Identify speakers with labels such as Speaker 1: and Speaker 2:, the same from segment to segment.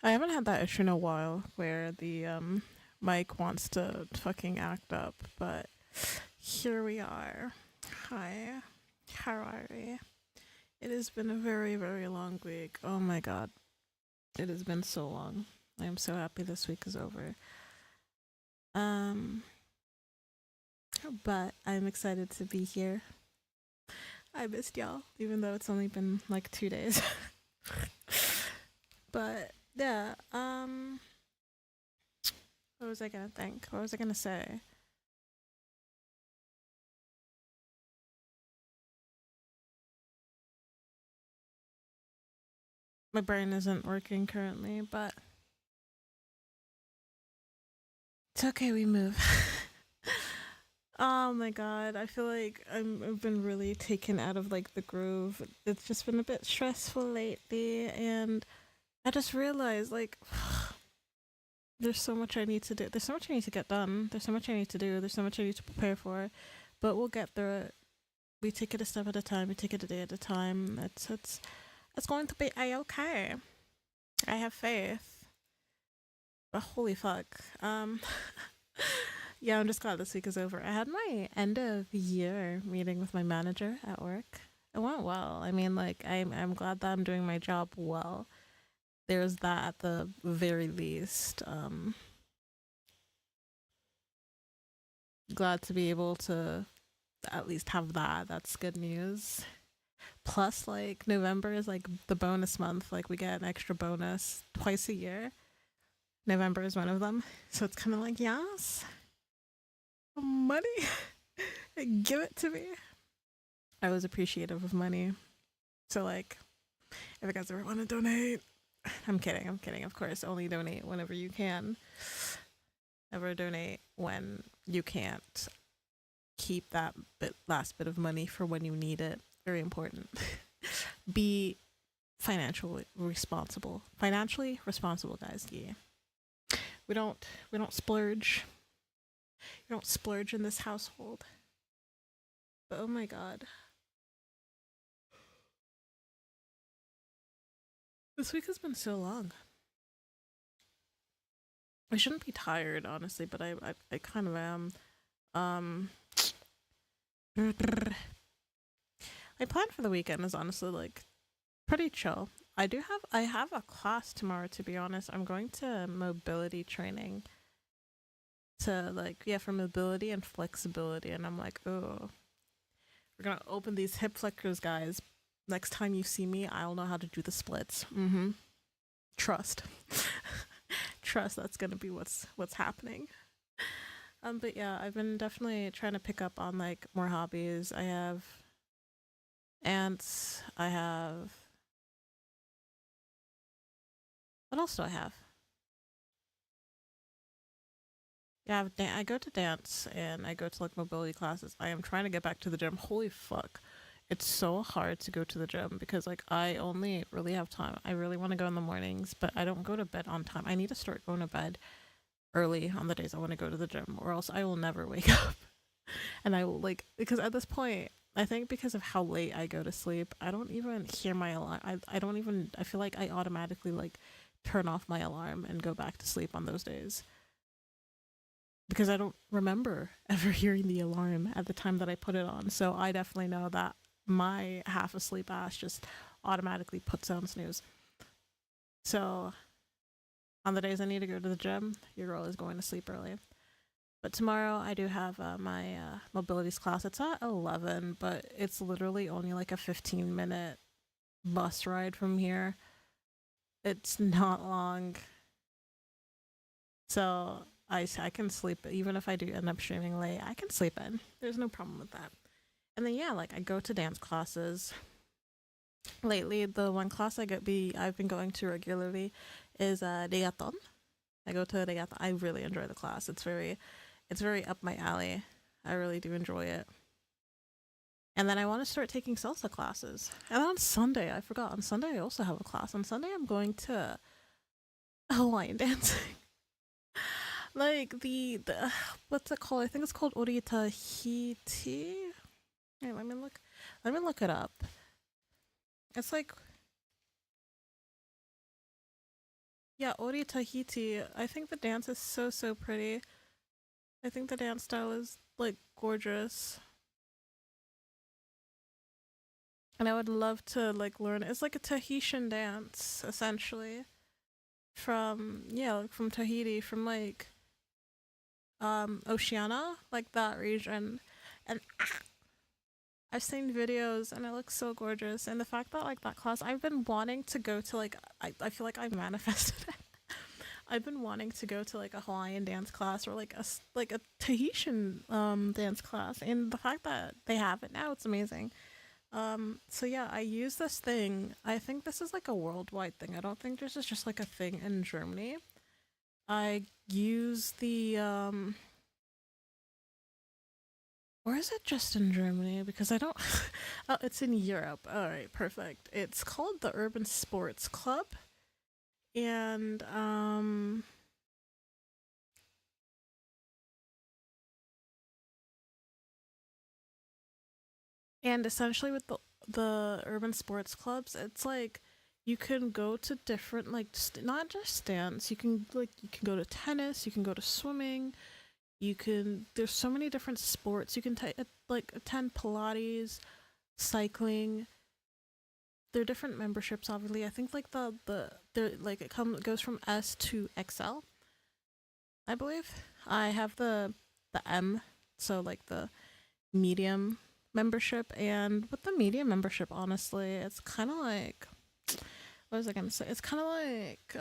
Speaker 1: I haven't had that issue in a while where the mic wants to fucking act up, but here we are. Hi. How are we? It has been a very, very long week. Oh my god. It has been so long. I am so happy this week is over. Um but I'm excited to be here. I missed y'all, even though it's only been like 2 days. But yeah, what was I gonna think? What was I gonna say? My brain isn't working currently, but it's okay, we move. Oh my god, I feel like I've been really taken out of like the groove. It's just been a bit stressful lately, and I just realized like there's so much I need to do. There's so much I need to get done. There's so much I need to do. There's so much I need to prepare for, but we'll get through it. We take it a step at a time. We take it a day at a time. It's going to be a okay. I have faith. But holy fuck. Yeah, I'm just glad this week is over. I had my end of year meeting with my manager at work. It went well. I mean, like I'm glad that I'm doing my job well. There's that at the very least. Glad to be able to at least have that. That's good news. Plus, like November is like the bonus month. Like we get an extra bonus twice a year. November is one of them. So it's kind of like, yes, money, give it to me. I was appreciative of money. So like, if you guys ever want to donate, I'm kidding. I'm kidding. Of course, only donate whenever you can. Never donate when you can't. Keep that last bit of money for when you need it. Very important. Be financially responsible. Financially responsible, guys. Yeah. We don't splurge. We don't splurge in this household. But oh my god, this week has been so long. I shouldn't be tired, honestly, but I kind of am. Um, my plan for the weekend is honestly like pretty chill. I have a class tomorrow. To be honest, I'm going to mobility training to like yeah for mobility and flexibility, and I'm like oh we're gonna open these hip flexors, guys. Next time you see me, I'll know how to do the splits. Mm-hmm. Trust, trust. That's gonna be what's happening. But yeah, I've been definitely trying to pick up on like more hobbies. I have ants. I have what else do I have? Yeah, I go to dance and I go to like mobility classes. I am trying to get back to the gym. Holy fuck. It's so hard to go to the gym because like I only really have time. I really want to go in the mornings, but I don't go to bed on time. I need to start going to bed early on the days I want to go to the gym or else I will never wake up. And I will like because at this point I think because of how late I go to sleep, I don't even hear my alarm. I don't even I feel like I automatically like turn off my alarm and go back to sleep on those days because I don't remember ever hearing the alarm at the time that I put it on. So I definitely know that my half asleep ass just automatically puts on snooze. So on the days I need to go to the gym, your girl is going to sleep early. But tomorrow I do have my mobilities class. It's at 11, but it's literally only like a 15-minute bus ride from here. It's not long. So I can sleep even if I do end up streaming late. I can sleep in. There's no problem with that. And then yeah, like I go to dance classes. Lately, the one class I've been going to regularly is reggaeton. I go to reggaeton. I really enjoy the class. It's very up my alley. I really do enjoy it. And then I want to start taking salsa classes. And on Sunday, I forgot. On Sunday, I also have a class. On Sunday, I'm going to Hawaiian dancing. Like the what's it called? I think it's called Orita Hiti. Hey, let me look. Let me look it up. It's like Yeah, Ori Tahiti. I think the dance is so pretty. I think the dance style is like gorgeous. And I would love to like learn. It's like a Tahitian dance essentially from like from Tahiti, from like Oceania, like that region. And I've seen videos and it looks so gorgeous. And the fact that like that class, I've been wanting to go to like I feel like I manifested it. I've been wanting to go to like a Hawaiian dance class or like like a Tahitian dance class, and the fact that they have it now, it's amazing. So yeah, I use this thing. I think this is like a worldwide thing. I don't think this is just like a thing in Germany. I use the or is it just in Germany? Because I don't. Oh, it's in Europe. All right, perfect. It's called the Urban Sports Club, and essentially with the urban sports clubs, it's like you can go to different like not just dance. You can go to tennis. You can go to swimming. You can. There's so many different sports. You can like attend Pilates, cycling. There are different memberships. Obviously, I think like the like goes from S to XL. I believe I have the M, so like the medium membership. And with the medium membership, honestly, it's kind of like, what was I gonna say? It's kind of like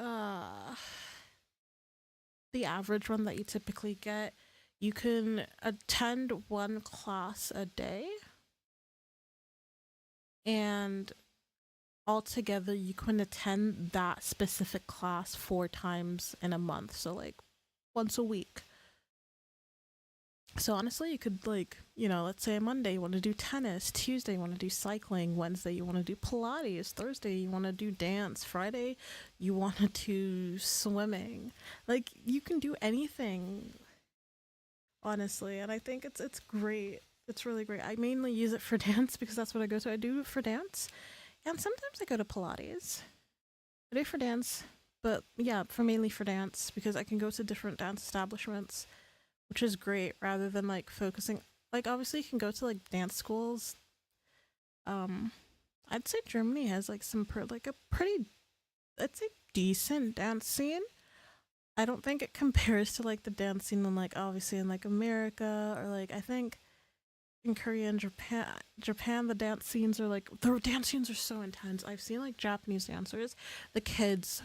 Speaker 1: the average one that you typically get. You can attend one class a day, and altogether you can attend that specific class 4 times in a month, so like once a week. So honestly, you could like, let's say Monday you want to do tennis, Tuesday you want to do cycling, Wednesday you want to do Pilates, Thursday you want to do dance, Friday you want to do swimming. Like you can do anything, honestly, and I think it's great. It's really great. I mainly use it for dance because that's what I go to. I do it for dance, and sometimes I go to Pilates. I do it for dance, but yeah, for mainly for dance because I can go to different dance establishments, which is great rather than like focusing. Like obviously you can go to like dance schools. um I'd say Germany has like like a pretty, I'd say, decent dance scene. I don't think it compares to like the dance scene in like obviously in like America, or like I think in Korea and Japan the dance scenes are like, the dance scenes are so intense. I've seen like Japanese dancers, the kids,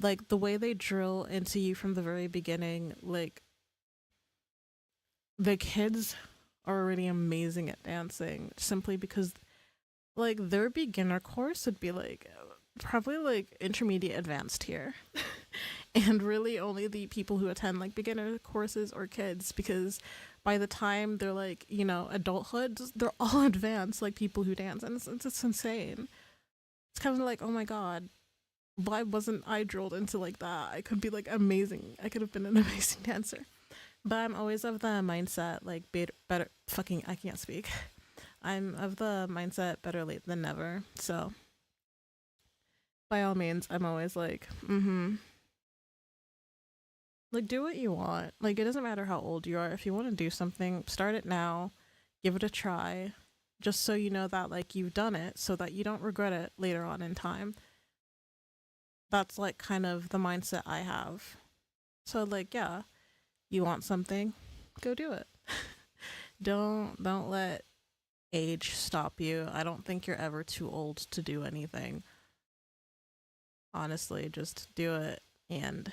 Speaker 1: like the way they drill into you from the very beginning, like the kids are already amazing at dancing simply because like their beginner course would be like probably like intermediate advanced here. And really only the people who attend like beginner courses or kids, because by the time they're like, adulthood, they're all advanced like people who dance, and it's insane. It's kind of like, oh my god, why wasn't I drilled into like that? I could be like amazing. I could have been an amazing dancer. But I'm always of the mindset like better fucking I can't speak. I'm of the mindset better late than never. So by all means, I'm always like, like do what you want. Like it doesn't matter how old you are. If you want to do something, start it now. Give it a try. Just so you know that like you've done it so that you don't regret it later on in time. That's like kind of the mindset I have. So like yeah, you want something, go do it. Don't let age stop you. I don't think you're ever too old to do anything. Honestly, just do it. And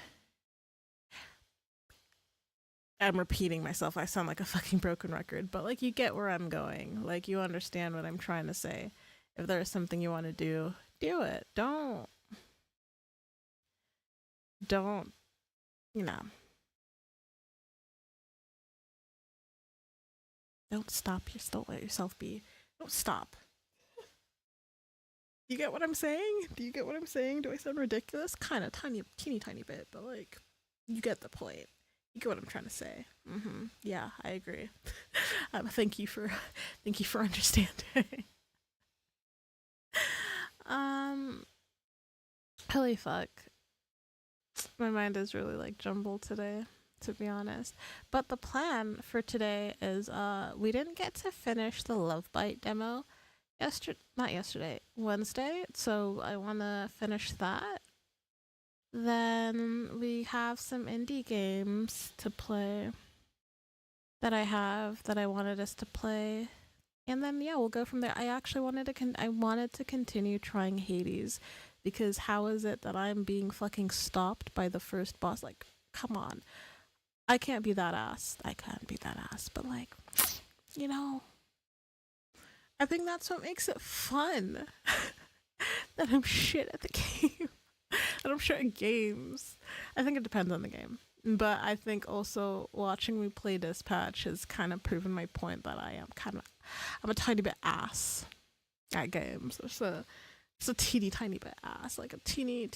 Speaker 1: I'm repeating myself. I sound like a fucking broken record, but like you get where I'm going. Like you understand what I'm trying to say. If there's something you want to do it. Don't, you know, don't stop. You still let yourself be. Don't stop. You get what I'm saying? Do you get what I'm saying? Do I sound ridiculous? Kind of teeny tiny bit, but like you get the point. You get what I'm trying to say. Yeah, I agree. Thank you for thank you for understanding. um Holy fuck. My mind is really like jumbled today, to be honest. But the plan for today is we didn't get to finish the Love Bite demo not yesterday, Wednesday. So I want to finish that. Then we have some indie games to play that I wanted us to play. And then yeah, we'll go from there. I actually wanted to I wanted to continue trying Hades because how is it that I'm being fucking stopped by the first boss? Like, come on. I can't be that ass. I can't be that ass, but like, you know, I think that's what makes it fun. That I'm shit at the game. And I'm shit at games. I think it depends on the game. But I think also watching me play Dispatch has kind of proven my point that I'm a tiny bit ass at games. It's a teeny tiny bit ass, like a teeny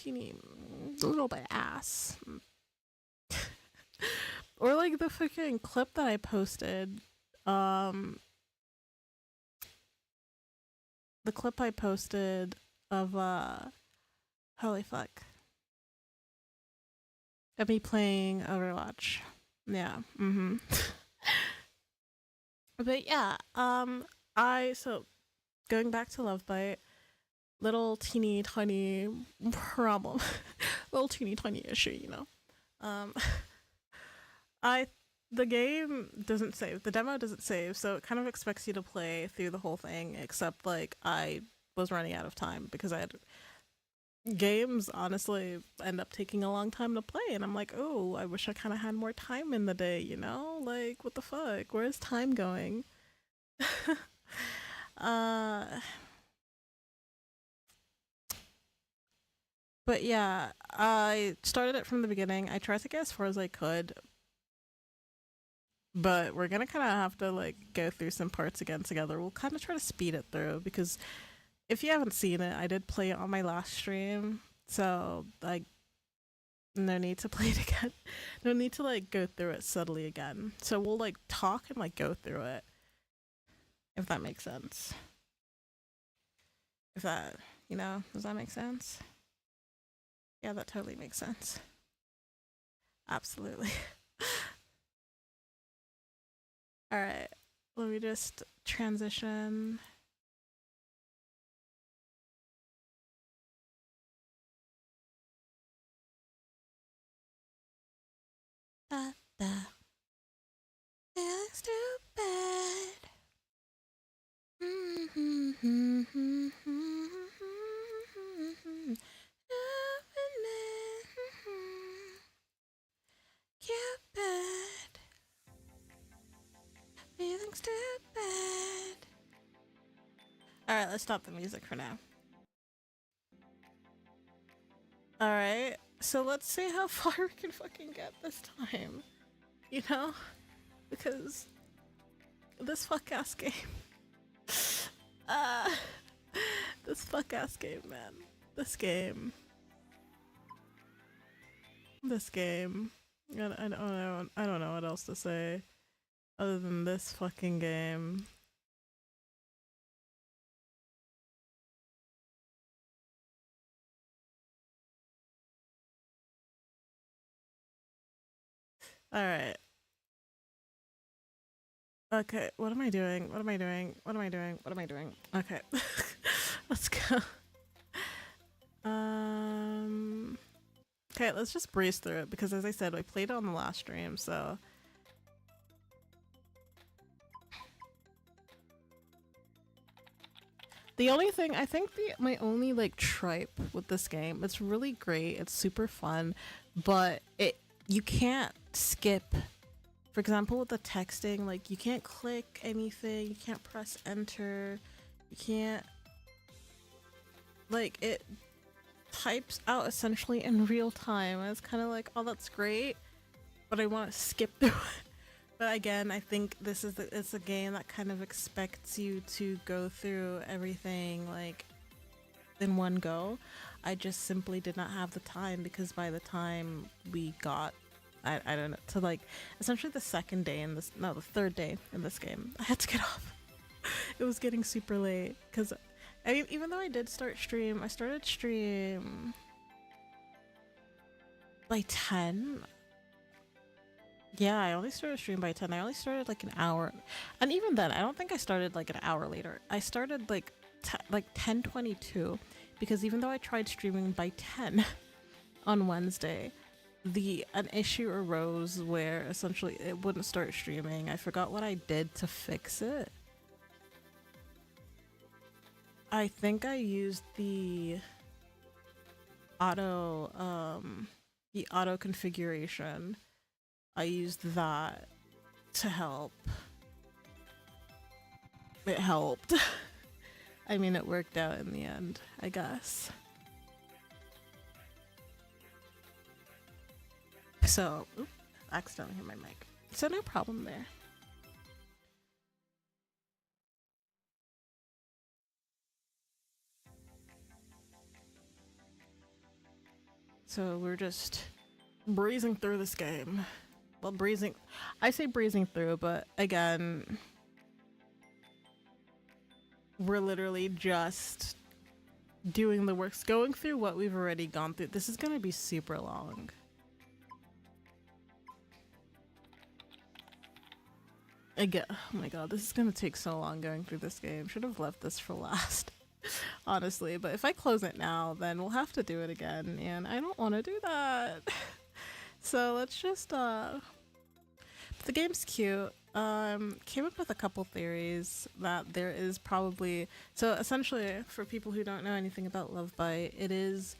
Speaker 1: little bit ass. Or like the fucking clip that I posted, the clip I posted of holy fuck, of me playing Overwatch. Yeah. But yeah, so going back to Love Bite, little teeny tiny problem, little teeny tiny issue, you know. The game doesn't save. The demo doesn't save, so it kind of expects you to play through the whole thing. Except like I was running out of time because I had games honestly end up taking a long time to play, and I'm like, oh, I wish I kind of had more time in the day, you know? Like, what the fuck? Where's time going? But yeah, I started it from the beginning. I tried to get as far as I could, but we're gonna kind of have to like go through some parts again together. We'll kind of try to speed it through because if you haven't seen it, I did play it on my last stream, so like no need to play it again. No need to like go through it subtly again. So we'll like talk and like go through it, if that makes sense. If that, you know, does that make sense? Yeah, that totally makes sense. Absolutely. All right, let me just transition. Da, da. Feeling stupid. Cupid. Feeling stupid. Alright, let's stop the music for now. Alright, so let's see how far we can fucking get this time. You know? Because this fuck ass game. This fuck ass game, man. This game. I don't know what else to say other than this fucking game. Alright. Okay, what am I doing? What am I doing? What am I doing? What am I doing? Okay. Let's go. Okay, let's just breeze through it because as I said, I played it on the last stream, so the only thing I think my only like tripe with this game, it's really great, it's super fun, but you can't skip. For example, with the texting, like you can't click anything, you can't press enter, you can't like it types out essentially in real time. And it's kind of like, oh, that's great, but I want to skip through it. But again, I think it's a game that kind of expects you to go through everything like in one go. I just simply did not have the time because by the time we got, I don't know, to like essentially the third day in this game, I had to get off. It was getting super late because even though I did start stream, I started stream by 10. Yeah, I only started streaming by 10. I only started like an hour. And even then, I don't think I started like an hour later. I started like 10:22 because even though I tried streaming by 10 on Wednesday, the an issue arose where essentially it wouldn't start streaming. I forgot what I did to fix it. I think I used auto the auto configuration. I used that to help. It helped. I mean, it worked out in the end, I guess. So, oop, accidentally hit my mic. So no problem there. So we're just breezing through this game. Well, breezing. I say breezing through, but again, we're literally just doing the works, going through what we've already gone through. This is gonna be super long. Again, oh my god, this is gonna take so long going through this game. Should have left this for last, honestly. But if I close it now, then we'll have to do it again, and I don't want to do that. So let's just the game's cute. Came up with a couple theories that there is probably, so essentially for people who don't know anything about Love Bite, it is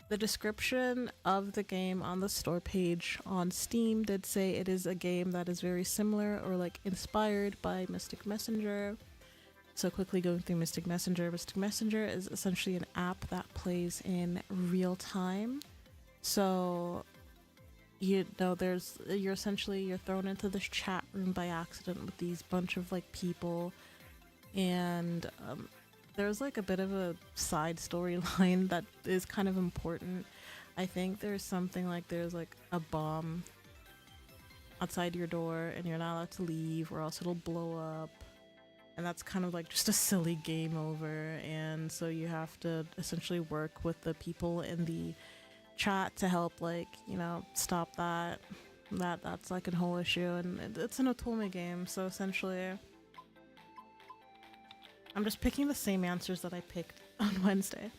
Speaker 1: the description of the game on the store page on Steam did say it is a game that is very similar or like inspired by Mystic Messenger. So quickly going through Mystic Messenger. Mystic Messenger is essentially an app that plays in real time. So you know you're thrown into this chat room by accident with these bunch of like people, and there's like a bit of a side storyline that is kind of important. I think there's something like there's like a bomb outside your door and you're not allowed to leave or else it'll blow up, and that's kind of like just a silly game over, and so you have to essentially work with the people in the chat to help, like, you know, stop that's like a whole issue. And it's an Otome game, so essentially I'm just picking the same answers that I picked on Wednesday.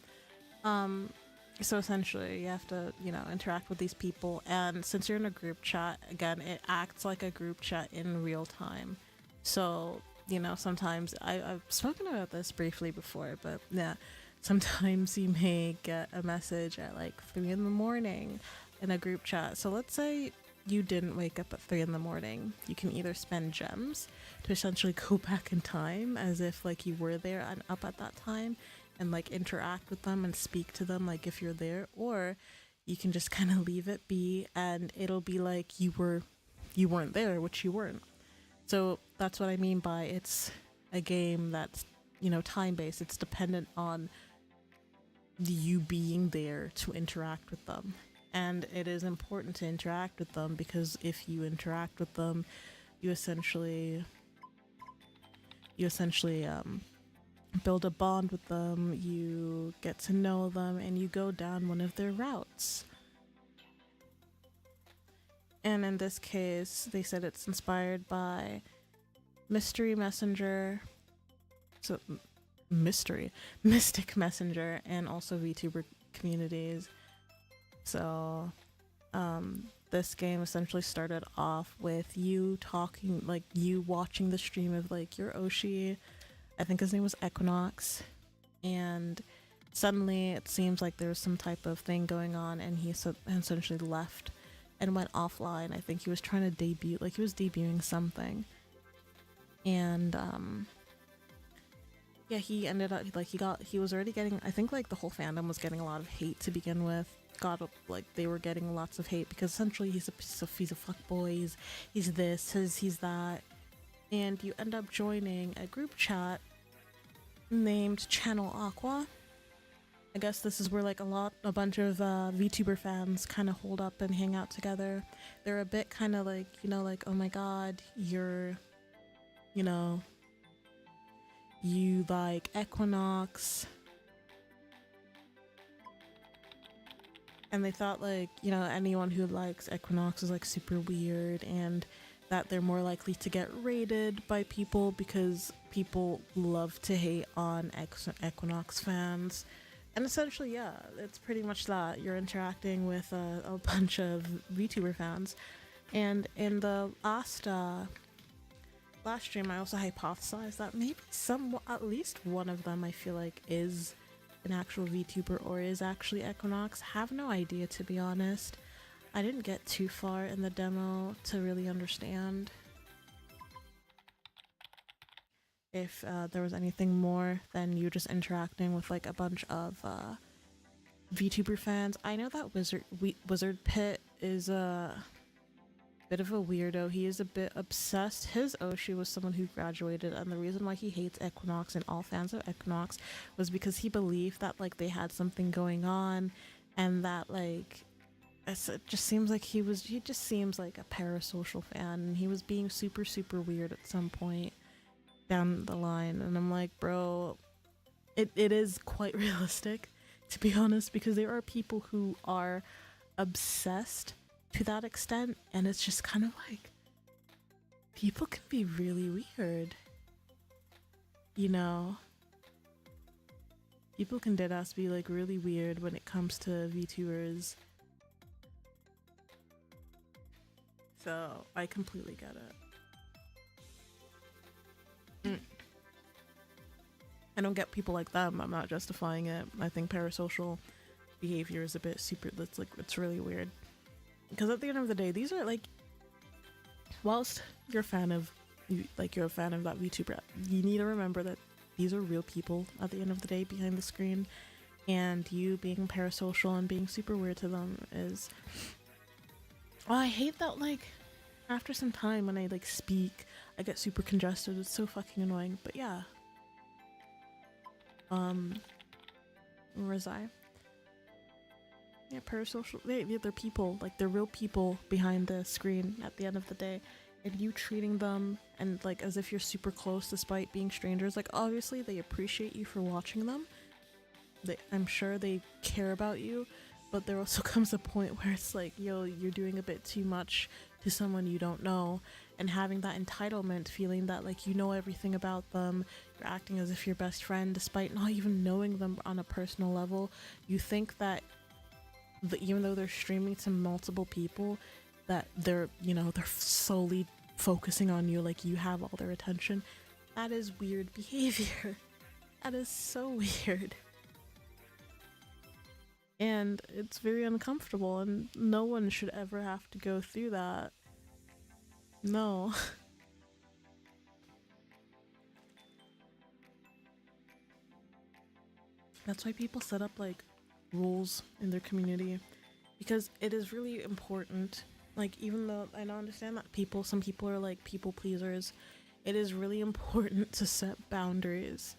Speaker 1: So essentially you have to, you know, interact with these people, and since you're in a group chat, again, it acts like a group chat in real time. So, you know, sometimes I've spoken about this briefly before, but yeah, sometimes you may get a message at like 3 in the morning in a group chat. So let's say you didn't wake up at 3 in the morning. You can either spend gems to essentially go back in time as if like you were there and up at that time and like interact with them and speak to them like if you're there, or you can just kind of leave it be and it'll be like you weren't there, which you weren't. So that's what I mean by it's a game that's, you know, time based. It's dependent on you being there to interact with them. And it is important to interact with them because if you interact with them, you essentially build a bond with them, you get to know them, and you go down one of their routes. And in this case, they said it's inspired by Mystery Messenger, so Mystic Messenger, and also VTuber communities. So, this game essentially started off with you talking, like you watching the stream of like your Oshi, I think his name was Equinox, and suddenly it seems like there was some type of thing going on, and he essentially left and went offline. I think he was trying to debut, like he was debuting something, and yeah, he ended up like he was already getting, I think like the whole fandom was getting a lot of hate to begin with. Like they were getting lots of hate because essentially he's a fuckboy, he's this, he's that, and you end up joining a group chat named Channel Aqua. I guess this is where like a bunch of VTuber fans kind of hold up and hang out together. They're a bit kind of like, you know, like, oh my god, you're, you know, you like Equinox, and they thought like, you know, anyone who likes Equinox is like super weird, and that they're more likely to get raided by people because people love to hate on Equinox fans. And essentially, yeah, it's pretty much that. You're interacting with a bunch of VTuber fans. And in the last stream, I also hypothesized that maybe at least one of them, I feel like, is an actual VTuber or is actually Equinox. Have no idea, to be honest. I didn't get too far in the demo to really understand if there was anything more than you just interacting with like a bunch of VTuber fans. I know that Wizard Pit is a bit of a weirdo. He is a bit obsessed. His Oshi was someone who graduated, and the reason why he hates Equinox and all fans of Equinox was because he believed that like they had something going on, and that like it just seems like he just seems like a parasocial fan, and he was being super weird at some point down the line. And I'm like, bro, it is quite realistic, to be honest, because there are people who are obsessed to that extent, and it's just kind of like people can be really weird, you know. People can deadass be like really weird when it comes to VTubers, so I completely get it. I don't get people like them. I'm not justifying it. I think parasocial behavior is a bit super. That's like, it's really weird. Because at the end of the day, these are like, whilst you're a fan of, you're a fan of that VTuber, you need to remember that these are real people at the end of the day behind the screen, and you being parasocial and being super weird to them is. Oh, I hate that. Like, after some time when I like speak, I get super congested. It's so fucking annoying. But yeah. Where was I? Yeah, parasocial. They're people. Like, they're real people behind the screen at the end of the day. And you treating them and like as if you're super close despite being strangers. Like, obviously they appreciate you for watching them. I'm sure they care about you. But there also comes a point where it's like, yo, you're doing a bit too much to someone you don't know. And having that entitlement, feeling that like you know everything about them. You're acting as if you're best friend despite not even knowing them on a personal level. You think that even though they're streaming to multiple people, that they're solely focusing on you, like you have all their attention. That is weird behavior. That is so weird. And it's very uncomfortable, and no one should ever have to go through that. No. That's why people set up like rules in their community, because it is really important. Like, even though I don't understand that some people are like people pleasers, it is really important to set boundaries,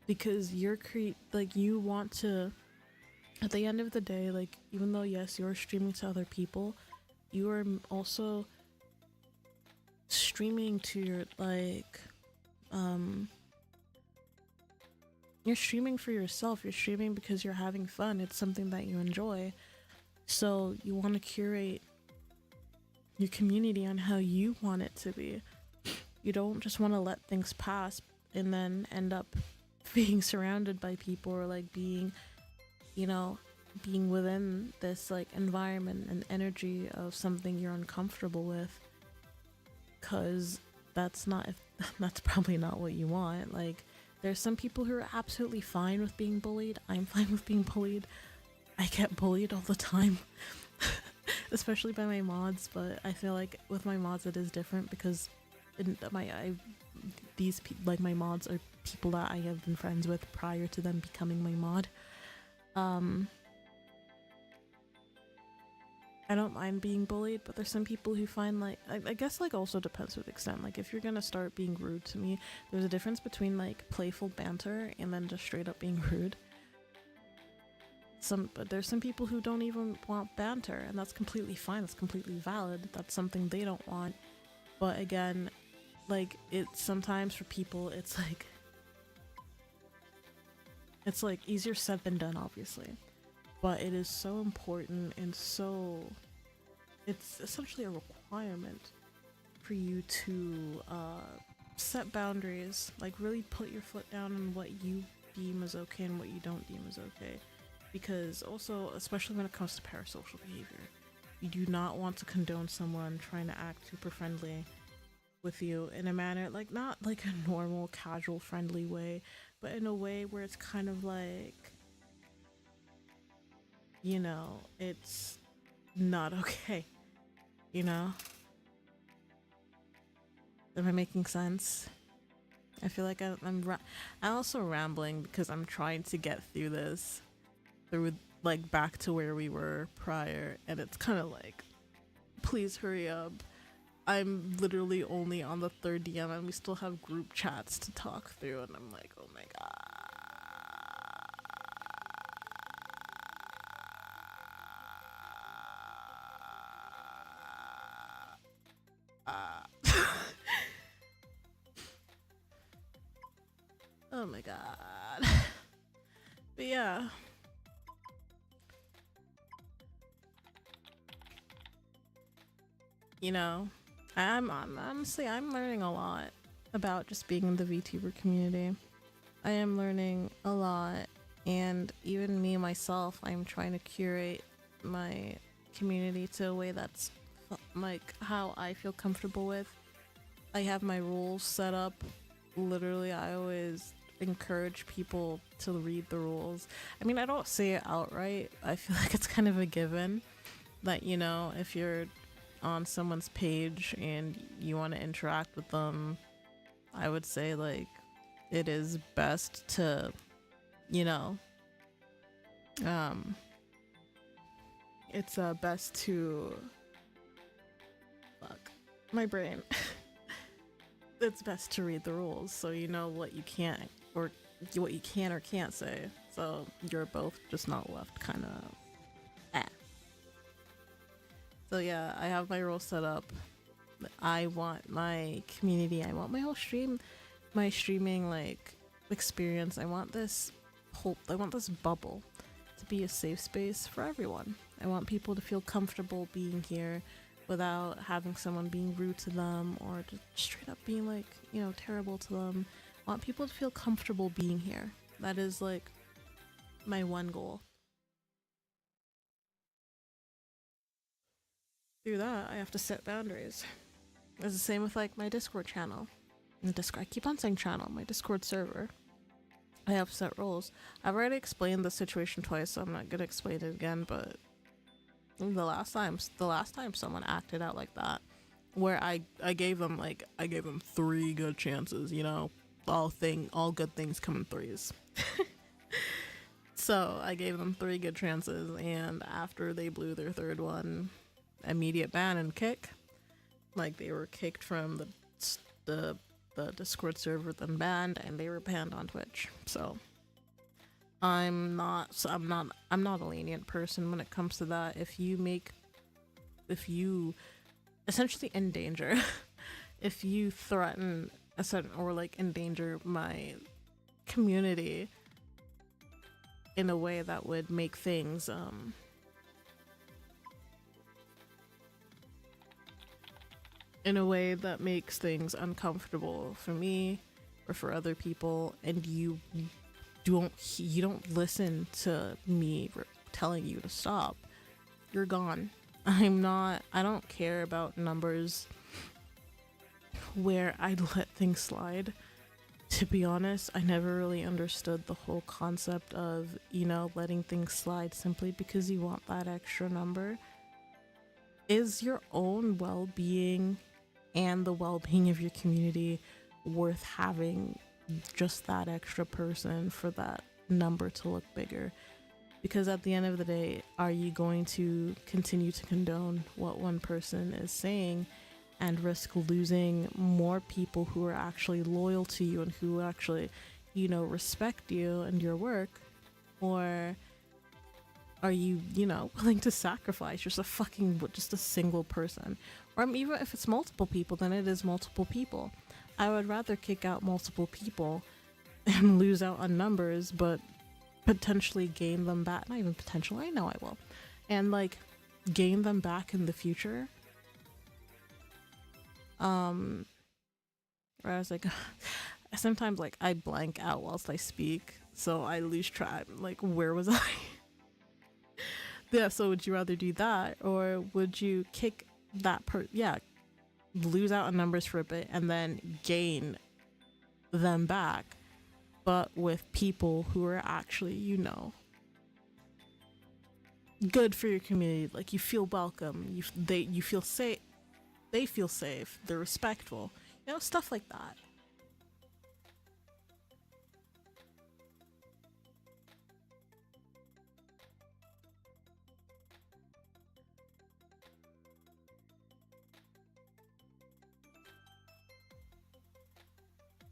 Speaker 1: because you want to, at the end of the day, like, even though yes, you're streaming to other people, you are also streaming to your you're streaming for yourself. You're streaming because you're having fun. It's something that you enjoy. So you want to curate your community on how you want it to be. You don't just want to let things pass and then end up being surrounded by people, or like being within this like environment and energy of something you're uncomfortable with, because that's probably not what you want. Like, there's some people who are absolutely fine with being bullied. I'm fine with being bullied. I get bullied all the time. Especially by my mods, but I feel like with my mods it is different, because my mods are people that I have been friends with prior to them becoming my mod. I don't mind being bullied, but there's some people who find like, I guess like also depends to the extent. Like, if you're gonna start being rude to me, there's a difference between like playful banter and then just straight up being rude. But there's some people who don't even want banter, and that's completely fine. That's completely valid. That's something they don't want. But again, like, it's sometimes for people, it's like easier said than done, obviously. but it is so important and so it's essentially a requirement for you to set boundaries, like really put your foot down on what you deem as okay and what you don't deem as okay. Because also, especially when it comes to parasocial behavior, you do not want to condone someone trying to act super friendly with you in a manner like not like a normal casual friendly way, but in a way where it's kind of like, it's not okay, you know? Am I making sense? I feel like I'm also rambling because I'm trying to get through this, through like back to where we were prior, and it's kind of like, please hurry up. I'm literally only on the third DM and we still have group chats to talk through, and I'm like, oh my god. Oh my god. But yeah. You know, I'm honestly I'm learning a lot about just being in the VTuber community. I am learning a lot, and even me myself, I'm trying to curate my community to a way that's like how I feel comfortable with. I have my rules set up. Literally, I always encourage people to read the rules. I mean, I don't say it outright. I feel like it's kind of a given that, if you're on someone's page and you want to interact with them, I would say like it is best to, you know, um, it's best to fuck my brain. It's best to read the rules so you know what you can't or what you can or can't say. So you're both just not left kind of. So yeah, I have my rules set up. I want my community. I want my whole my streaming like experience. I want this bubble to be a safe space for everyone. I want people to feel comfortable being here without having someone being rude to them or just straight up being like, terrible to them. I want people to feel comfortable being here. That is like my one goal. Through that, I have to set boundaries. It's the same with like my Discord channel. I keep on saying channel, my Discord server. I have set rules. I've already explained the situation twice, so I'm not gonna explain it again, but the last time someone acted out like that, where I gave them 3 good chances, all good things come in threes. So I gave them 3 good chances, and after they blew their third one, immediate ban and kick. Like they were kicked from the Discord server, then banned, and they were banned on Twitch. So I'm not a lenient person when it comes to that. If you essentially endanger, if you threaten a certain or like endanger my community in a way that would make things in a way that makes things uncomfortable for me or for other people, and you don't listen to me telling you to stop, you're gone. I don't care about numbers where I let things slide. To be honest, I never really understood the whole concept of, letting things slide simply because you want that extra number. Is your own well-being and the well-being of your community worth having just that extra person for that number to look bigger? Because at the end of the day, are you going to continue to condone what one person is saying and risk losing more people who are actually loyal to you and who actually, respect you and your work? Or are you, willing to sacrifice just a single person? Or even if it's multiple people, then it is multiple people. I would rather kick out multiple people and lose out on numbers, but potentially gain them back. Not even potentially, I know I will. And like gain them back in the future. Where I was like, sometimes like I blank out whilst I speak, so I lose track. Like, where was I? Yeah, so would you rather do that, or would you kick that yeah, lose out on numbers for a bit and then gain them back, but with people who are actually, good for your community. Like, you feel welcome. You feel safe. They feel safe. They're respectful. Stuff like that.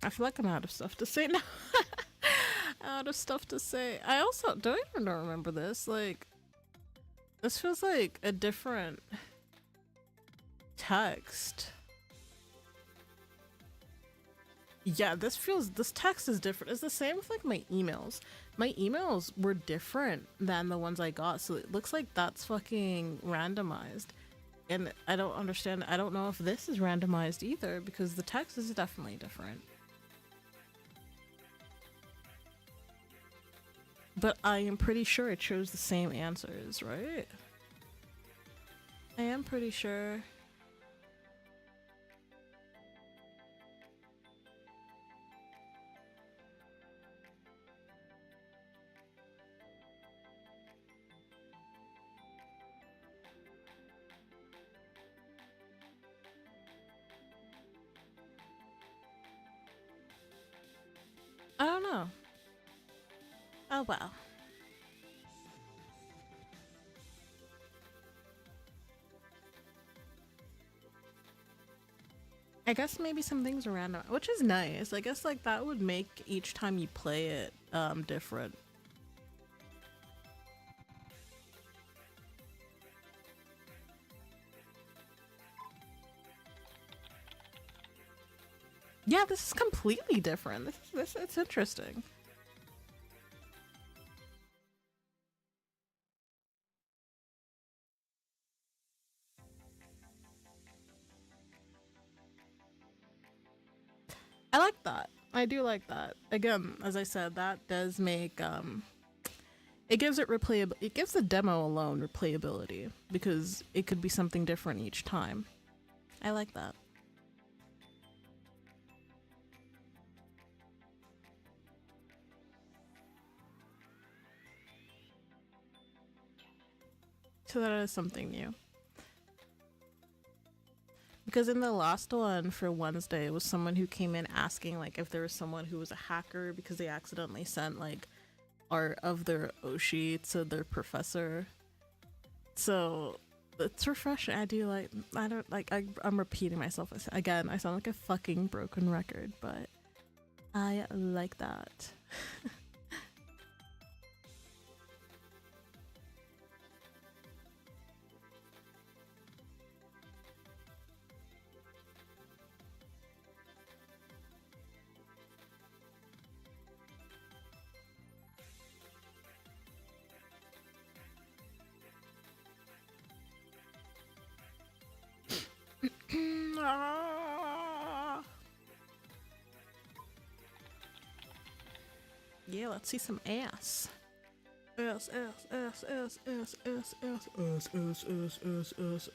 Speaker 1: I feel like I'm out of stuff to say now. Out of stuff to say. I also don't even remember this. Like, this feels like a different text. Yeah, this text is different. It's the same with like my emails. My emails were different than the ones I got, so it looks like that's fucking randomized. And I don't understand. I don't know if this is randomized either, because the text is definitely different. But I am pretty sure it shows the same answers, right? I am pretty sure. I don't know. Oh well. I guess maybe some things are random, which is nice. I guess like that would make each time you play it different. Yeah, this is completely different. This it's interesting. I like that. I do like that. Again, as I said, that does make it gives it replayable. It gives the demo alone replayability because it could be something different each time. I like that. So that is something new. Because in the last one for Wednesday, it was someone who came in asking like if there was someone who was a hacker because they accidentally sent like art of their Oshi to their professor. So it's refreshing. I do like. I don't like. I'm repeating myself again. I sound like a fucking broken record, but I like that. Yeah, let's see some ass. Ass, ass, ass, ass, ass, ass, ass, ass, ass, ass, ass, ass.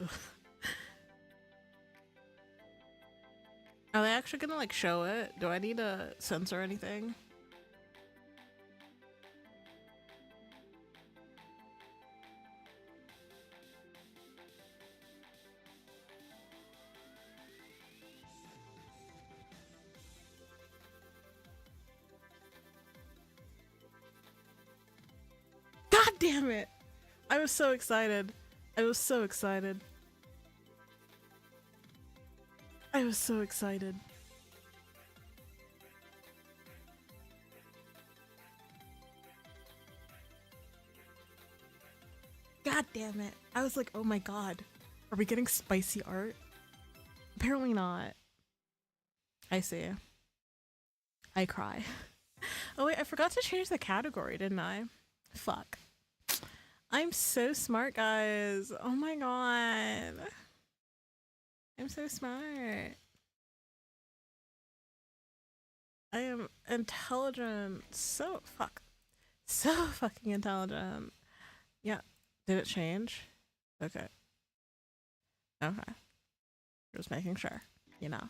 Speaker 1: Are they actually gonna like show it? Do I need to censor anything? God damn it! I was so excited. I was so excited. I was so excited. God damn it. I was like, oh my god. Are we getting spicy art? Apparently not. I see. I cry. Oh wait, I forgot to change the category, didn't I? Fuck. I'm so smart, guys. Oh my god. I'm so smart. I am intelligent. So fuck. So fucking intelligent. Yeah. Did it change? Okay. Okay. Just making sure. You know.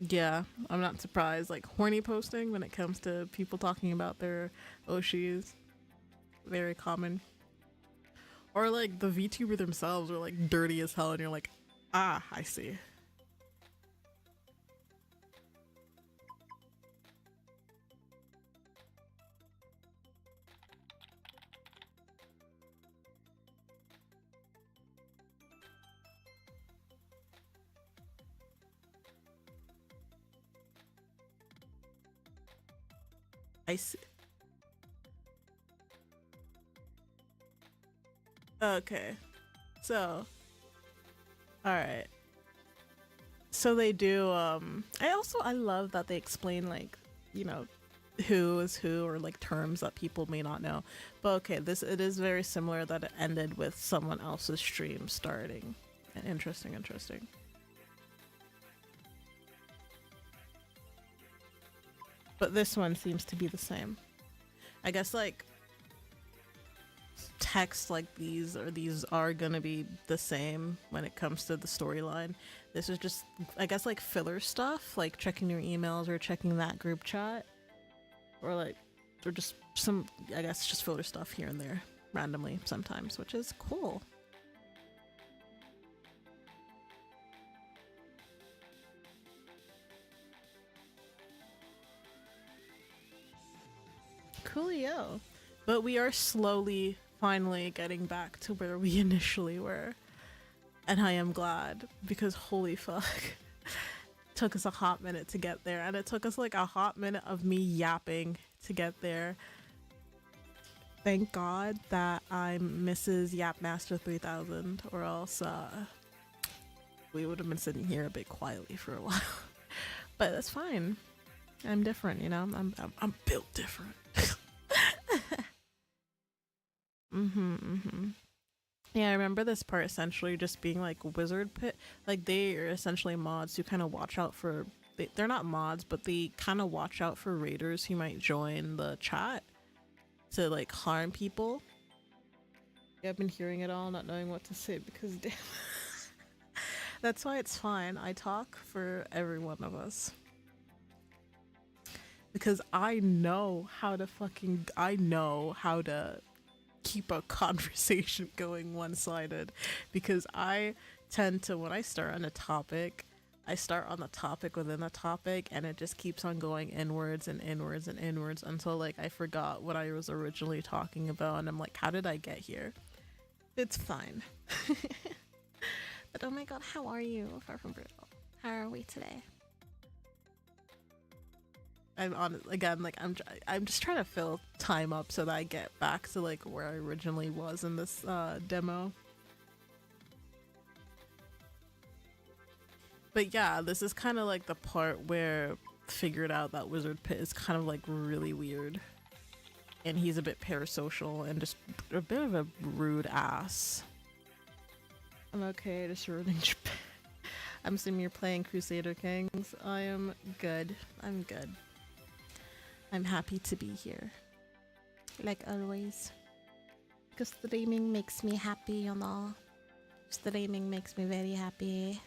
Speaker 1: Yeah, I'm not surprised. Like horny posting when it comes to people talking about their Oshis, very common. Or like the VTuber themselves are like dirty as hell, and you're like, ah, I see. I see. Okay, so all right. So they do. I love that they explain like, you know, who is who or like terms that people may not know. But okay, this it is very similar that it ended with someone else's stream starting. Interesting, interesting. But this one seems to be the same. I guess like texts like these are gonna be the same when it comes to the storyline. This is just I guess like filler stuff, like checking your emails or checking that group chat, or like or just some I guess just filler stuff here and there randomly sometimes, which is cool. Coolio. But we are slowly finally getting back to where we initially were. And I am glad because holy fuck. Took us a hot minute to get there, and it took us like a hot minute of me yapping to get there. Thank God that I'm Mrs. Yapmaster 3000, or else we would have been sitting here a bit quietly for a while. But that's fine. I'm different, you know. I'm built different. Mm-hmm. Yeah, I remember this part essentially just being like wizard pit. Like they are essentially mods who kind of watch out for. They're not mods, but they kind of watch out for raiders who might join the chat to like harm people. Yeah, I've been hearing it all, not knowing what to say because damn. That's why it's fine. I talk for every one of us because I know how to keep a conversation going one-sided because I tend to when I start on a topic I start on the topic within the topic and it just keeps on going inwards and inwards and inwards until like I forgot what I was originally talking about and I'm like how did I get here. It's fine. But oh my god, how are you? Far from brutal. How are we today? I'm on again. Like I'm just trying to fill time up so that I get back to like where I originally was in this demo. But yeah, this is kind of like the part where figured out that Wizard Pit is kind of like really weird, and he's a bit parasocial and just a bit of a rude ass. I'm okay, just ruining Japan. I'm assuming you're playing Crusader Kings. I am good. I'm good. I'm happy to be here. Like always. Because streaming makes me happy, you know. Streaming makes me very happy.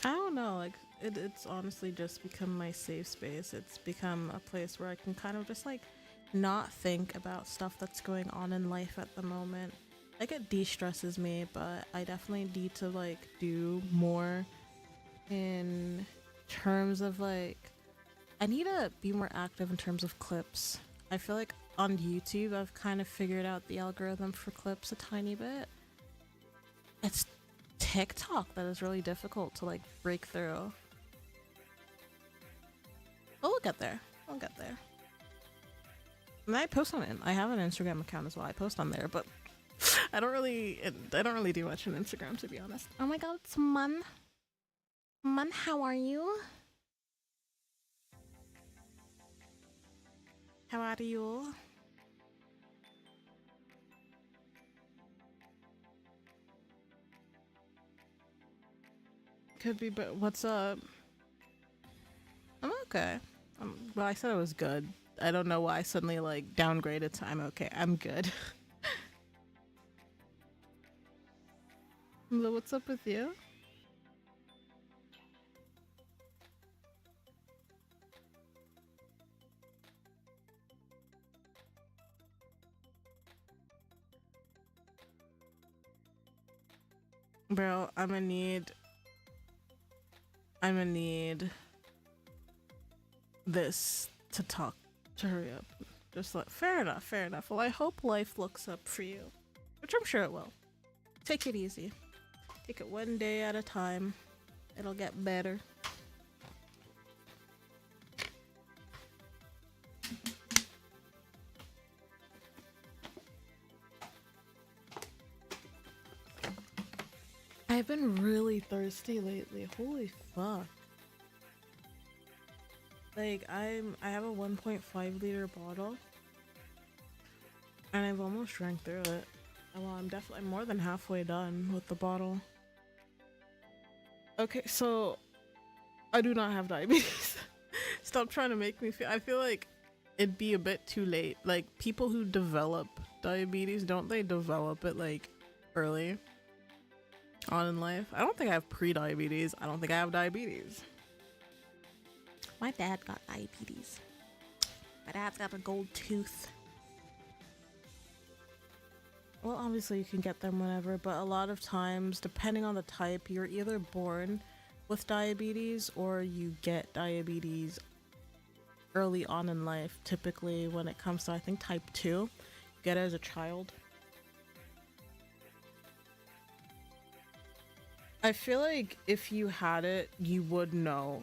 Speaker 1: I don't know, like, it's honestly just become my safe space. It's become a place where I can kind of just, like, not think about stuff that's going on in life at the moment. Like, it de-stresses me, but I definitely need to, like, do more in terms of, like, I need to be more active in terms of clips. I feel like on YouTube, I've kind of figured out the algorithm for clips a tiny bit. It's TikTok that is really difficult to like break through. But we'll get there. We'll get there. And I post on it. I have an Instagram account as well. I post on there, but I don't really do much on Instagram, to be honest. Oh my god, it's Mun. Mun, how are you? How are you? Could be, but what's up? I'm okay. Well, I said it was good. I don't know why I suddenly like downgraded to I'm okay. I'm good. Lo, what's up with you? Bro, I'm gonna need this to talk to hurry up. Just like fair enough, fair enough. Well, I hope life looks up for you. Which I'm sure it will. Take it easy. Take it one day at a time. It'll get better. I've been really thirsty lately. Holy fuck. Like I have a 1.5 liter bottle and I've almost drank through it. Well, I'm more than halfway done with the bottle. Okay, so I do not have diabetes. Stop trying to make me feel. I feel like it'd be a bit too late. Like people who develop diabetes, don't they develop it like early on in life? I don't think I have pre-diabetes. I don't think I have diabetes. My dad got diabetes. My dad's got a gold tooth. Well, obviously you can get them whenever, but a lot of times, depending on the type, you're either born with diabetes or you get diabetes early on in life. Typically when it comes to, I think, type 2, you get it as a child. I feel like if you had it, you would know.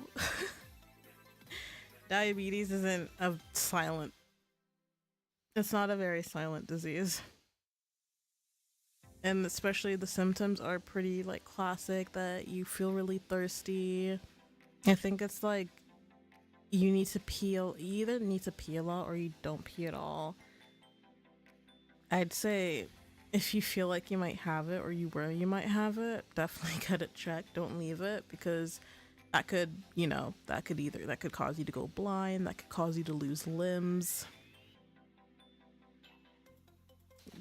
Speaker 1: Diabetes isn't a silent, it's not a very silent disease. And especially the symptoms are pretty like classic, that you feel really thirsty. I think it's like you need to peel, you either need to pee a lot or you don't pee at all. I'd say if you feel like you might have it or you worry you might have it, definitely get it checked. Don't leave it, because that could, that could cause you to go blind, that could cause you to lose limbs.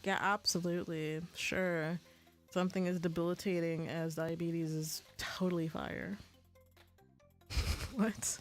Speaker 1: Yeah, absolutely. Sure. Something as debilitating as diabetes is totally fire. What?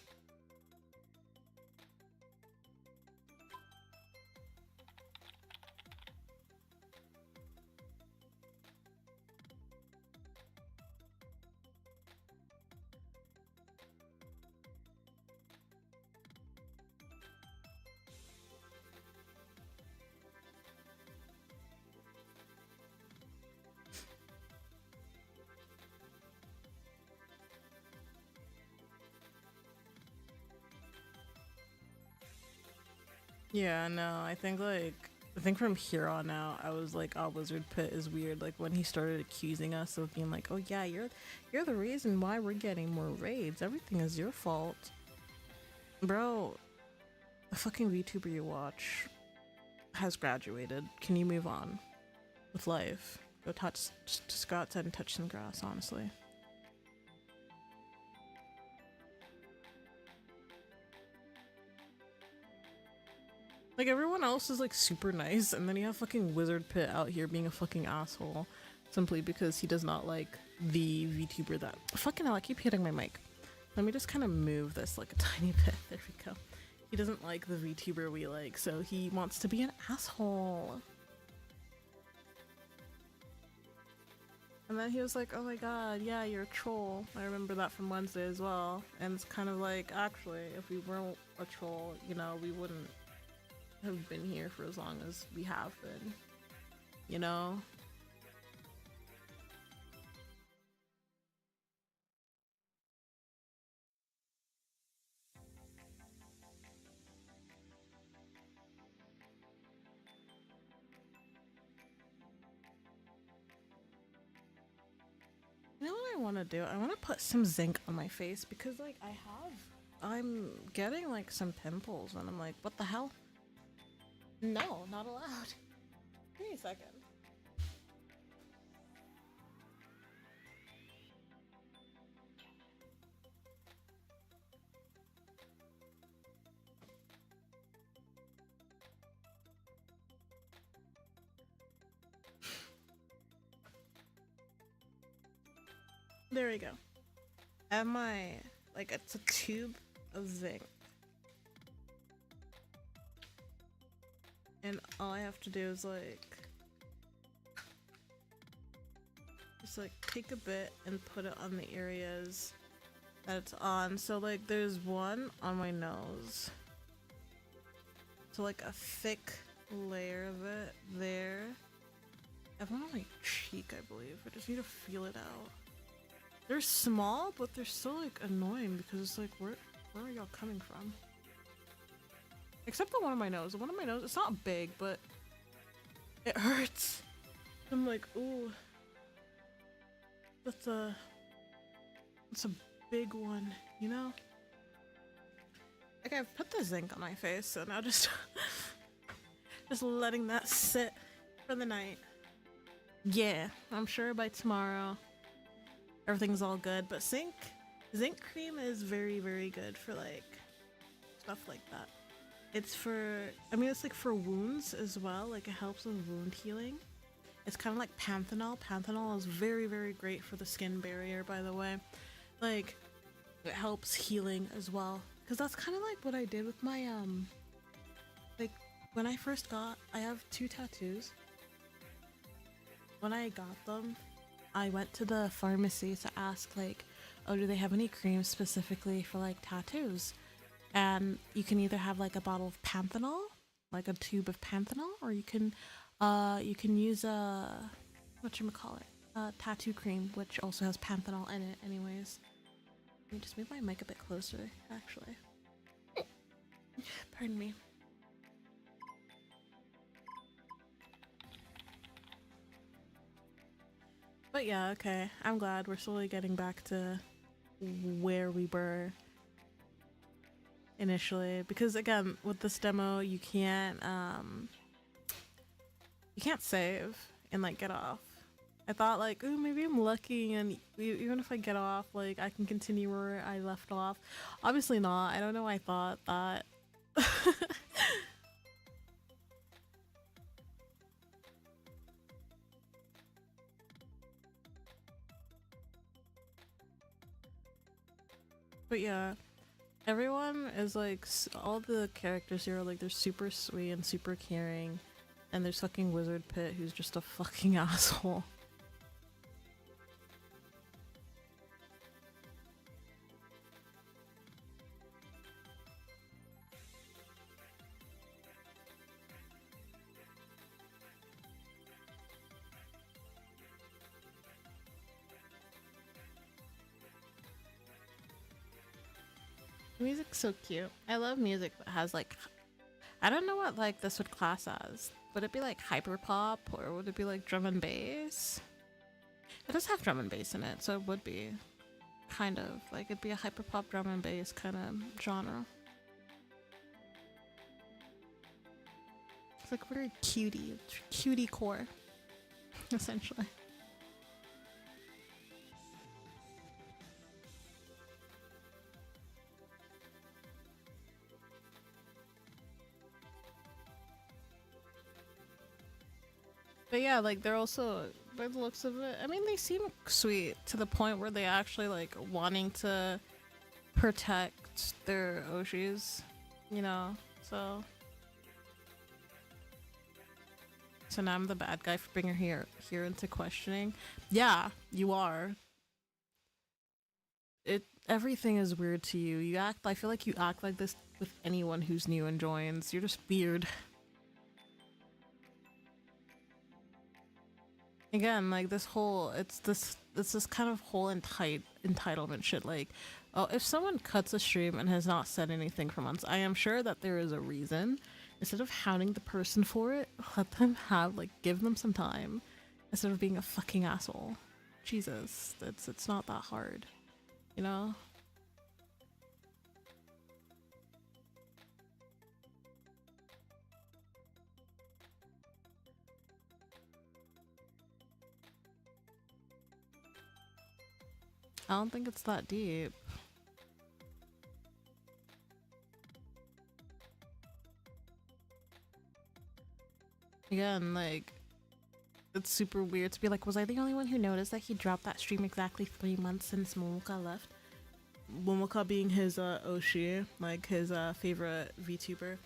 Speaker 1: Yeah, no, I think from here on out, I was like, oh, Wizard Pit is weird. Like when he started accusing us of being like, oh yeah, you're the reason why we're getting more raids. Everything is your fault, bro. The fucking VTuber you watch has graduated. Can you move on with life? Go just go outside and touch some grass. Honestly. Like everyone else is like super nice, and then you have fucking Wizard Pit out here being a fucking asshole simply because he does not like the VTuber that fucking hell, I keep hitting my mic. Let me just kind of move this like a tiny bit. There we go. He doesn't like the VTuber we like, so he wants to be an asshole. And then he was like, oh my god, yeah, you're a troll. I remember that from Wednesday as well. And it's kind of like, actually, if we weren't a troll, we wouldn't have been here for as long as we have been, you know? want to do, I want to put some zinc on my face because like I'm getting like some pimples and I'm like, what the hell? No, not allowed. Give me a second. There we go. I have my, like, it's a tube of zinc. And all I have to do is like, just like take a bit and put it on the areas that it's on. So like there's one on my nose. So like a thick layer of it there. I have one on my cheek, I believe. I just need to feel it out. They're small, but they're still like annoying because it's like, where are y'all coming from? Except the one on my nose. The one on my nose, it's not big, but it hurts. I'm like, ooh. That's a big one, you know? Like I've put the zinc on my face, so now just letting that sit for the night. Yeah, I'm sure by tomorrow everything's all good, but zinc cream is very, very good for like stuff like that. It's for, I mean, it's like for wounds as well, like it helps with wound healing. It's kind of like Panthenol. Panthenol is very, very great for the skin barrier, by the way. Like, it helps healing as well. Because that's kind of like what I did with my, like, when I first I have 2 tattoos. When I got them, I went to the pharmacy to ask, like, oh, do they have any creams specifically for, like, tattoos? And you can either have, like, a bottle of Panthenol, like a tube of Panthenol, or you can use a, whatchamacallit, tattoo cream, which also has Panthenol in it anyways. Let me just move my mic a bit closer, actually. Pardon me. But yeah, okay. I'm glad we're slowly getting back to where we were initially. Because again, with this demo, you can't save and like get off. I thought like, ooh, maybe I'm lucky and even if I get off, like I can continue where I left off. Obviously not. I don't know why I thought that. But yeah, everyone is like, all the characters here are like, they're super sweet and super caring. And there's fucking Wizard Pit who's just a fucking asshole. Music's so cute. I love music that has like, I don't know what like this would class as. Would it be like hyper pop or would it be like drum and bass? It does have drum and bass in it, so it would be kind of like, it'd be a hyper pop drum and bass kind of genre. It's like very cutie core, essentially. But yeah, like they're also, by the looks of it, I mean, they seem sweet to the point where they actually like wanting to protect their Oshis, you know? So now I'm the bad guy for bringing her here into questioning. Yeah, you are. Everything is weird to you. I feel like you act like this with anyone who's new and joins. You're just weird. Again, like this whole, it's this kind of whole entitlement shit. Like, oh, if someone cuts a stream and has not said anything for months, I am sure that there is a reason. Instead of hounding the person for it, let them have, like, give them some time instead of being a fucking asshole. Jesus, it's not that hard, you know? I don't think it's that deep. Again, like, it's super weird to be like, was I the only one who noticed that he dropped that stream exactly 3 months since Momoka left? Momoka being his Oshi, like his favorite VTuber.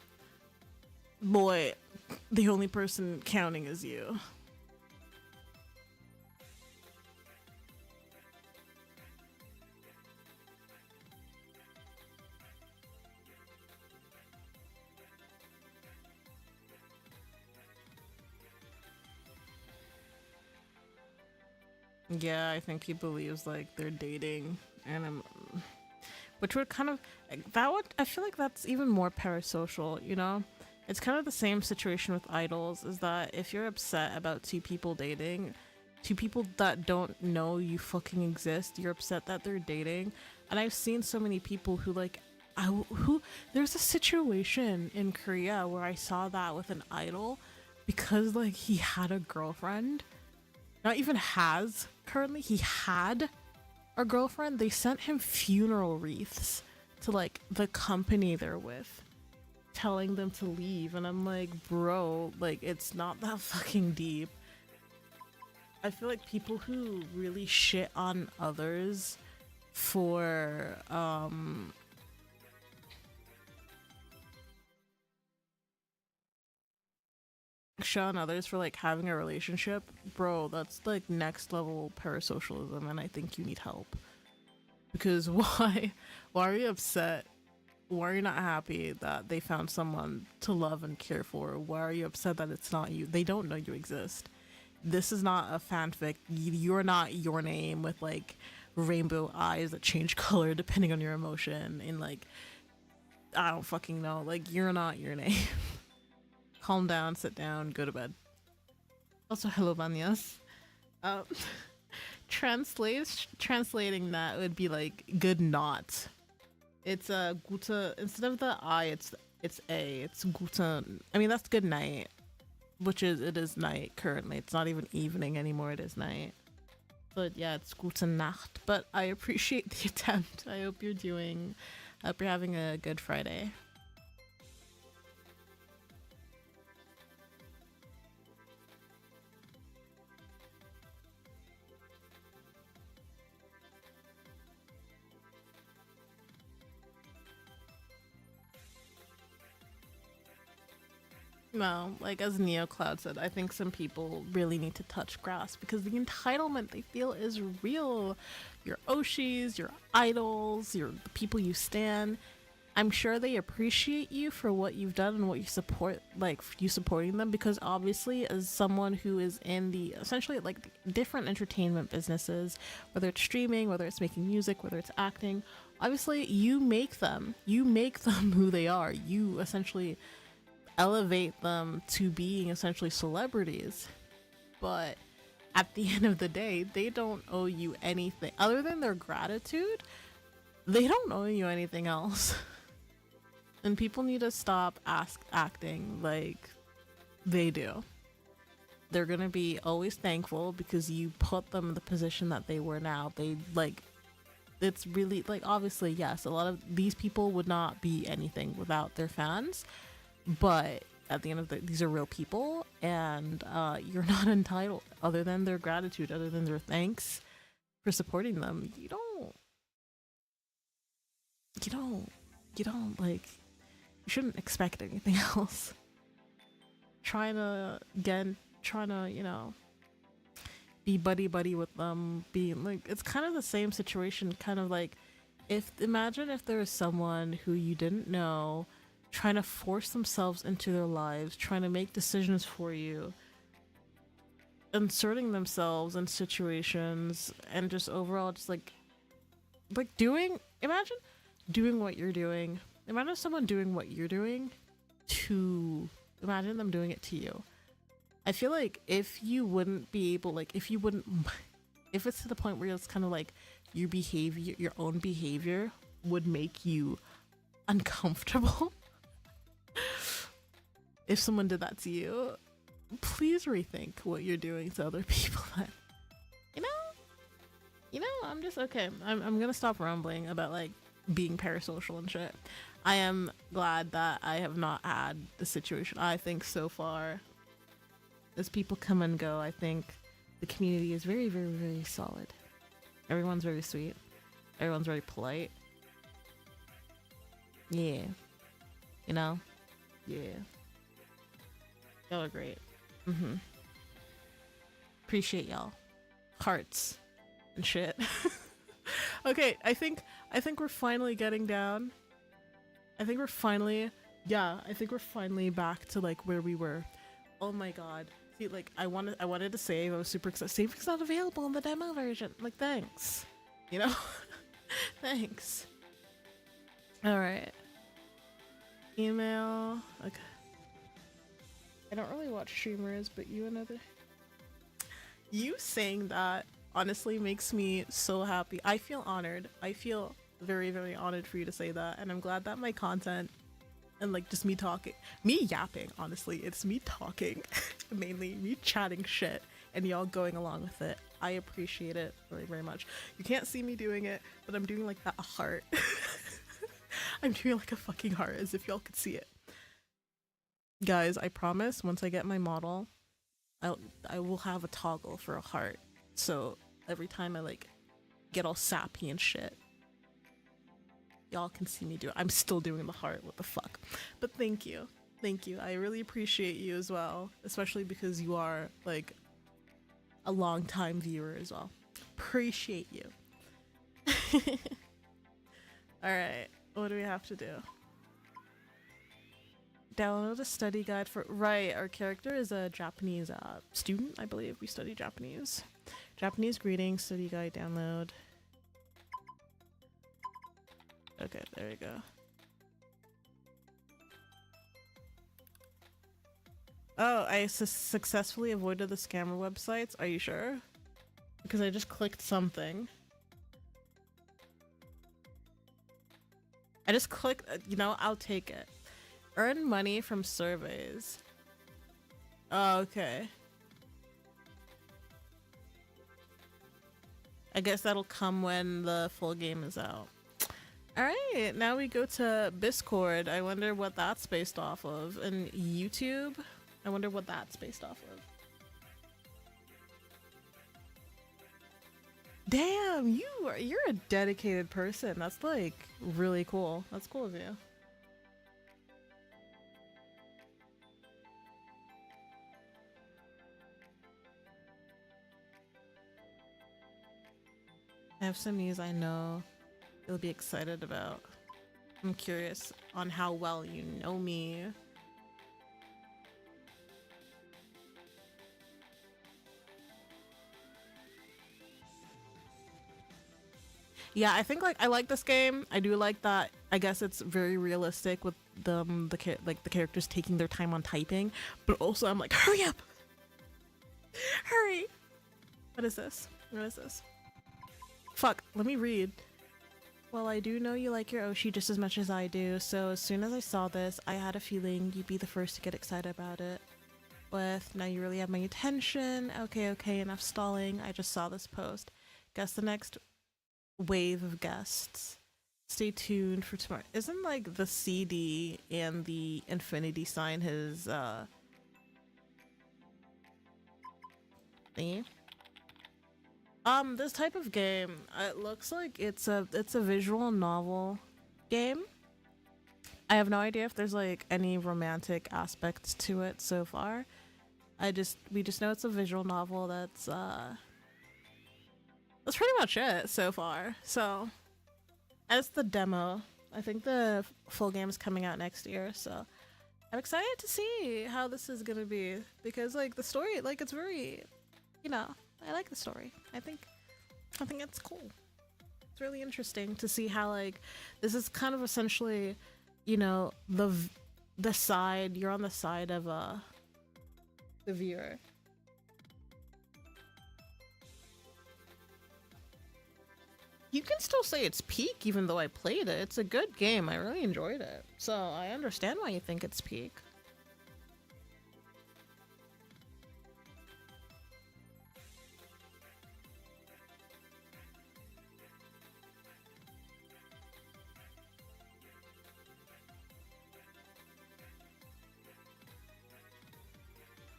Speaker 1: Boy, the only person counting is you. Yeah, I think he believes like they're dating, and which would kind of that would I feel like that's even more parasocial, you know? It's kind of the same situation with idols, is that if you're upset about two people dating, two people that don't know you fucking exist, you're upset that they're dating. And I've seen so many people who like who there's a situation in Korea where I saw that with an idol because like he had a girlfriend, not even has currently, he had a girlfriend. They sent him funeral wreaths to like the company they're with, telling them to leave. And I'm like, bro, like it's not that fucking deep. I feel like people who really shit on others for shit on others for like having a relationship, bro, that's like next level parasocialism, and I think you need help. Because why are you upset? Why are you not happy that they found someone to love and care for? Why are you upset that it's not you? They don't know you exist. This is not a fanfic. You're not your name with like rainbow eyes that change color depending on your emotion, and like I don't fucking know. Like you're not your name. Calm down, sit down, go to bed. Also, hello, Banyas. Um, translating that would be like good night. It's a gute instead of the I. It's a. It's gute. I mean that's good night, which is it is night currently. It's not even evening anymore. It is night. But yeah, it's gute Nacht. But I appreciate the attempt. I hope you're doing. I hope you're having a good Friday. No, like as NeoCloud said, I think some people really need to touch grass because the entitlement they feel is real. Your Oshis, your idols, your the people you stand. I'm sure they appreciate you for what you've done and what you support, like you supporting them, because obviously, as someone who is in the essentially like different entertainment businesses, whether it's streaming, whether it's making music, whether it's acting, obviously you make them who they are. You essentially elevate them to being essentially celebrities. But at the end of the day, they don't owe you anything other than their gratitude. They don't owe you anything else. And people need to stop acting like they do. They're gonna be always thankful because you put them in the position that they were now. They like it's really like obviously yes, a lot of these people would not be anything without their fans, but at the end of the these are real people, and you're not entitled other than their gratitude, other than their thanks for supporting them. You don't like you shouldn't expect anything else. Trying to be buddy buddy with them, being like it's kind of the same situation, kind of like if imagine if there was someone who you didn't know trying to force themselves into their lives, trying to make decisions for you, inserting themselves in situations, and just overall just like doing imagine doing what you're doing. Imagine someone doing what you're doing to imagine them doing it to you. I feel like if you wouldn't be able like if you wouldn't if it's to the point where it's kind of like your behavior, your own behavior would make you uncomfortable, if someone did that to you, please rethink what you're doing to other people. That you know, I'm just okay. I'm gonna stop rambling about like being parasocial and shit. I am glad that I have not had the situation. I think so far, as people come and go, I think the community is very, very, very solid. Everyone's very sweet. Everyone's very polite. Yeah. You know? Yeah. Y'all are great. Mm-hmm. Appreciate y'all. Hearts and shit. Okay, I think we're finally getting down. I think we're finally back to like where we were. Oh my god. See, like I wanted to save. I was super excited. Saving's not available in the demo version. Like, thanks. You know? Thanks. Alright. Email. Okay. I don't really watch streamers, but you saying that honestly makes me so happy. I feel honored. I feel very, very honored for you to say that, and I'm glad that my content and like just me talking, me yapping, honestly, it's me talking, mainly me chatting shit, and y'all going along with it. I appreciate it very, very much. You can't see me doing it, but I'm doing like that heart. I'm doing like a fucking heart, as if y'all could see it. Guys, I promise once I get my model, I will have a toggle for a heart. So every time I like get all sappy and shit, y'all can see me do it. I'm still doing the heart, what the fuck. But thank you. Thank you. I really appreciate you as well, especially because you are like a long time viewer as well. Appreciate you. Alright, what do we have to do? Download a study guide for... Right, our character is a Japanese student, I believe. We study Japanese. Japanese greetings, study guide, download. Okay, there we go. Oh, I successfully avoided the scammer websites. Are you sure? Because I just clicked something. I just clicked... you know, I'll take it. Earn money from surveys. Oh, okay. I guess that'll come when the full game is out. Alright, now we go to Discord. I wonder what that's based off of. And YouTube? I wonder what that's based off of. Damn, you're a dedicated person. That's like really cool. That's cool of you. I have some news I know you'll be excited about. I'm curious on how well you know me. Yeah, I think like I like this game. I do like that. I guess it's very realistic with the characters taking their time on typing, but also I'm like, hurry up, hurry. What is this? What is this? Fuck, let me read. Well, I do know you like your Oshi just as much as I do, so as soon as I saw this, I had a feeling you'd be the first to get excited about it. With now you really have my attention. Okay, enough stalling. I just saw this post. Guess the next wave of guests. Stay tuned for tomorrow. Isn't like the CD and the infinity sign his thingy? This type of game, it looks like it's a visual novel game. I have no idea if there's like any romantic aspects to it so far. We just know it's a visual novel that's pretty much it so far. So, as the demo, I think the full game is coming out next year, so I'm excited to see how this is gonna be, because like the story, like it's very, you know, I like the story. I think it's cool. It's really interesting to see how like this is kind of essentially, you know, the side, you're on the side of the viewer. You can still say it's peak even though I played it. It's a good game. I really enjoyed it. So I understand why you think it's peak.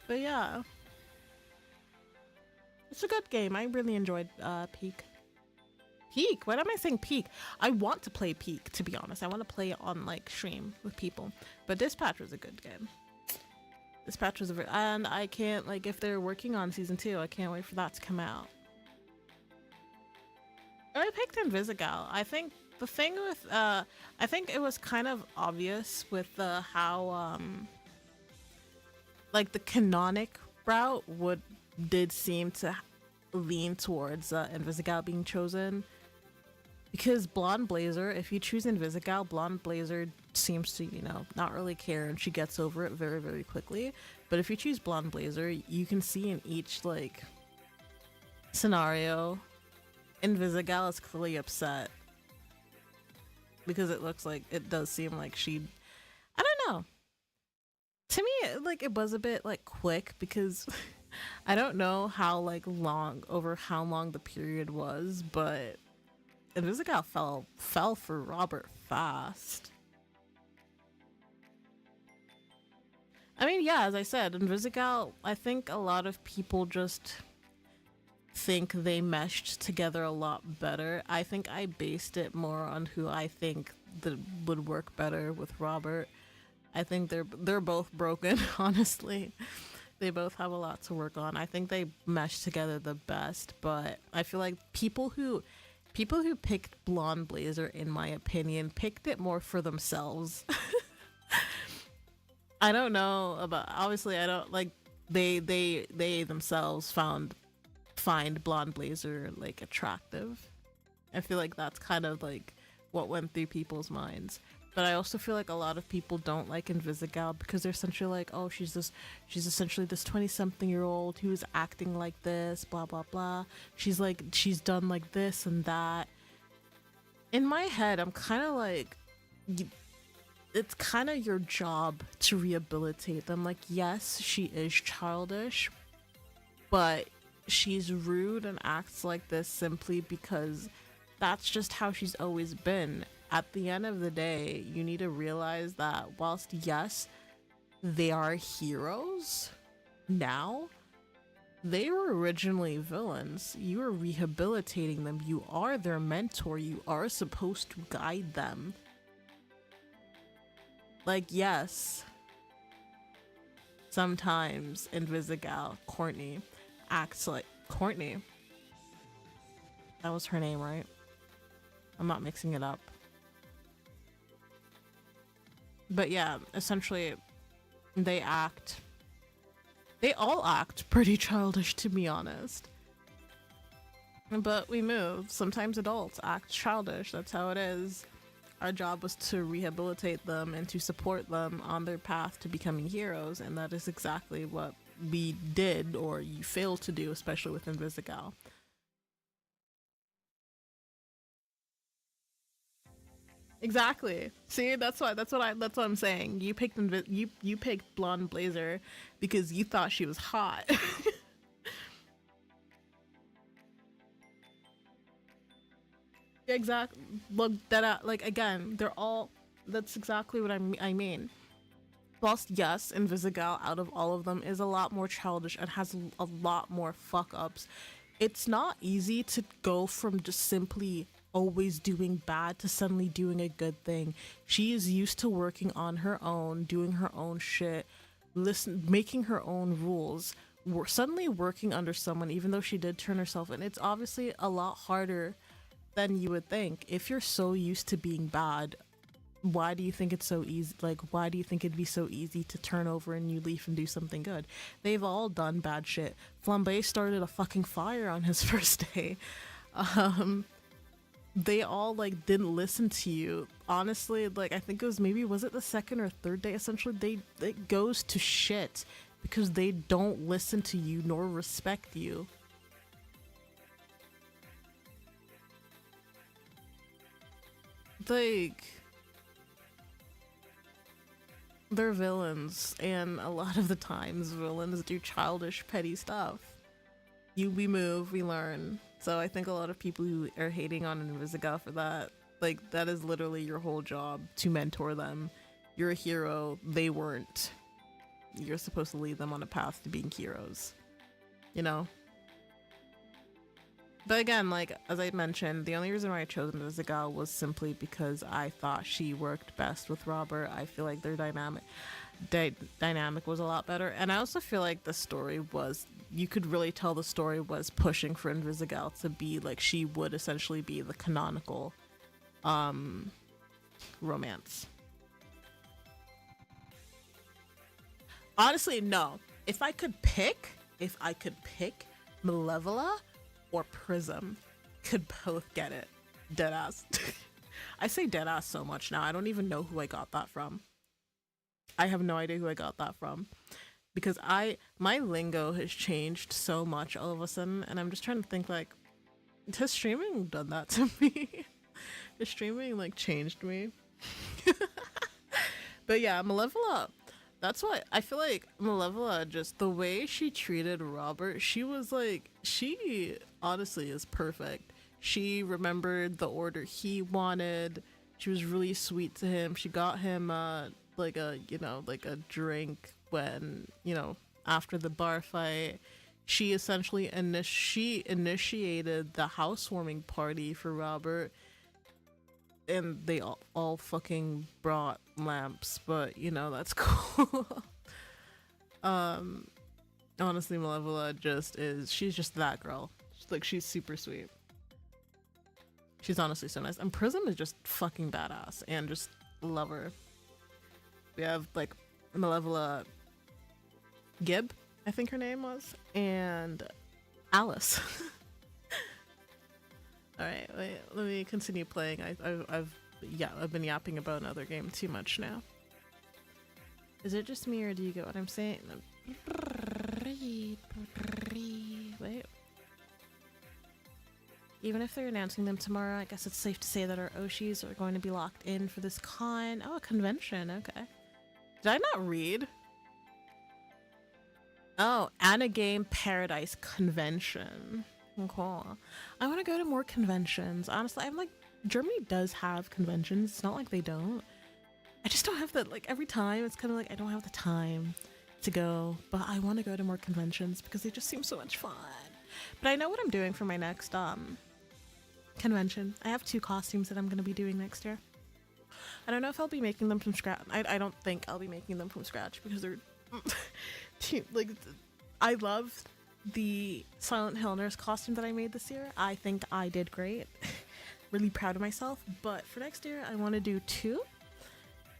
Speaker 1: But yeah, it's a good game. I really enjoyed Peak. Peak? What am I saying Peak? I want to play Peak, to be honest. I want to play it on like stream with people. But Dispatch was a good game. Dispatch was and I can't, like, if they're working on season 2, I can't wait for that to come out. I picked Invisigal. I think the thing with I think it was kind of obvious with how like the canonic route did seem to lean towards Invisigal being chosen, because Blonde Blazer, if you choose Invisigal, Blonde Blazer seems to, you know, not really care, and she gets over it very, very quickly. But if you choose Blonde Blazer, you can see in each like scenario, Invisigal is clearly upset because it looks like, it does seem like she, I don't know. To me, like, it was a bit like quick because I don't know how like how long the period was, but Invisigal fell for Robert fast. I mean, yeah, as I said, Invisigal, I think a lot of people just think they meshed together a lot better. I think I based it more on who I think that would work better with Robert. I think they're both broken, honestly. They both have a lot to work on. I think they mesh together the best, but I feel like people who picked Blonde Blazer, in my opinion, picked it more for themselves. I don't know about, obviously I don't like, they themselves find Blonde Blazer like attractive. I feel like that's kind of like what went through people's minds. But I also feel like a lot of people don't like Invisigal because they're essentially like, oh, she's essentially this 20-something-year-old who's acting like this, blah blah blah. She's done like this and that. In my head, I'm kind of like, it's kind of your job to rehabilitate them. Like, yes, she is childish, but she's rude and acts like this simply because that's just how she's always been. At the end of the day, you need to realize that whilst, yes, they are heroes now, they were originally villains. You are rehabilitating them. You are their mentor. You are supposed to guide them. Like, yes, sometimes Invisigal, Courtney, acts like Courtney. That was her name, right? I'm not mixing it up. But yeah, essentially, they all act pretty childish, to be honest. But we move. Sometimes adults act childish. That's how it is. Our job was to rehabilitate them and to support them on their path to becoming heroes, and that is exactly what we did, or you failed to do, especially with Invisigal. Exactly. See, that's what I'm saying. You picked you picked Blonde Blazer because you thought she was hot. Exactly. Look, that like, again, they're all. That's exactly what I mean. Whilst yes, Invisigal out of all of them is a lot more childish and has a lot more fuck ups, it's not easy to go from just simply always doing bad to suddenly doing a good thing. She is used to working on her own, doing her own shit, making her own rules. Suddenly working under someone, even though she did turn herself in, it's obviously a lot harder than you would think. If you're so used to being bad, why do you think it's so easy? Like, why do you think it'd be so easy to turn over a new leaf and do something good? They've all done bad shit. Flambe started a fucking fire on his first day. Um, they all like didn't listen to you. Honestly, like, I think it was, maybe was it the second or third day? Essentially, it goes to shit because they don't listen to you nor respect you. like they're villains, and a lot of the times villains do childish, petty stuff. We move, we learn. So I think a lot of people who are hating on Invisiga for that, like that is literally your whole job to mentor them. You're a hero, they weren't. You're supposed to lead them on a path to being heroes. You know? But again, like as I mentioned, the only reason why I chose Invisiga was simply because I thought she worked best with Robert. I feel like their dynamic was a lot better, and I also feel like the story was, you could really tell the story was pushing for Invisigal to be like, she would essentially be the canonical romance. Honestly, no. If I could pick Malevola or Prism, could both get it. Deadass. I say deadass so much now. I don't even know who I got that from. I have no idea who I got that from. Because my lingo has changed so much all of a sudden, and I'm just trying to think, like, has streaming done that to me? Has streaming like changed me? But yeah, Malevola. That's why I feel like Malevola, just the way she treated Robert, she was like, she honestly is perfect. She remembered the order he wanted. She was really sweet to him. She got him like a, you know, like a drink when, you know, after the bar fight. She essentially she initiated the housewarming party for Robert, and they all fucking brought lamps, but you know, that's cool. um Honestly, Malevola just is, she's just that girl. She's super sweet. She's honestly so nice, and Prism is just fucking badass, and just love her. We have like Malevola Gibb, I think her name was, and Alice. All right, wait, let me continue playing. I've been yapping about another game too much now. Is it just me, or do you get what I'm saying? Wait. Even if they're announcing them tomorrow, I guess it's safe to say that our Oshis are going to be locked in for this con. Oh, a convention. Okay. Did I not read? Oh, Anagame Paradise Convention. Cool. I want to go to more conventions. Honestly, I'm like, Germany does have conventions. It's not like they don't. I just don't have that, like, every time it's kind of like I don't have the time to go, but I want to go to more conventions because they just seem so much fun. But I know what I'm doing for my next convention. I have 2 costumes that I'm going to be doing next year. I don't know if I'll be making them from scratch. I don't think I'll be making them from scratch because they're like, I love the Silent Hill nurse costume that I made this year. I think I did great. Really proud of myself. But for next year, I want to do 2,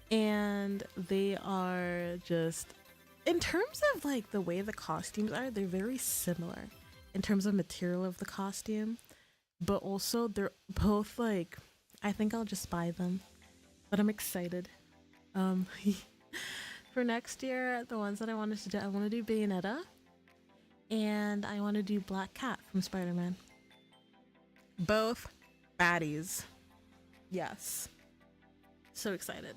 Speaker 1: and they are just, in terms of like the way the costumes are, they're very similar in terms of material of the costume, but also they're both like, I think I'll just buy them, but I'm excited. For next year, the ones that I wanted to do, I want to do Bayonetta, and I want to do Black Cat from Spider-Man. Both baddies. Yes. So excited.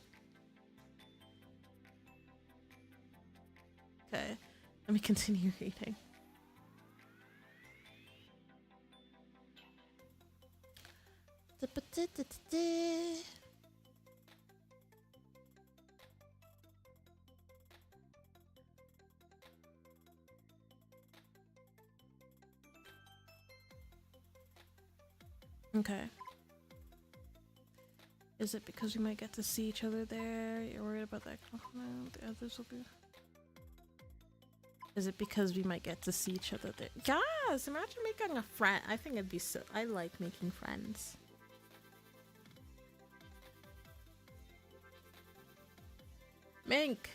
Speaker 1: Okay, let me continue reading. Okay. Is it because we might get to see each other there? You're worried about that compliment? The others will be. Is it because we might get to see each other there? Yes! Imagine making a friend. I think it'd be so. I like making friends. Mink!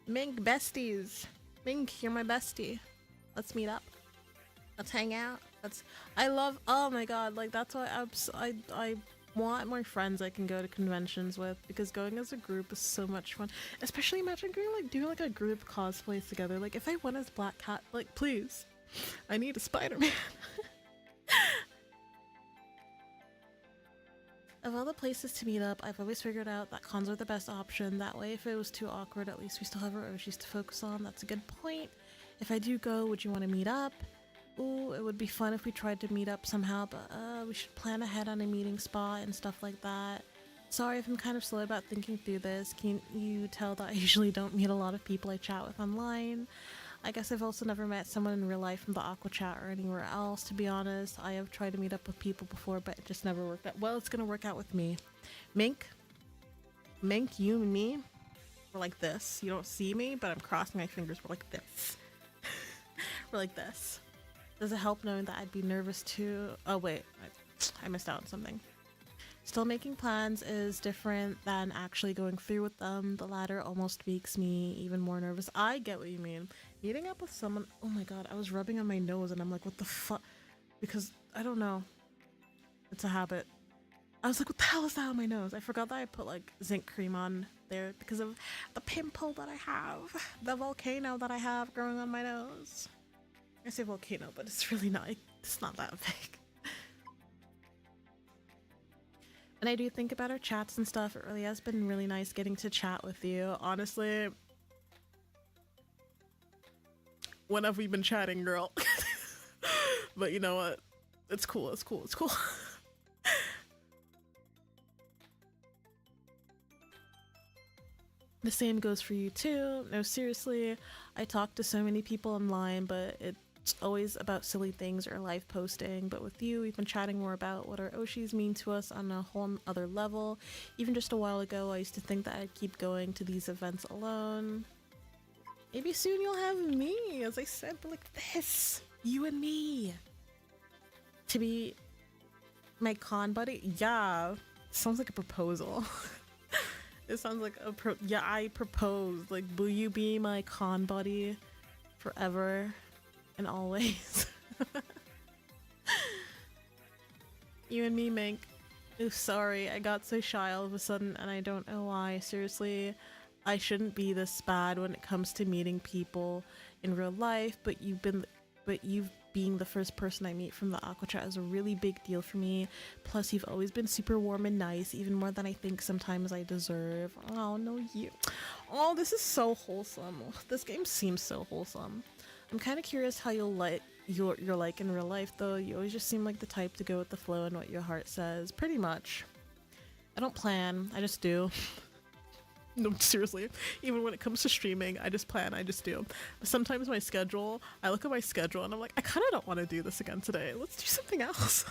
Speaker 1: Mink besties! Mink, you're my bestie. Let's meet up. Let's hang out. I love, oh my god, like that's why I want more friends I can go to conventions with, because going as a group is so much fun. Especially imagine going like doing like a group cosplay together. Like if I went as Black Cat, like please, I need a Spider-Man. Of all the places to meet up, I've always figured out that cons are the best option. That way, if it was too awkward, at least we still have our Oshis to focus on. That's a good point. If I do go, would you want to meet up? Ooh, it would be fun if we tried to meet up somehow, but we should plan ahead on a meeting spot and stuff like that. Sorry if I'm kind of slow about thinking through this. Can you tell that I usually don't meet a lot of people I chat with online? I guess I've also never met someone in real life from the Aqua Chat or anywhere else, to be honest. I have tried to meet up with people before, but it just never worked out. Well, it's gonna work out with me. Mink, you and me, we're like this. You don't see me, but I'm crossing my fingers. We're like this. We're like this. Does it help knowing that I'd be nervous too? Oh wait, I missed out on something. Still making plans is different than actually going through with them. The latter almost makes me even more nervous. I get what you mean. Meeting up with someone, oh my god, I was rubbing on my nose and I'm like, what the fuck? Because, I don't know. It's a habit. I was like, what the hell is that on my nose? I forgot that I put like zinc cream on there because of the pimple that I have. The volcano that I have growing on my nose. I say volcano, but it's really not, it's not that big. And I do think about our chats and stuff. It really has been really nice getting to chat with you. Honestly, when have we been chatting, girl? But you know what? It's cool, it's cool, it's cool. The same goes for you too. No, seriously, I talk to so many people online, but it's always about silly things or live posting. But with you, we've been chatting more about what our Oshis mean to us on a whole other level. Even just a while ago, I used to think that I'd keep going to these events alone. Maybe soon you'll have me, as I said, but like this, you and me, to be my con buddy. Yeah, sounds like a proposal. It sounds like a yeah, I proposed. Like, will you be my con buddy forever and always? You and me, Mink. Ooh, sorry, I got so shy all of a sudden and I don't know why. Seriously, I shouldn't be this bad when it comes to meeting people in real life, but you've being the first person I meet from the Aqua Chat is a really big deal for me. Plus, you've always been super warm and nice, even more than I think sometimes I deserve. Oh, no, you. Oh, this is so wholesome. This game seems so wholesome. I'm kind of curious how you're like in real life, though. You always just seem like the type to go with the flow and what your heart says. Pretty much. I don't plan, I just do. No, seriously. Even when it comes to streaming, I just plan, I just do. But sometimes my schedule, I look at my schedule and I'm like, I kind of don't want to do this again today. Let's do something else.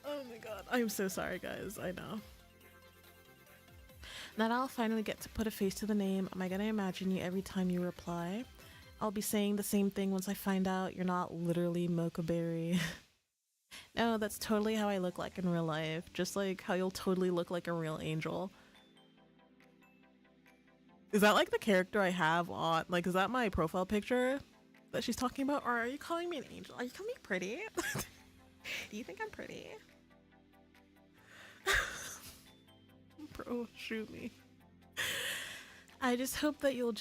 Speaker 1: Oh my god. I'm so sorry, guys. I know. Now I'll finally get to put a face to the name. Am I gonna imagine you every time you reply? I'll be saying the same thing once I find out you're not literally Mocha Berry. No, that's totally how I look like in real life. Just like how you'll totally look like a real angel. Is that like the character I have on, like, is that my profile picture that she's talking about? Or are you calling me an angel? Are you calling me pretty? Do you think I'm pretty? Bro, shoot me. I just hope that you'll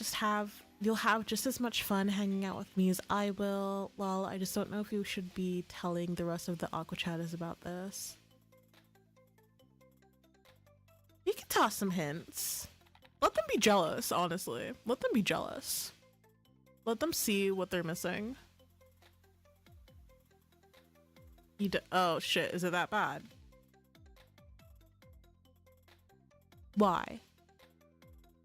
Speaker 1: have just as much fun hanging out with me as I will. Well, I just don't know if you should be telling the rest of the Aqua Chatters about this. You can toss some hints. Let them be jealous, honestly. Let them be jealous. Let them see what they're missing. Oh shit, is it that bad? Why?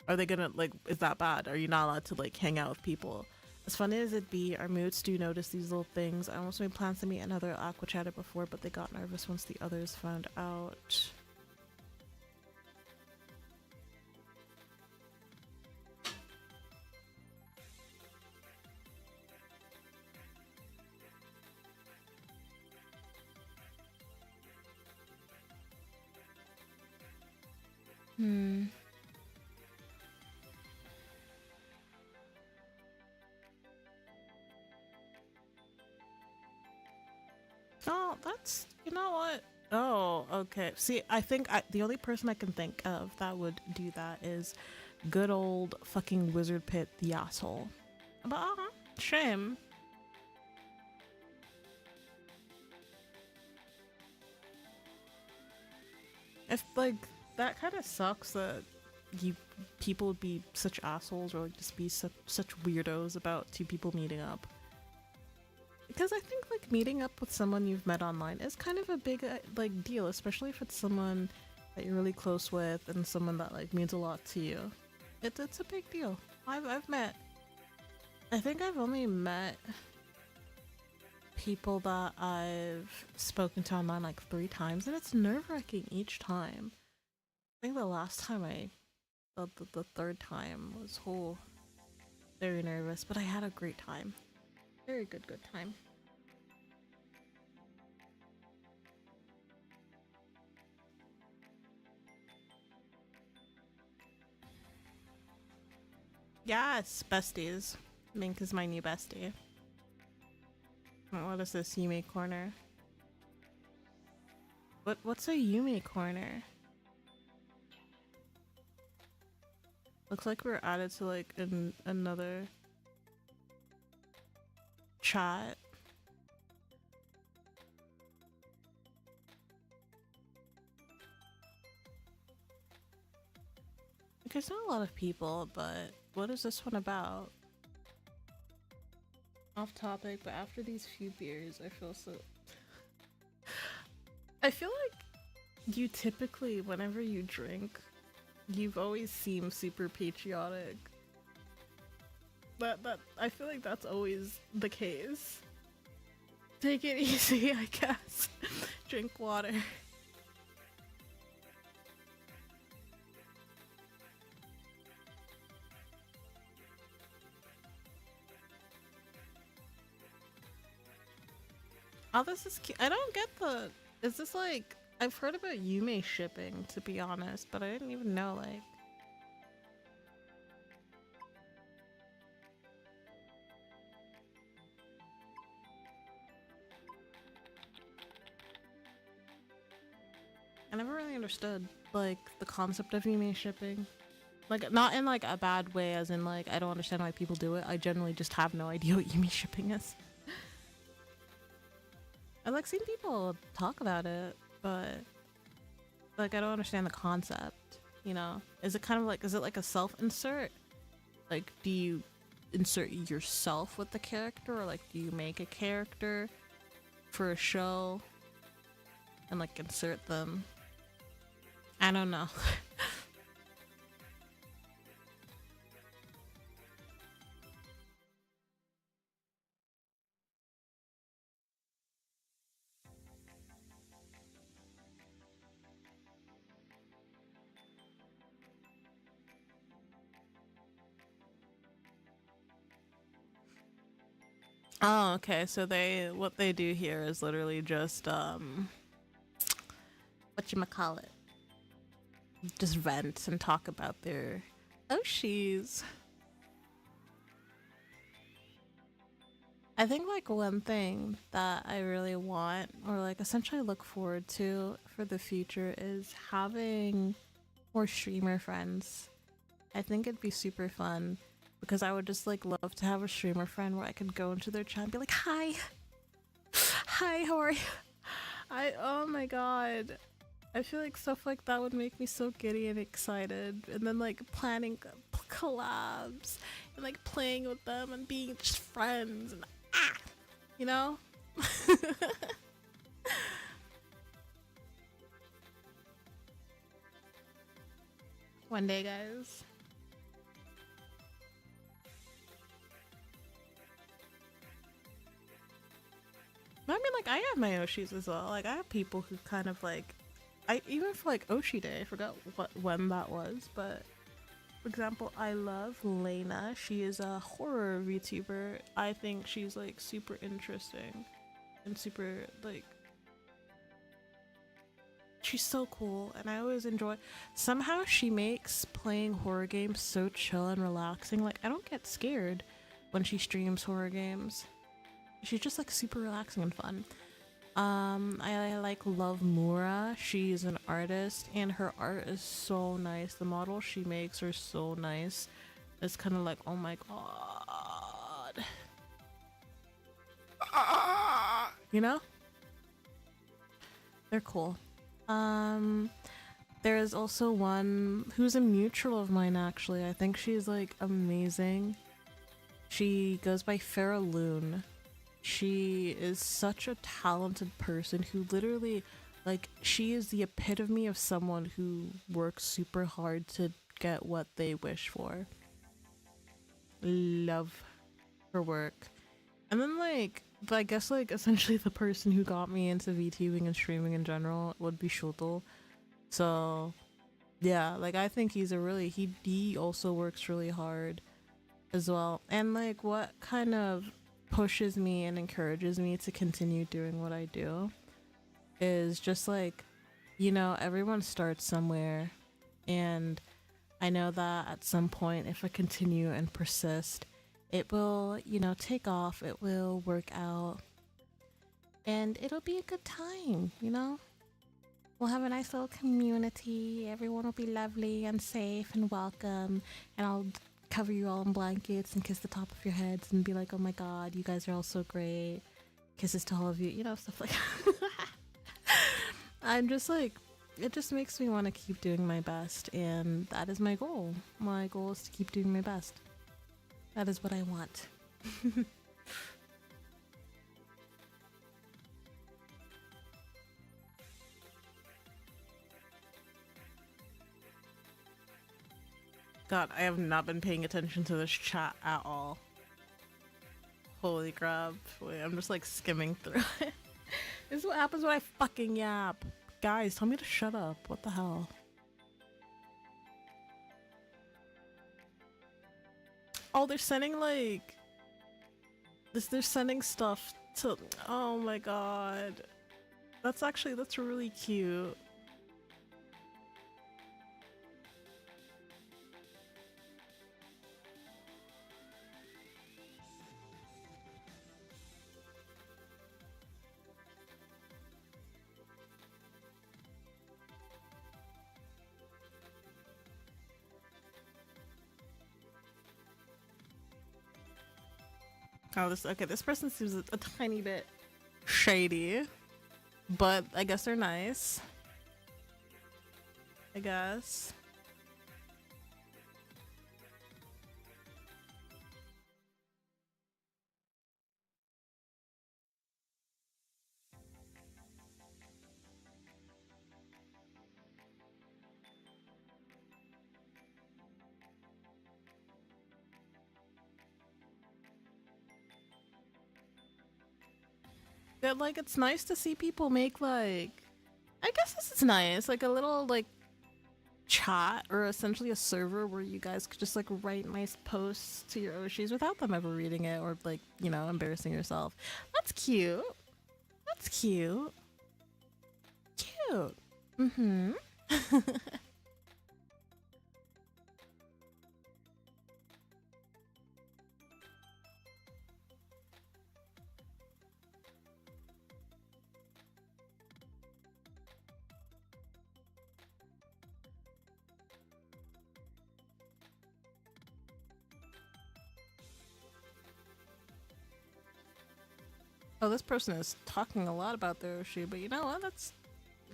Speaker 1: Are they gonna, like, is that bad? Are you not allowed to, like, hang out with people? As funny as it be, our moods do notice these little things. I almost made plans to meet another Aqua Chatter before, but they got nervous once the others found out. Oh, that's, you know what? Oh, okay. See, I think the only person I can think of that would do that is good old fucking Wizard Pit, the asshole. But, shame. If like that kind of sucks that you people would be such assholes or like just be such weirdos about two people meeting up. Because I think like meeting up with someone you've met online is kind of a big like deal, especially if it's someone that you're really close with and someone that like means a lot to you. It's a big deal. I've met. I think I've only met people that I've spoken to online like 3 times, and it's nerve-wracking each time. I think the last time the third time was whole very nervous, but I had a great time. Very good time. Yes, besties. Mink is my new bestie. What is this Yume corner? What's a Yume corner? Looks like we're added to like another chat. Like, there's not a lot of people, but what is this one about? Off topic, but after these few beers, I feel so. I feel like you typically, whenever you drink, you've always seemed super patriotic. That I feel like that's always the case. Take it easy, I guess. Drink water. Oh, this is cute. I don't get the. Is this like. I've heard about Yume shipping, to be honest, but I didn't even know, like. I never really understood, like, the concept of Yume shipping. Like, not in, like, a bad way, as in, like, I don't understand why people do it. I generally just have no idea what Yume shipping is. I've, like, seen people talk about it, but, like, I don't understand the concept, you know? Is it kind of like, is it like a self-insert? Like, do you insert yourself with the character, or, like, do you make a character for a show and, like, insert them? I don't know. Oh, okay. So what they do here is literally just what you call it, just vent and talk about their Oshis. I think like one thing that I really want, or like essentially look forward to for the future, is having more streamer friends. I think it'd be super fun because I would just like love to have a streamer friend where I could go into their chat and be like, "Hi, hi, how are you?" I oh my god, I feel like stuff like that would make me so giddy and excited, and then like planning collabs and like playing with them and being just friends and you know. One day, guys. I mean, like I have my Oshis as well. Like I have people who kind of like, I even for like Oshi Day, I forgot when that was, but for example, I love Lena. She is a horror VTuber. I think she's like super interesting and super like she's so cool, and I always enjoy. Somehow she makes playing horror games so chill and relaxing. Like I don't get scared when she streams horror games. She's just like super relaxing and fun. I like love Mura. She's an artist, and her art is so nice. The models she makes are so nice. It's kind of like, oh my god, you know? They're cool. Um, There is also one who's a mutual of mine, actually. I think she's like amazing. She goes by Farah Loon. She is such a talented person who literally, like, she is the epitome of someone who works super hard to get what they wish for. Love her work. And then, like, but I guess, like, essentially the person who got me into VTubing and streaming in general would be Shoto. So, yeah, like, I think he's a really, he also works really hard as well. And, like, what kind of pushes me and encourages me to continue doing what I do is just like, you know, everyone starts somewhere, and I know that at some point, if I continue and persist, it will, you know, take off, it will work out, and it'll be a good time, you know? We'll have a nice little community, everyone will be lovely and safe and welcome, and I'll cover you all in blankets and kiss the top of your heads and be like, oh my god, you guys are all so great. Kisses to all of you, you know, stuff like that. I'm just like, it just makes me want to keep doing my best, and that is my goal. My goal is to keep doing my best. That is what I want. God, I have not been paying attention to this chat at all. Holy crap. Wait, I'm just like skimming through it. This is what happens when I fucking yap. Guys, tell me to shut up. What the hell? Oh, they're sending like this. They're sending stuff to. Oh my god, that's really cute. Oh, this okay. This person seems a tiny bit shady, but I guess they're nice. I guess. But like, it's nice to see people make like. I guess this is nice, like a little like chat or essentially a server where you guys could just like write nice posts to your Oshis without them ever reading it or like, you know, embarrassing yourself. That's cute. That's cute. Cute. Mm-hmm. Oh, this person is talking a lot about their Oshi, but you know what? Let's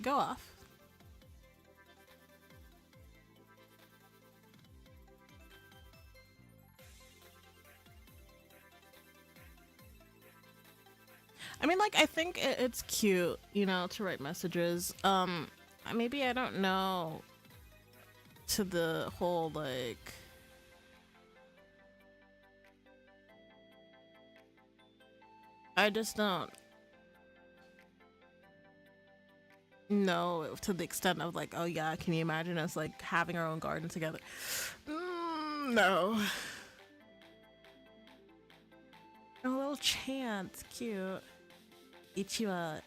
Speaker 1: go off. I mean, like, I think it's cute, you know, to write messages. Maybe I don't know to the whole like. I just don't know to the extent of like, oh yeah, can you imagine us like having our own garden together? No. A little chant, cute. Ichigo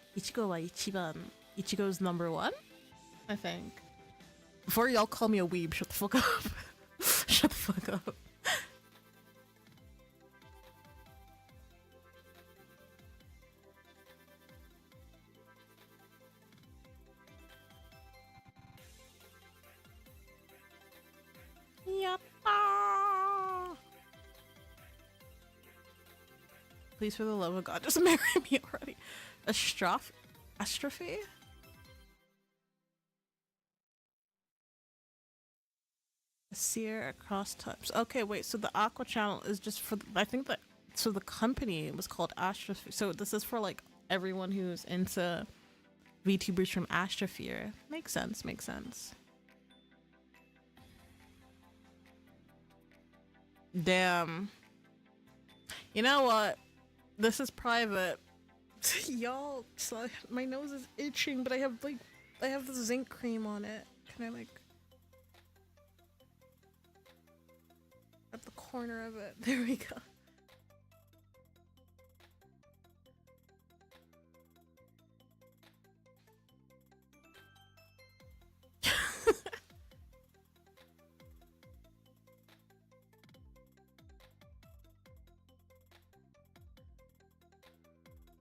Speaker 1: wa ichiban. Ichigo's number one, I think. Before y'all call me a weeb, shut the fuck up. Shut the fuck up. Yatta! Please, for the love of God, just marry me already. Astrophy? Sear across times. Okay, wait. So the Aqua Channel is just for. I think that. So the company was called Astrosphere. So this is for like everyone who's into VTubers from Astrosphere. Makes sense. Makes sense. Damn. You know what? This is private. Y'all, so my nose is itching, but I have the zinc cream on it. Can I like at the corner of it? There we go.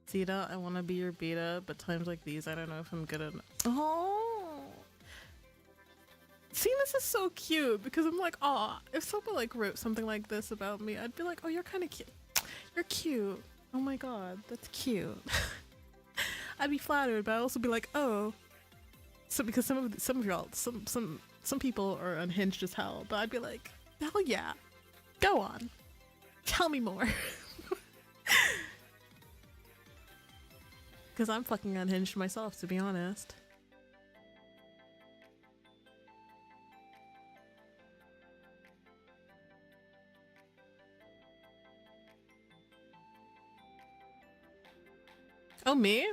Speaker 1: Zeta, I want to be your beta, but times like these, I don't know if I'm good enough. Oh, see, this is so cute because I'm like, oh, if someone like wrote something like this about me, I'd be like, oh, you're kind of cute. You're cute. Oh my god, that's cute. I'd be flattered, but I'd also be like, oh, so because some of y'all, some people are unhinged as hell, but I'd be like, hell yeah, go on, tell me more. Because I'm fucking unhinged myself, to be honest. Oh, me?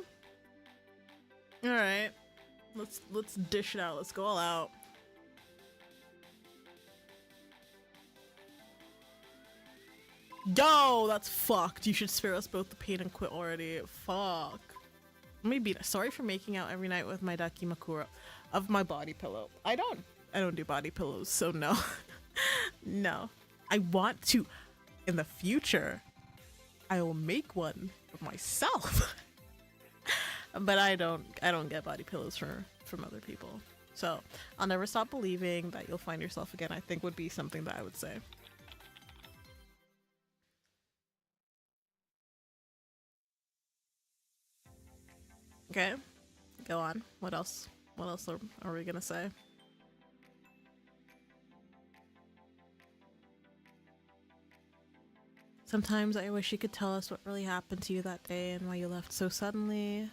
Speaker 1: Alright. Let's dish it out. Let's go all out. Yo, that's fucked. You should spare us both the pain and quit already. Fuck. Maybe sorry for making out every night with my Dakimakura of my body pillow. I don't do body pillows, so no. No. I want to in the future. I will make one of myself. But I don't get body pillows from other people. So I'll never stop believing that you'll find yourself again, I think would be something that I would say. Okay, go on. What else? What else are we gonna say? Sometimes I wish you could tell us what really happened to you that day and why you left so suddenly.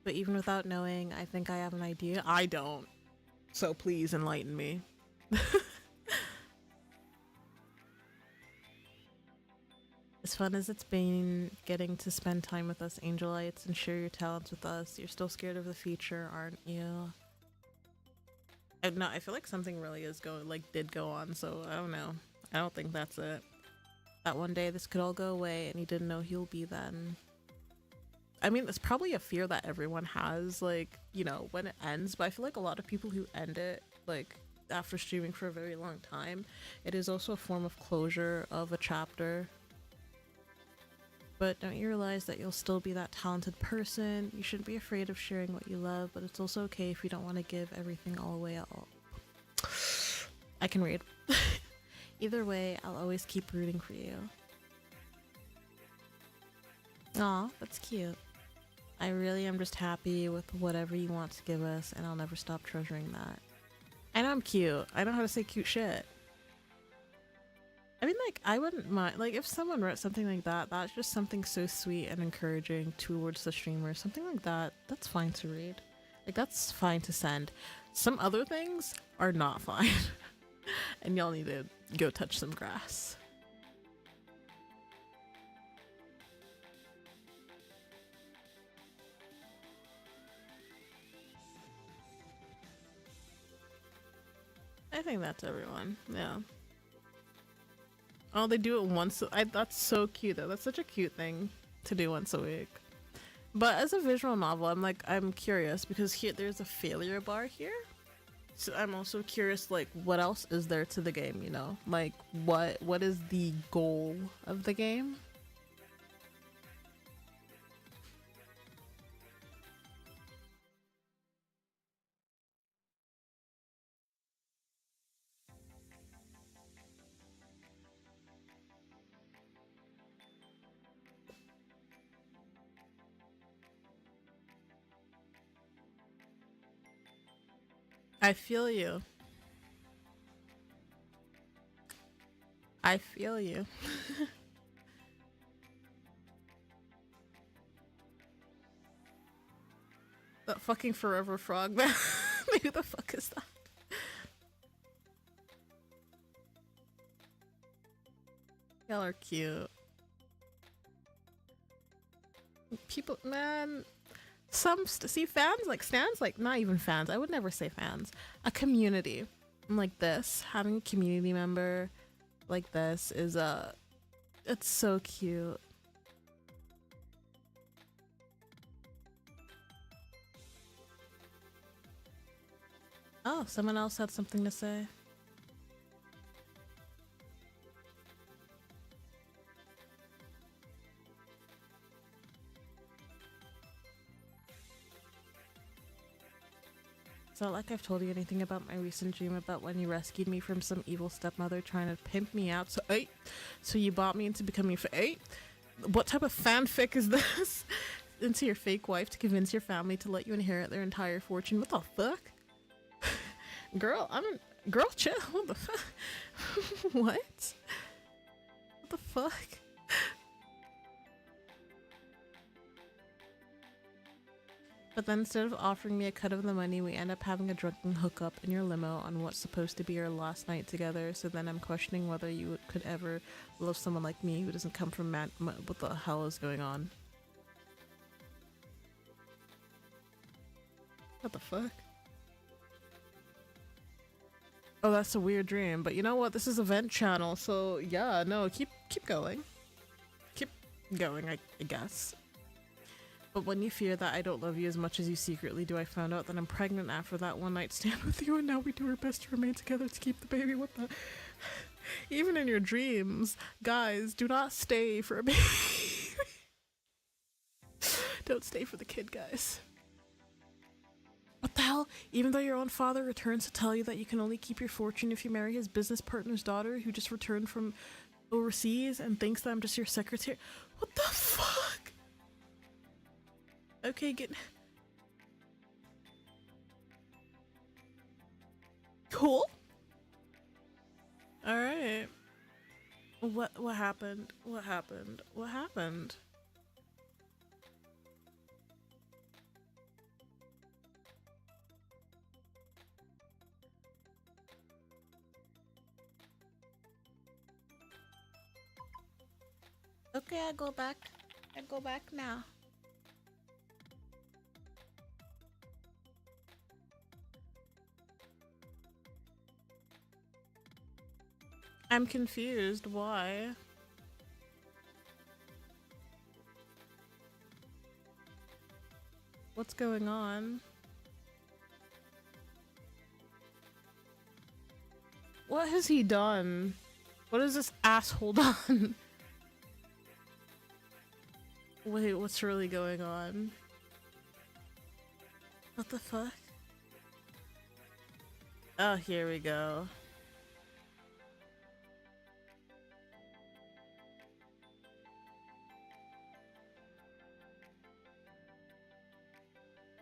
Speaker 1: But even without knowing, I think I have an idea. I don't. So please enlighten me. As fun as it's been getting to spend time with us Angelites and share your talents with us, you're still scared of the future, aren't you? No, I feel like something really did go on, so I don't know. I don't think that's it. That one day this could all go away and you didn't know he'll be then. I mean, it's probably a fear that everyone has, like, you know, when it ends, but I feel like a lot of people who end it, like, after streaming for a very long time, it is also a form of closure of a chapter. But don't you realize that you'll still be that talented person? You shouldn't be afraid of sharing what you love, but it's also okay if you don't want to give everything all away at all. I can read. Either way, I'll always keep rooting for you. Aw, that's cute. I really am just happy with whatever you want to give us, and I'll never stop treasuring that. And I'm cute. I know how to say cute shit. I mean, like, I wouldn't mind, like, if someone wrote something like that, that's just something so sweet and encouraging towards the streamer. Something like that, that's fine to read. Like, that's fine to send. Some other things are not fine. And y'all need to go touch some grass. I think that's everyone. Yeah. Oh, they do it once. That's so cute though. That's such a cute thing to do once a week. But as a visual novel, I'm curious because here there's a failure bar here. So I'm also curious, like, what else is there to the game, you know? Like, what is the goal of the game? I feel you. I feel you. That fucking forever frog man. Who the fuck is that? Y'all are cute. People, man. See, fans, like, stands, like, not even fans. I would never say fans. A community like this, having a community member like this is, it's so cute. Oh, someone else had something to say. It's not like I've told you anything about my recent dream about when you rescued me from some evil stepmother trying to pimp me out. So you bought me into becoming what type of fanfic is this? Into your fake wife to convince your family to let you inherit their entire fortune. What the fuck? Girl, girl, chill. What the fuck? What? What the fuck? But then instead of offering me a cut of the money, we end up having a drunken hookup in your limo on what's supposed to be our last night together. So then I'm questioning whether you could ever love someone like me who doesn't come from what the hell is going on? What the fuck? Oh, that's a weird dream. But you know what? This is a vent channel, so yeah, no, keep going. Keep going, I guess. But when you fear that I don't love you as much as you secretly do, I found out that I'm pregnant after that one night stand with you, and now we do our best to remain together to keep the baby. What the? Even in your dreams, guys, do not stay for a baby. Don't stay for the kid, guys. What the hell? Even though your own father returns to tell you that you can only keep your fortune if you marry his business partner's daughter who just returned from overseas and thinks that I'm just your secretary. What the fuck? Okay, get... Cool? Alright. What happened? What happened? What happened? Okay, I go back. I go back now. I'm confused. Why? What's going on? What has he done? What has this asshole done? Wait, what's really going on? What the fuck? Oh, here we go.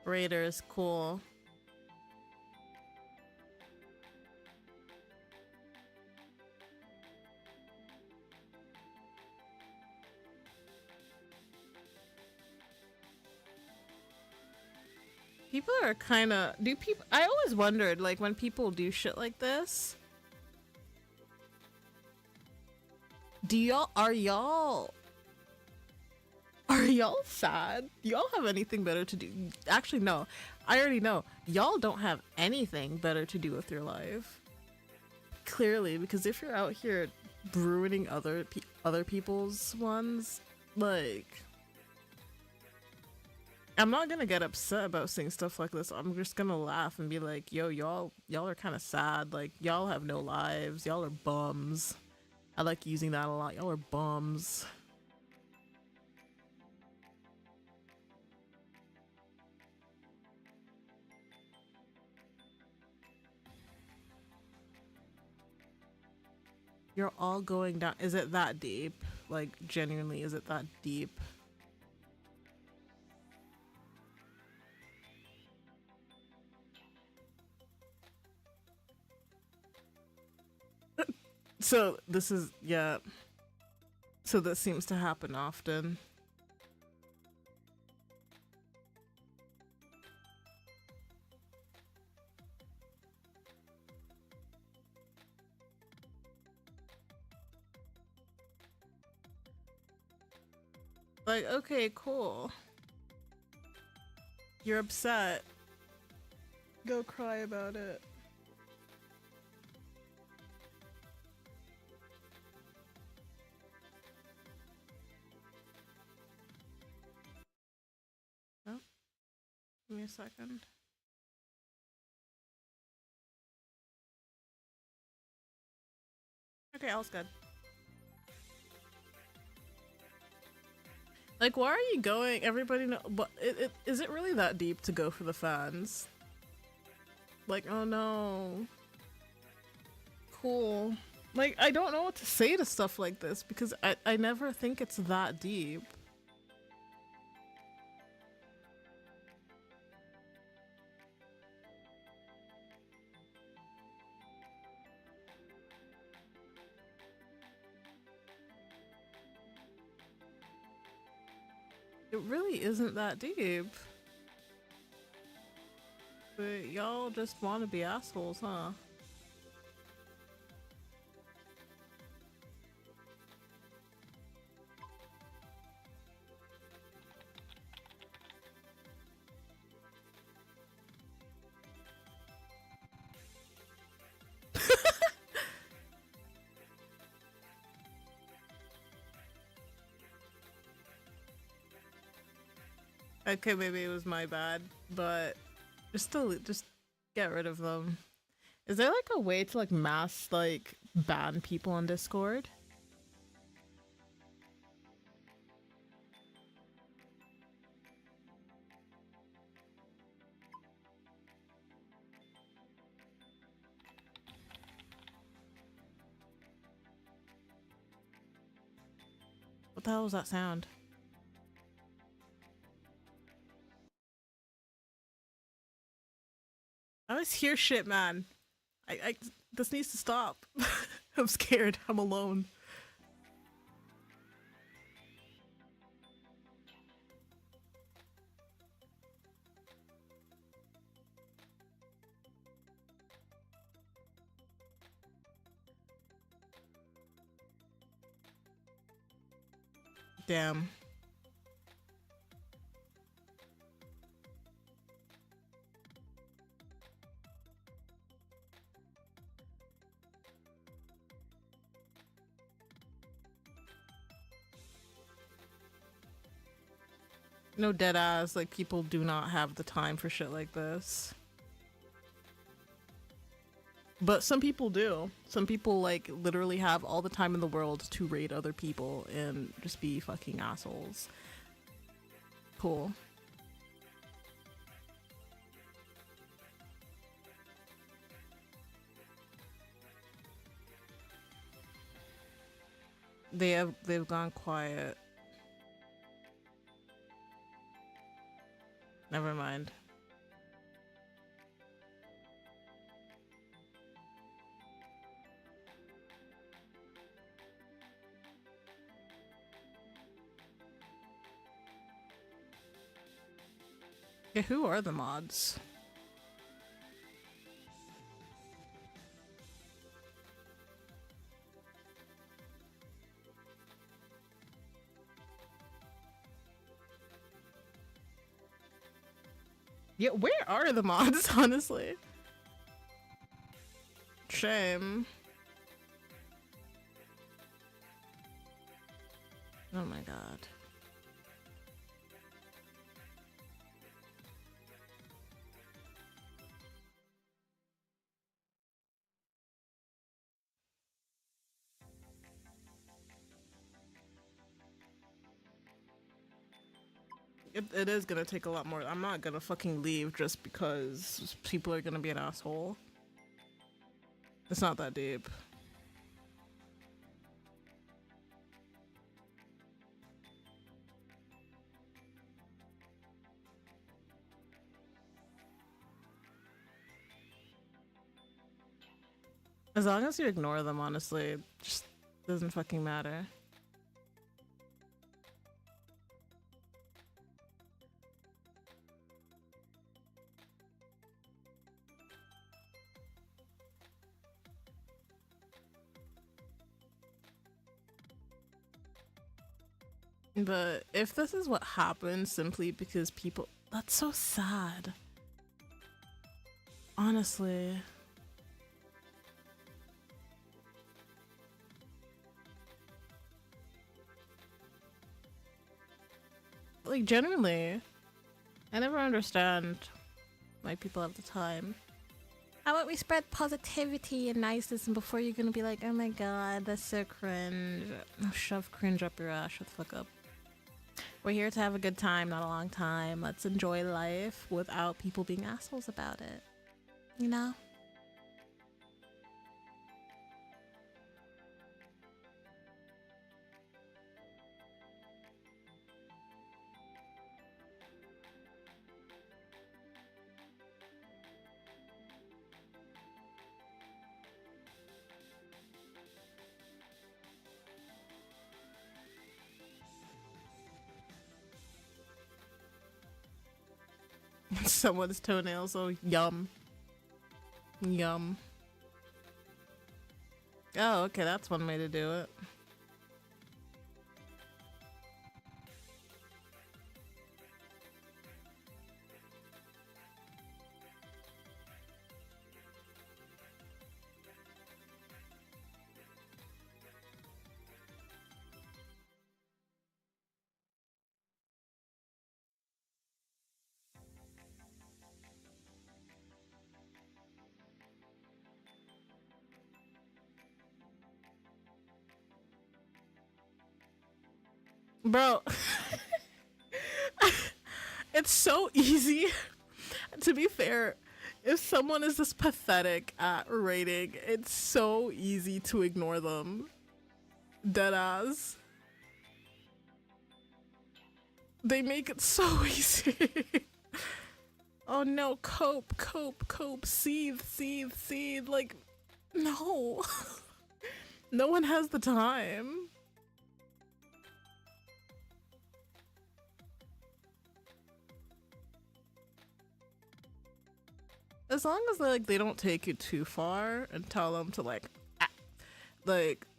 Speaker 1: Raiders, cool. People are kind of... I always wondered, like, when people do shit like this... Are y'all sad? Do y'all have anything better to do? Actually, no. I already know. Y'all don't have anything better to do with your life. Clearly, because if you're out here ruining other people's ones, like... I'm not gonna get upset about seeing stuff like this. I'm just gonna laugh and be like, yo, y'all are kind of sad. Like, y'all have no lives. Y'all are bums. I like using that a lot. Y'all are bums. You're all going down. Is it that deep? Like, genuinely, is it that deep? So this is, yeah. So this seems to happen often. Like, okay, cool. You're upset. Go cry about it. Oh, give me a second. Okay, all's good. Like, why are you going? Everybody know, but is it really that deep to go for the fans? Like, oh no. Cool. Like, I don't know what to say to stuff like this because I never think it's that deep. It really isn't that deep. But y'all just want to be assholes, huh? Okay, maybe it was my bad, but just get rid of them. Is there like a way to like mass like ban people on Discord? What the hell was that sound? I always hear shit, man. I this needs to stop. I'm scared. I'm alone. Damn. No, dead ass. Like, people do not have the time for shit like this. But some people do. Some people like literally have all the time in the world to raid other people and just be fucking assholes. Cool. They've gone quiet. Never mind. Yeah, who are the mods? Yeah, where are the mods, honestly? Shame. Oh my god. It is gonna take a lot more. I'm not gonna fucking leave just because people are gonna be an asshole. It's not that deep. As long as you ignore them, honestly, it just doesn't fucking matter. But if this is what happens simply because people, that's so sad. Honestly. Like, genuinely, I never understand why people have the time. How about we spread positivity and niceness, and before you're gonna be like, oh my god, that's so cringe. Oh, shove cringe up your ass, shut the fuck up. We're here to have a good time, not a long time. Let's enjoy life without people being assholes about it. You know? Someone's toenails, oh, yum. Yum. Oh, okay, that's one way to do it. Bro, it's so easy. To be fair, if someone is this pathetic at rating, it's so easy to ignore them. Deadass. They make it so easy. Oh no, cope, cope, cope, seethe, seethe, seethe. Like, no. No one has the time. As long as they don't take it too far and tell them to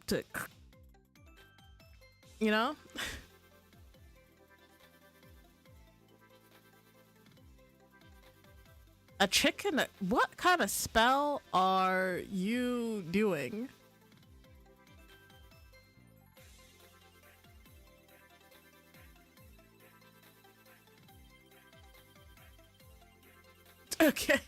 Speaker 1: to, you know? A chicken? What kind of spell are you doing? Okay.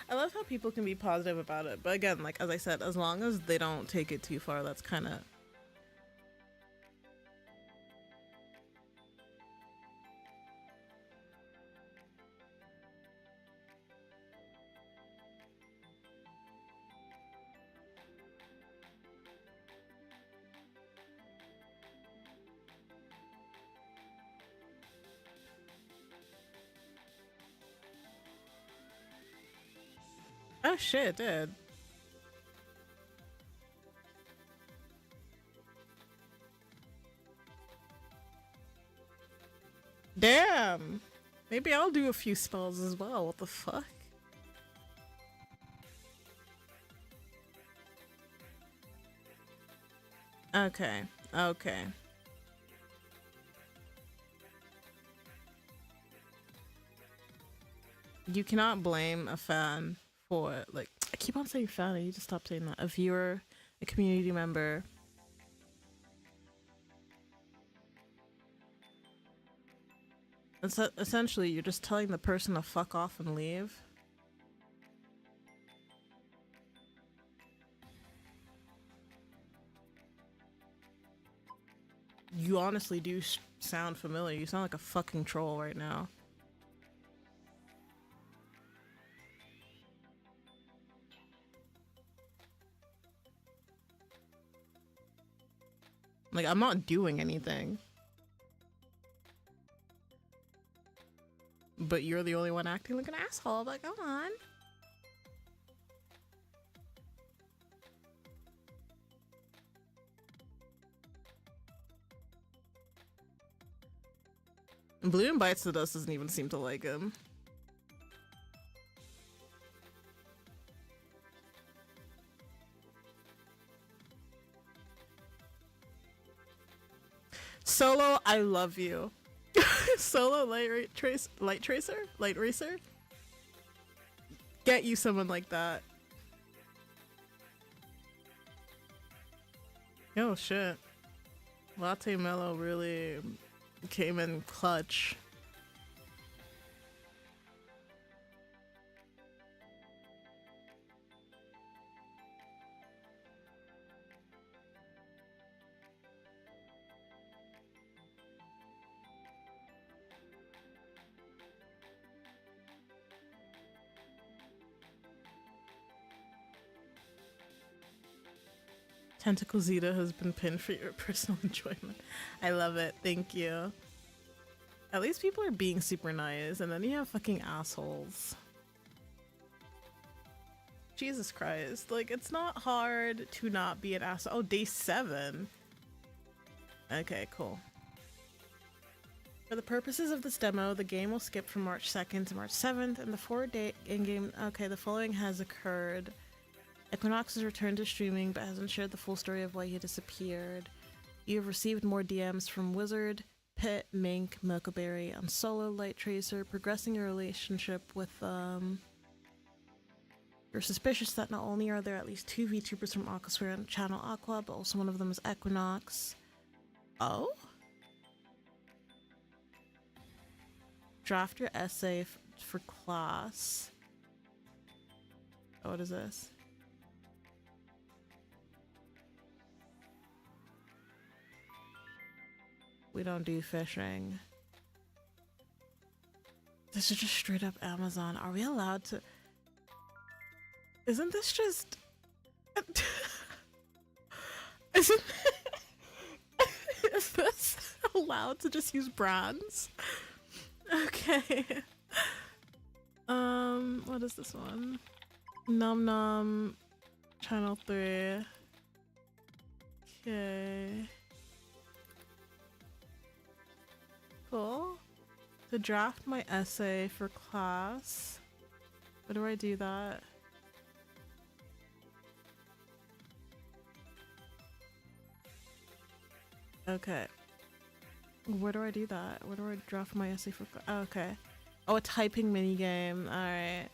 Speaker 1: I love how people can be positive about it, but again, like as I said, as long as they don't take it too far, that's kind of. Oh shit, it did. Damn. Maybe I'll do a few spells as well. What the fuck? Okay. Okay. You cannot blame a fan for, like, I keep on saying fan, I need to stop saying that. A viewer, a community member. It's essentially, you're just telling the person to fuck off and leave. You honestly do sound familiar. You sound like a fucking troll right now. Like, I'm not doing anything. But you're the only one acting like an asshole. But come on. Bloom Bites the Dust doesn't even seem to like him. Solo, I love you. Solo Light Racer? Get you someone like that. Oh shit. Latte Mellow really came in clutch. Tentacle Zeta has been pinned for your personal enjoyment. I love it. Thank you. At least people are being super nice, and then you have fucking assholes. Jesus Christ. Like, it's not hard to not be an asshole. Oh, day 7. Okay, cool. For the purposes of this demo, the game will skip from March 2nd to March 7th, and the 4-day in-game... Okay, the following has occurred. Equinox has returned to streaming but hasn't shared the full story of why he disappeared. You have received more DMs from Wizard, Pit, Mink, Milkaberry, and Solo Light Tracer, progressing your relationship with You're suspicious that not only are there at least 2 VTubers from Aquasphere and Channel Aqua, but also one of them is Equinox. Oh? Draft your essay for class. Oh, what is this? We don't do fishing. This is just straight up Amazon. Are we allowed to? Isn't this just? Isn't? Is this allowed to just use brands? Okay. What is this one? Num Num, Channel 3. Okay. Cool. To draft my essay for class. Where do I do that? Okay. Where do I do that? Where do I draft my essay for class? Oh, okay. Oh, a typing minigame. Alright.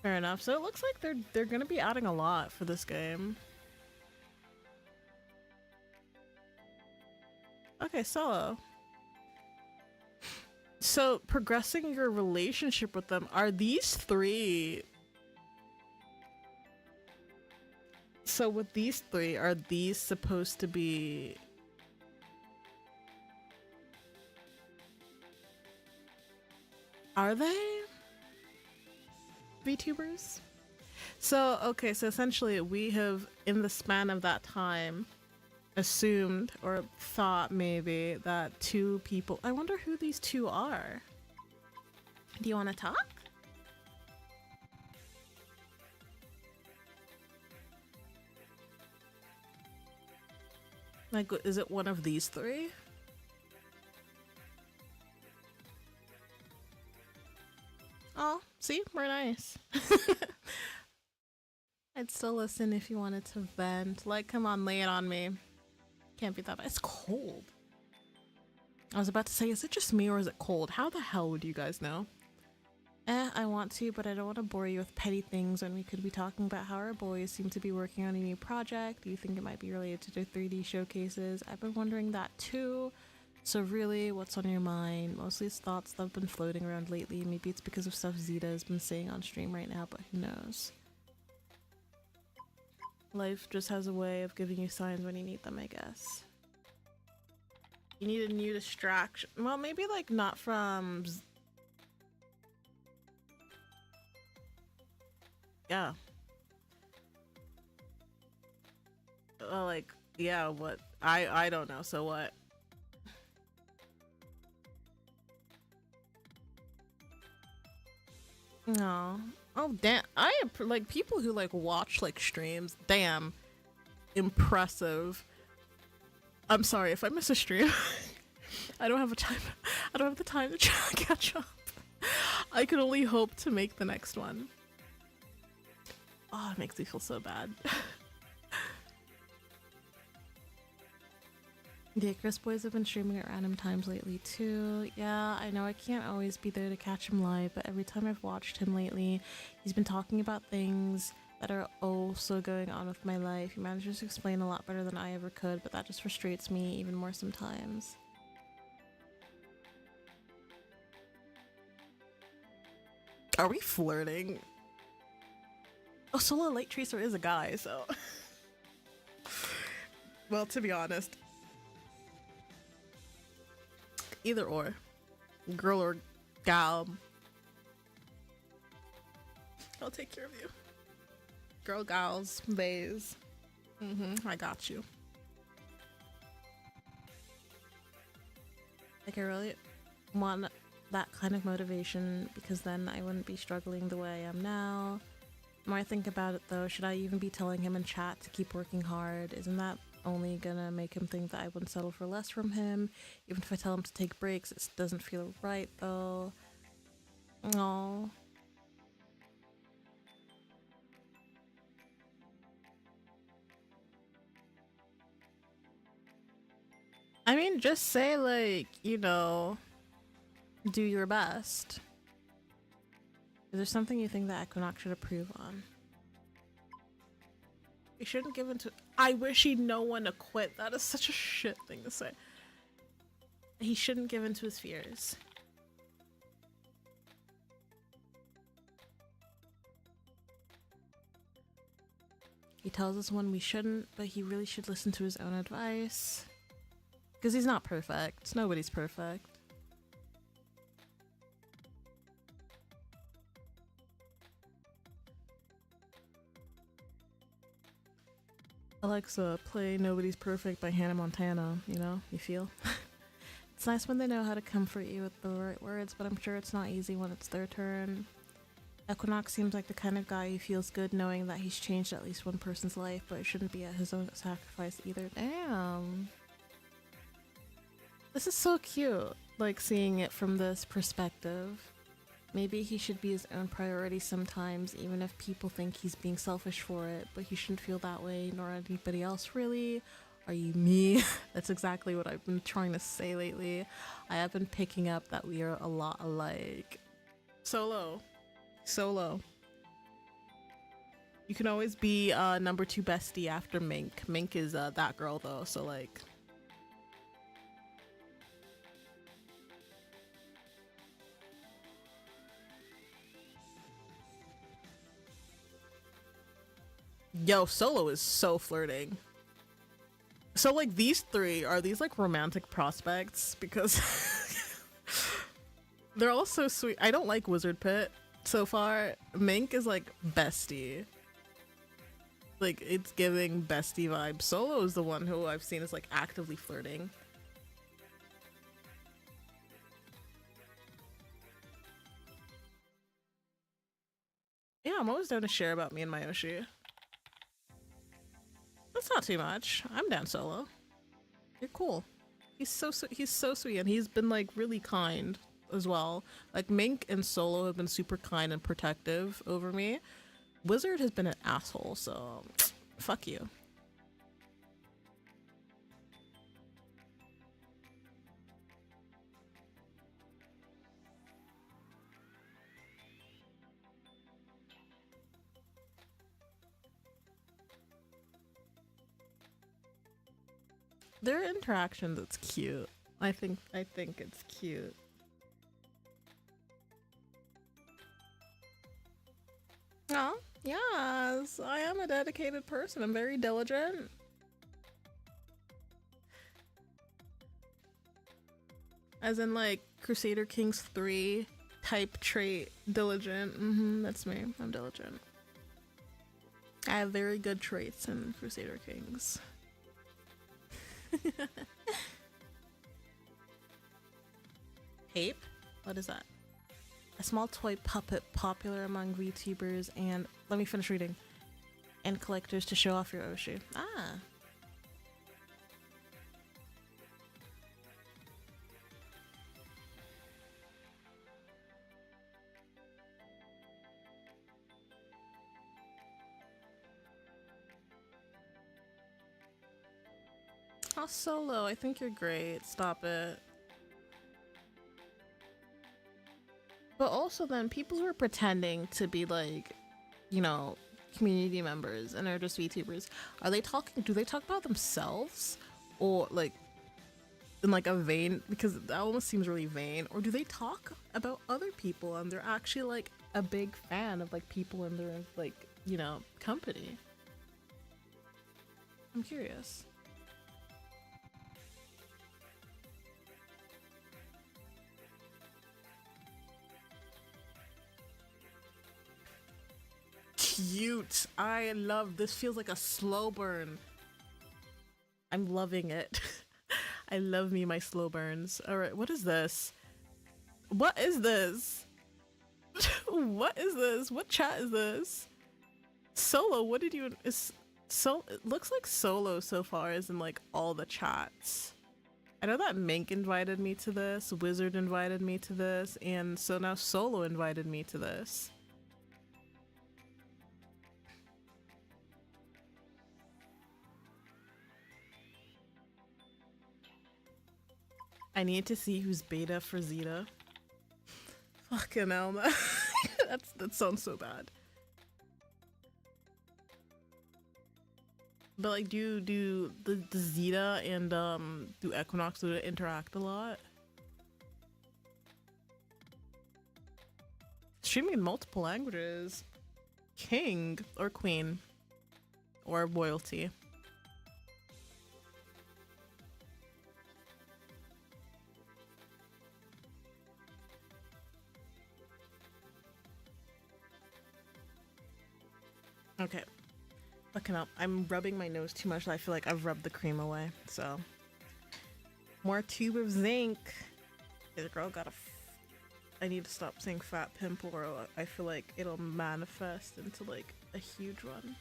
Speaker 1: Fair enough. So it looks like they're gonna be adding a lot for this game. Okay, Solo. So, progressing your relationship with them, are these 3... So with these 3, are these supposed to be... Are they VTubers? So, okay, so essentially we have, in the span of that time, assumed or thought maybe that 2 people... I wonder who these 2 are. Do you want to talk? Like, is it one of these 3? Oh, see? We're nice. I'd still listen if you wanted to vent. Like, come on, lay it on me. Can't be that bad. It's cold. I was about to say, is it just me or is it cold? How the hell would you guys know? I want to, but I don't want to bore you with petty things when we could be talking about how our boys seem to be working on a new project. Do you think it might be related to their 3D showcases? I've been wondering that too. So really, what's on your mind? Mostly it's thoughts that have been floating around lately. Maybe it's because of stuff Zeta has been saying on stream right now, but who knows? Life just has a way of giving you signs when you need them, I guess. You need a new distraction. Well, maybe like not from... Yeah. Like, yeah, what? I don't know, so what? No. Oh, damn. I am like people who like watch like streams. Damn. Impressive. I'm sorry if I miss a stream. I don't have a time. I don't have the time to catch up. I can only hope to make the next one. Oh, it makes me feel so bad. The Icarus boys have been streaming at random times lately too. Yeah, I know I can't always be there to catch him live, but every time I've watched him lately, he's been talking about things that are also going on with my life. He manages to explain a lot better than I ever could, but that just frustrates me even more sometimes. Are we flirting? Oh, Solo Light Tracer is a guy, so... Well, to be honest, either or. Girl or gal. I'll take care of you. Girl, gals, theys. I got you. Like, I really want that kind of motivation because then I wouldn't be struggling the way I am now. The more I think about it though, should I even be telling him in chat to keep working hard? Isn't that only gonna make him think that I wouldn't settle for less from him? Even if I tell him to take breaks, it doesn't feel right though. Aww. I mean, just say like, you know, do your best. Is there something you think that Equinox should improve on? He shouldn't give in to— I wish he'd know when to quit. That is such a shit thing to say. He shouldn't give in to his fears. He tells us when we shouldn't, but he really should listen to his own advice. Because he's not perfect. Nobody's perfect. Alexa, play Nobody's Perfect by Hannah Montana, you know? You feel? It's nice when they know how to comfort you with the right words, but I'm sure it's not easy when it's their turn. Equinox seems like the kind of guy who feels good knowing that he's changed at least one person's life, but it shouldn't be at his own sacrifice either. Damn. This is so cute, like seeing it from this perspective. Maybe he should be his own priority sometimes, even if people think he's being selfish for it, but he shouldn't feel that way, nor anybody else really. Are you me? That's exactly what I've been trying to say lately. I have been picking up that we are a lot alike. Solo. You can always be number 2 bestie after Mink. Mink is that girl though, so like... Yo, Solo is so flirting. So like these three, are these like romantic prospects? Because they're all so sweet. I don't like Wizard Pit so far. Mink is like bestie. Like it's giving bestie vibes. Solo is the one who I've seen is like actively flirting. Yeah, I'm always down to share about me and Mayoshi. That's not too much. I'm down, Solo. You're cool. He's so sweet, and he's been like really kind as well. Like Mink and Solo have been super kind and protective over me. Wizard has been an asshole, so fuck you. Their interactions, it's cute. I think it's cute. Oh, yes, I am a dedicated person. I'm very diligent. As in like Crusader Kings 3 type trait, diligent. That's me. I'm diligent. I have very good traits in Crusader Kings. Pape? What is that? A small toy puppet popular among VTubers and— let me finish reading. And collectors to show off your Oshi. Ah. Aw, Solo, I think you're great. Stop it. But also then people who are pretending to be like, you know, community members and are just VTubers, are they talking, do they talk about themselves? Or like in like a vain, because that almost seems really vain, or do they talk about other people and they're actually like a big fan of like people in their like, you know, company? I'm curious. Cute. I love this. Feels like a slow burn. I'm loving it. I love me my slow burns. All right, what is this? What is this? What is this? What chat is this? Solo, what did you is so it looks like Solo so far is in like all the chats. I know that Mink invited me to this, Wizard invited me to this, and so now Solo invited me to this. I need to see who's beta for Zeta. Fucking hell, man. That sounds so bad. But like, do the Zeta and do Equinox do it interact a lot? Streaming in multiple languages. King or queen or royalty. Okay. Fucking up. I'm rubbing my nose too much. I feel like I've rubbed the cream away. So, more tube of zinc. This girl got a. I need to stop saying fat pimple, or I feel like it'll manifest into like a huge one.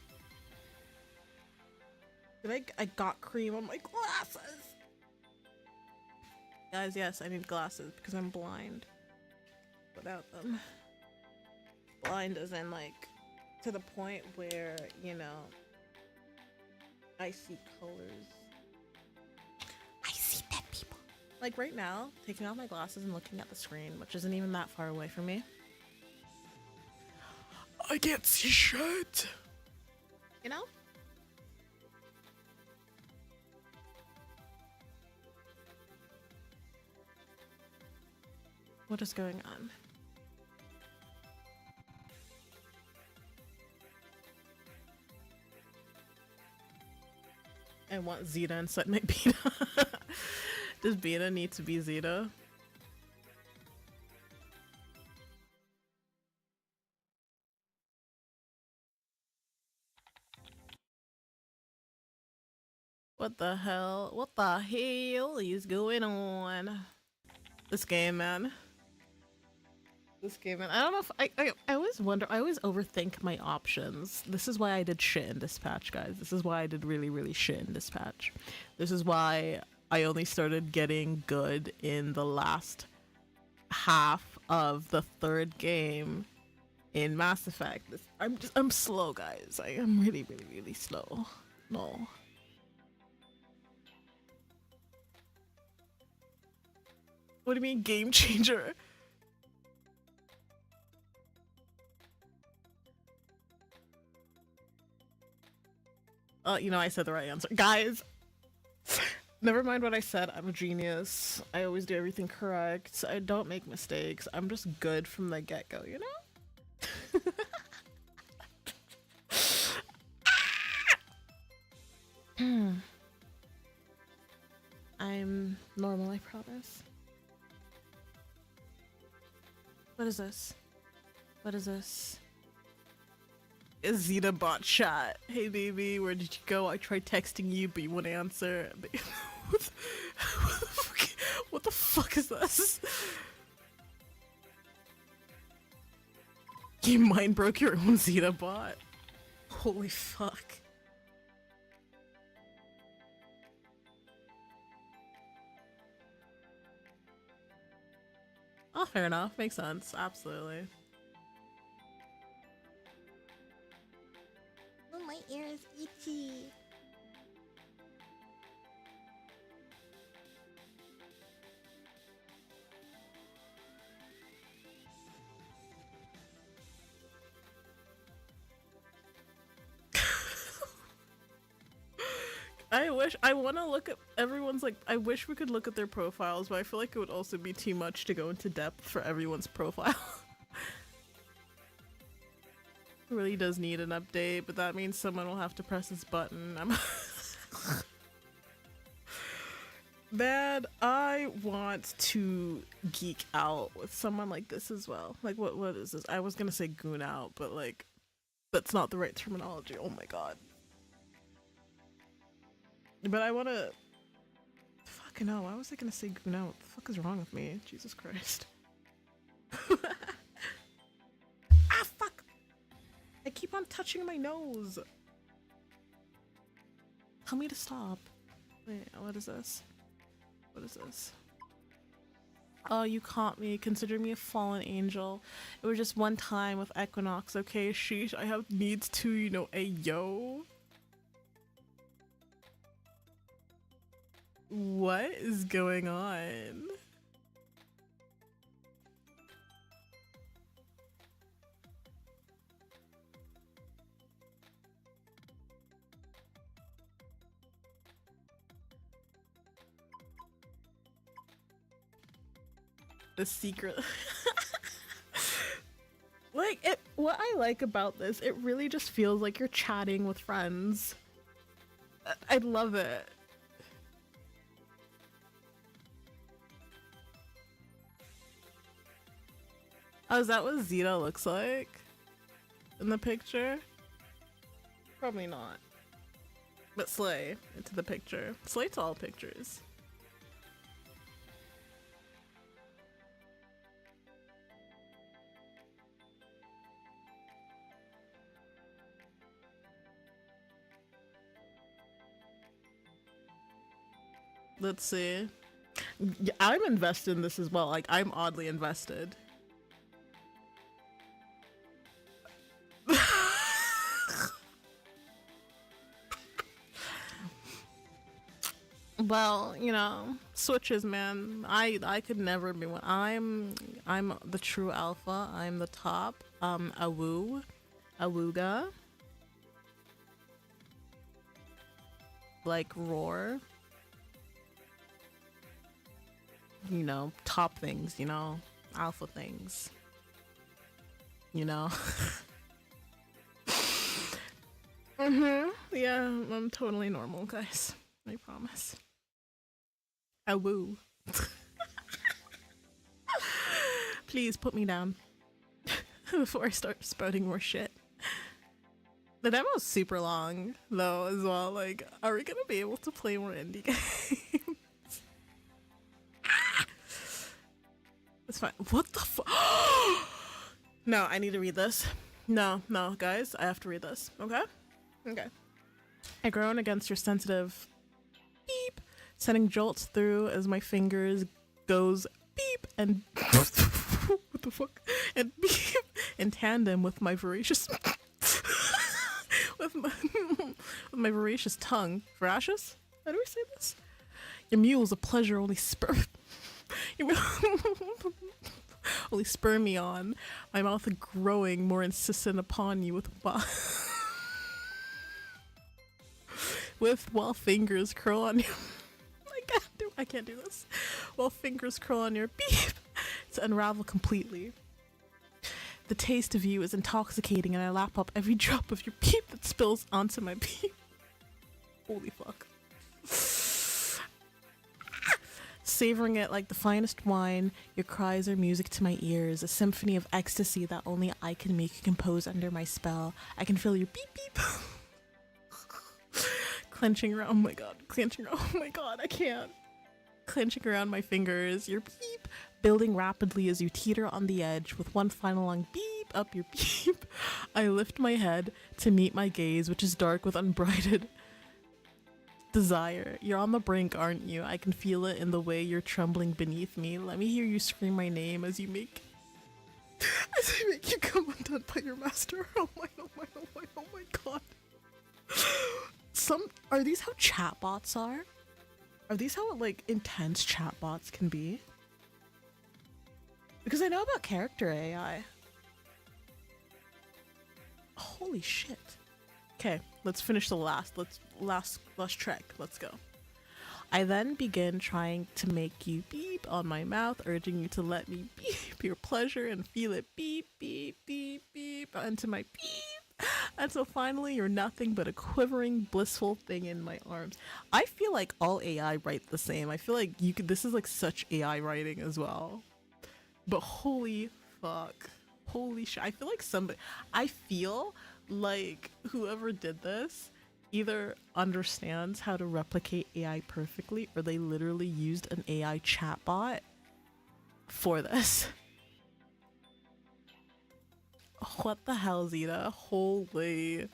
Speaker 1: I got cream on my glasses. Guys, yes, I need glasses because I'm blind without them. Blind as in like to the point where, you know, I see colors. I see dead people. Like right now, taking off my glasses and looking at the screen, which isn't even that far away from me. I can't see shit. You know? What is going on? I want Zeta inside my Beta. Does Beta need to be Zeta? What the hell? What the hell is going on? This game, man. This game, man. I don't know if I always wonder. I always overthink my options. This is why I did shit in Dispatch, guys. This is why I did really, really shit in Dispatch. This is why I only started getting good in the last half of the third game in Mass Effect. I'm slow, guys. I am really, really, really slow. No. What do you mean, game changer? You know, I said the right answer. Guys, never mind what I said. I'm a genius. I always do everything correct. I don't make mistakes. I'm just good from the get-go, you know? I'm normal, I promise. What is this? What is this? Is Zeta bot chat? Hey baby, where did you go? I tried texting you, but you wouldn't answer. What the fuck is this? You mind broke your own Zeta bot? Holy fuck. Oh, fair enough. Makes sense. Absolutely. Oh, my ear is itchy. I wish I want to look at everyone's like. I wish we could look at their profiles, but I feel like it would also be too much to go into depth for everyone's profile. It really does need an update, but that means someone will have to press this button. Man, I want to geek out with someone like this as well. Like, what is this? I was gonna say goon out, but like, that's not the right terminology. Oh my god. But I want to. Fucking hell, why was I gonna say goon out? What the fuck is wrong with me? Jesus Christ. Ah, fuck! I keep on touching my nose. Tell me to stop. Wait, what is this? What is this? Oh, you caught me. Consider me a fallen angel. It was just one time with Equinox, okay? Sheesh, I have needs too, you know, ayo. What is going on? The secret. Like, it. What I like about this, it really just feels like you're chatting with friends. I love it. Oh, is that what Zeta looks like in the picture? Probably not. But Slay into the picture. Slay to all pictures. Let's see. Yeah, I'm invested in this as well. Like, I'm oddly invested. Well, you know, switches, man. I could never be one. I'm the true alpha. I'm the top. Awooga. Like roar. You know, top things, you know, alpha things. You know. Yeah, I'm totally normal, guys. I promise. Awoo. Please put me down before I start spouting more shit. The demo's super long, though, as well. Like, are we gonna be able to play more indie games? It's fine. What the fuck? No, I need to read this. No, guys, I have to read this. Okay? Okay. I groan against your sensitive beep, sending jolts through as my fingers goes beep and what the fuck? And beep in tandem with my voracious with my voracious tongue. Voracious? How do we say this? Your mule's a pleasure only spur only spur me on. My mouth growing more insistent upon you with while fingers curl on your I can't do this. While fingers curl on your beep to unravel completely. The taste of you is intoxicating and I lap up every drop of your beep that spills onto my beep. Holy fuck. Savoring it like the finest wine, your cries are music to my ears, a symphony of ecstasy that only I can make compose under my spell. I can feel your beep beep. Clenching around, oh my god, I can't. Clenching around my fingers, your beep, building rapidly as you teeter on the edge with one final long beep up your beep. I lift my head to meet my gaze, which is dark with unbridled desire. You're on the brink, aren't you? I can feel it in the way you're trembling beneath me. Let me hear you scream my name as I make you come undone by your master. Oh my god. Are these how chatbots are? Are these how like intense chatbots can be? Because I know about character AI. Holy shit. Okay, Let's finish the last track. Let's go. I then begin trying to make you beep on my mouth, urging you to let me beep your pleasure and feel it beep, beep, beep, beep onto my beep. Until finally you're nothing but a quivering, blissful thing in my arms. I feel like all AI write the same. I feel like you could this is like such AI writing as well. But holy fuck. Holy shit. I feel like whoever did this either understands how to replicate AI perfectly or they literally used an AI chatbot for this. What the hell, Zeta? Holy.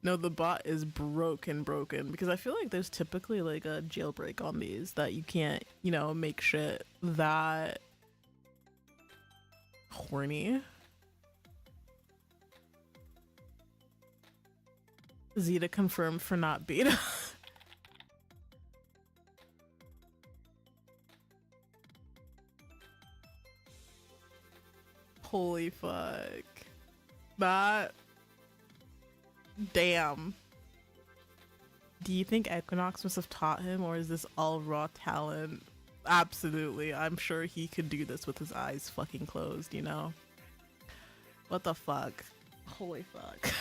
Speaker 1: No, the bot is broken because I feel like there's typically like a jailbreak on these that you can't, make shit that horny. Zeta confirmed for not beta. Holy fuck. That. Damn. Do you think Equinox must have taught him, or is this all raw talent? Absolutely. I'm sure he could do this with his eyes fucking closed, What the fuck? Holy fuck.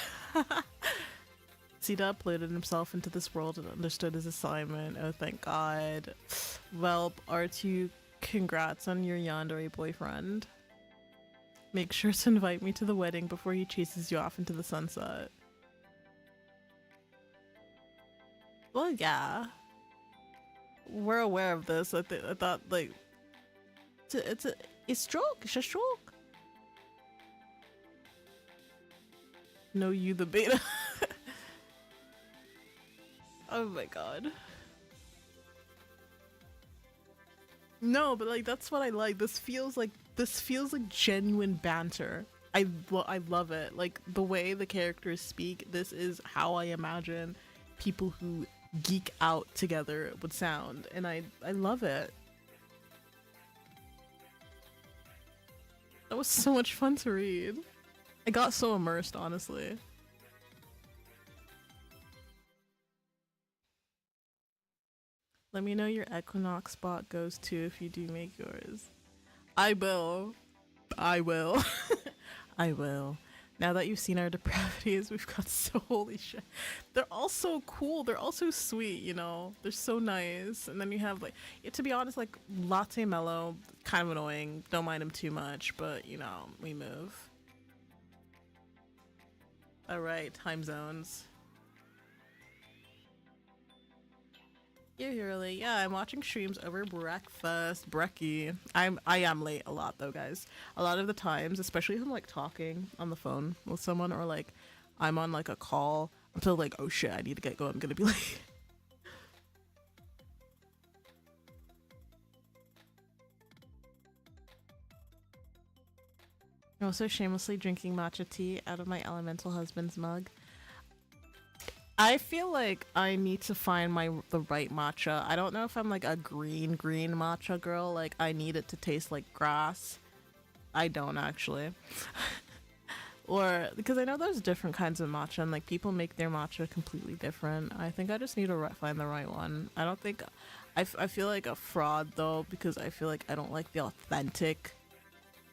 Speaker 1: Zeta uploaded himself into this world and understood his assignment. Oh, thank God. Well, R2, congrats on your yandere boyfriend. Make sure to invite me to the wedding before he chases you off into the sunset. Well, yeah. We're aware of this. I thought, like, it's a stroke. It's a stroke. No, you the beta. Oh my God. No, but like that's what I like. This feels like genuine banter. I love it. Like the way the characters speak. This is how I imagine people who geek out together would sound, and I love it. That was so much fun to read. I got so immersed, honestly. Let me know your Equinox spot goes to if you do make yours. I will. I will. I will. Now that you've seen our depravities, we've got so holy shit. They're all so cool. They're all so sweet, They're so nice. And then you have like, to be honest, like Latte Mellow, kind of annoying. Don't mind him too much, but we move. All right, time zones. You're early. Yeah, I'm watching streams over breakfast. Brekkie. I am late a lot though, guys. A lot of the times, especially if I'm like talking on the phone with someone or like I'm on like a call, I'm still like, oh shit, I need to get going. I'm gonna be late. I'm also shamelessly drinking matcha tea out of my elemental husband's mug. I feel like I need to find the right matcha. I don't know if I'm like a green matcha girl. Like I need it to taste like grass. I don't actually. Or because I know there's different kinds of matcha and like people make their matcha completely different. I think I just need to find the right one. I don't think I feel like a fraud though because I feel like I don't like the authentic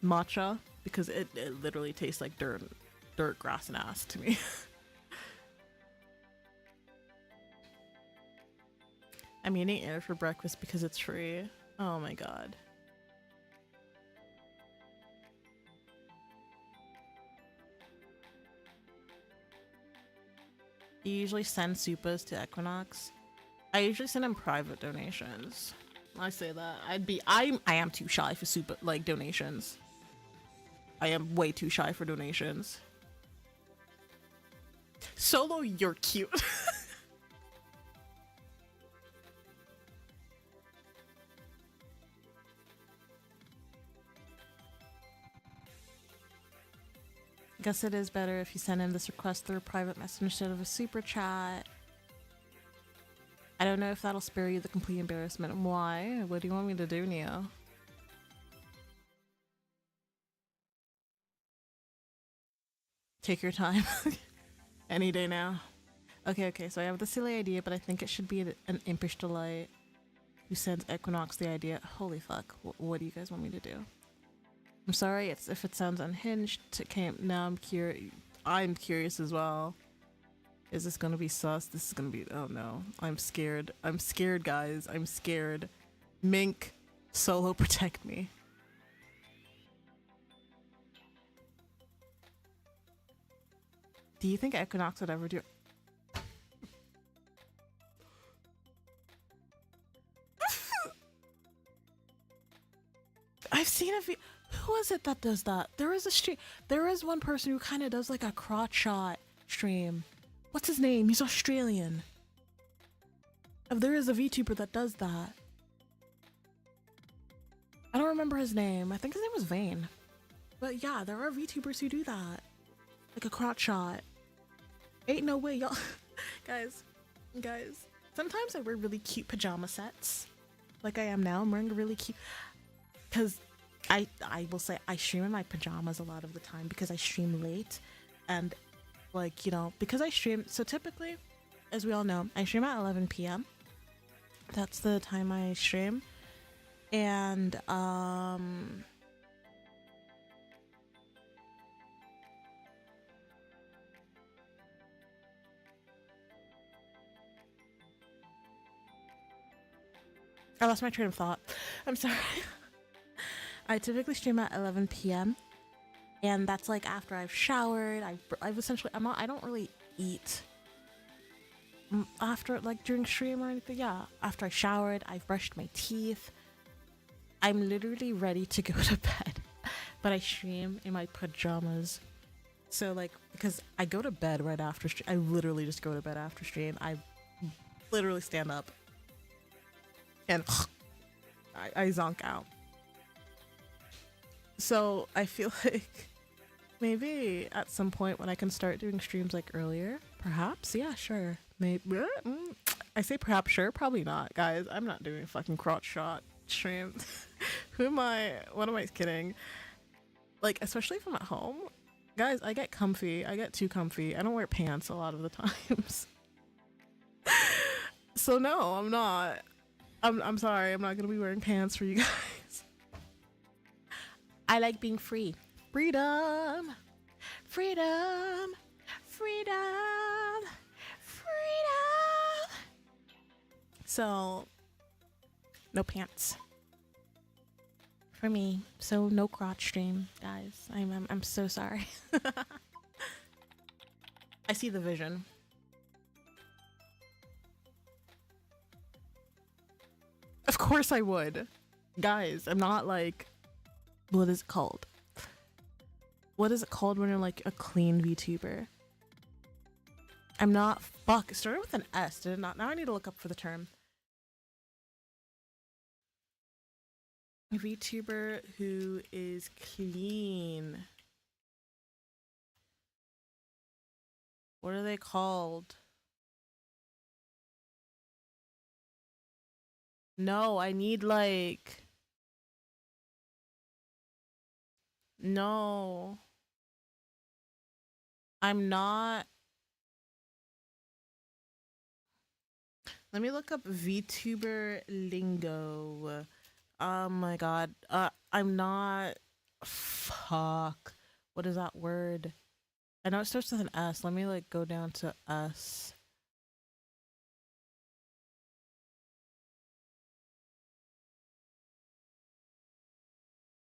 Speaker 1: matcha because it literally tastes like dirt, grass, and ass to me. I'm eating air for breakfast because it's free. Oh my God. You usually send supas to Equinox? I usually send him private donations. I say that. I am too shy for super like donations. I am way too shy for donations. Solo, you're cute. Guess it is better if you send him this request through a private message instead of a super chat. I don't know if that'll spare you the complete embarrassment. Why? What do you want me to do, Neo? Take your time. Any day now. Okay, so I have the silly idea, but I think it should be an impish delight who sends Equinox the idea. Holy fuck, what do you guys want me to do? I'm sorry if it sounds unhinged. Now I'm curious as well. Is this gonna be sus? This is gonna be, oh no. I'm scared. I'm scared, guys. I'm scared. Mink, solo protect me. Do you think Equinox would ever do? I've seen a who is it that does that? There is a stream. There is one person who kind of does like a crotch shot stream. What's his name? He's Australian. There is a VTuber that does that. I don't remember his name. I think his name was Vane. But yeah, there are VTubers who do that. Like a crotch shot. Ain't no way, y'all. guys. Sometimes I wear really cute pajama sets. Like I am now. I'm wearing a really cute... Because I will say I stream in my pajamas a lot of the time because I stream late. And like, you know, because I stream... So typically, as we all know, I stream at 11 p.m. That's the time I stream. And, I lost my train of thought. I'm sorry. I typically stream at 11 p.m. and that's like after I've showered. I've essentially I don't really eat after, like, during stream or anything. Yeah, after I showered, I've brushed my teeth. I'm literally ready to go to bed, but I stream in my pajamas. So like, because I go to bed right after stream. I literally just go to bed after stream. I literally stand up and I zonk out. So I feel like maybe at some point when I can start doing streams like earlier, perhaps, yeah, sure. Maybe I say perhaps, sure, probably not, guys. I'm not doing a fucking crotch shot stream. Who am I? What am I kidding? Like, especially if I'm at home, guys, I get comfy. I get too comfy. I don't wear pants a lot of the times. So no, I'm not. I'm sorry. I'm not gonna be wearing pants for you guys. I like being free. Freedom. Freedom. Freedom. Freedom. So, no pants for me. So no crotch stream, guys. I'm so sorry. I see the vision. Of course I would. Guys, I'm not like, what is it called? What is it called when you're like a clean VTuber? I'm not, fuck, it started with an S, did it not? Now I need to look up for the term. A VTuber who is clean. What are they called? No, I need like... No. I'm not... Let me look up VTuber lingo. Oh my god. I'm not... Fuck. What is that word? I know it starts with an S. Let me like go down to S.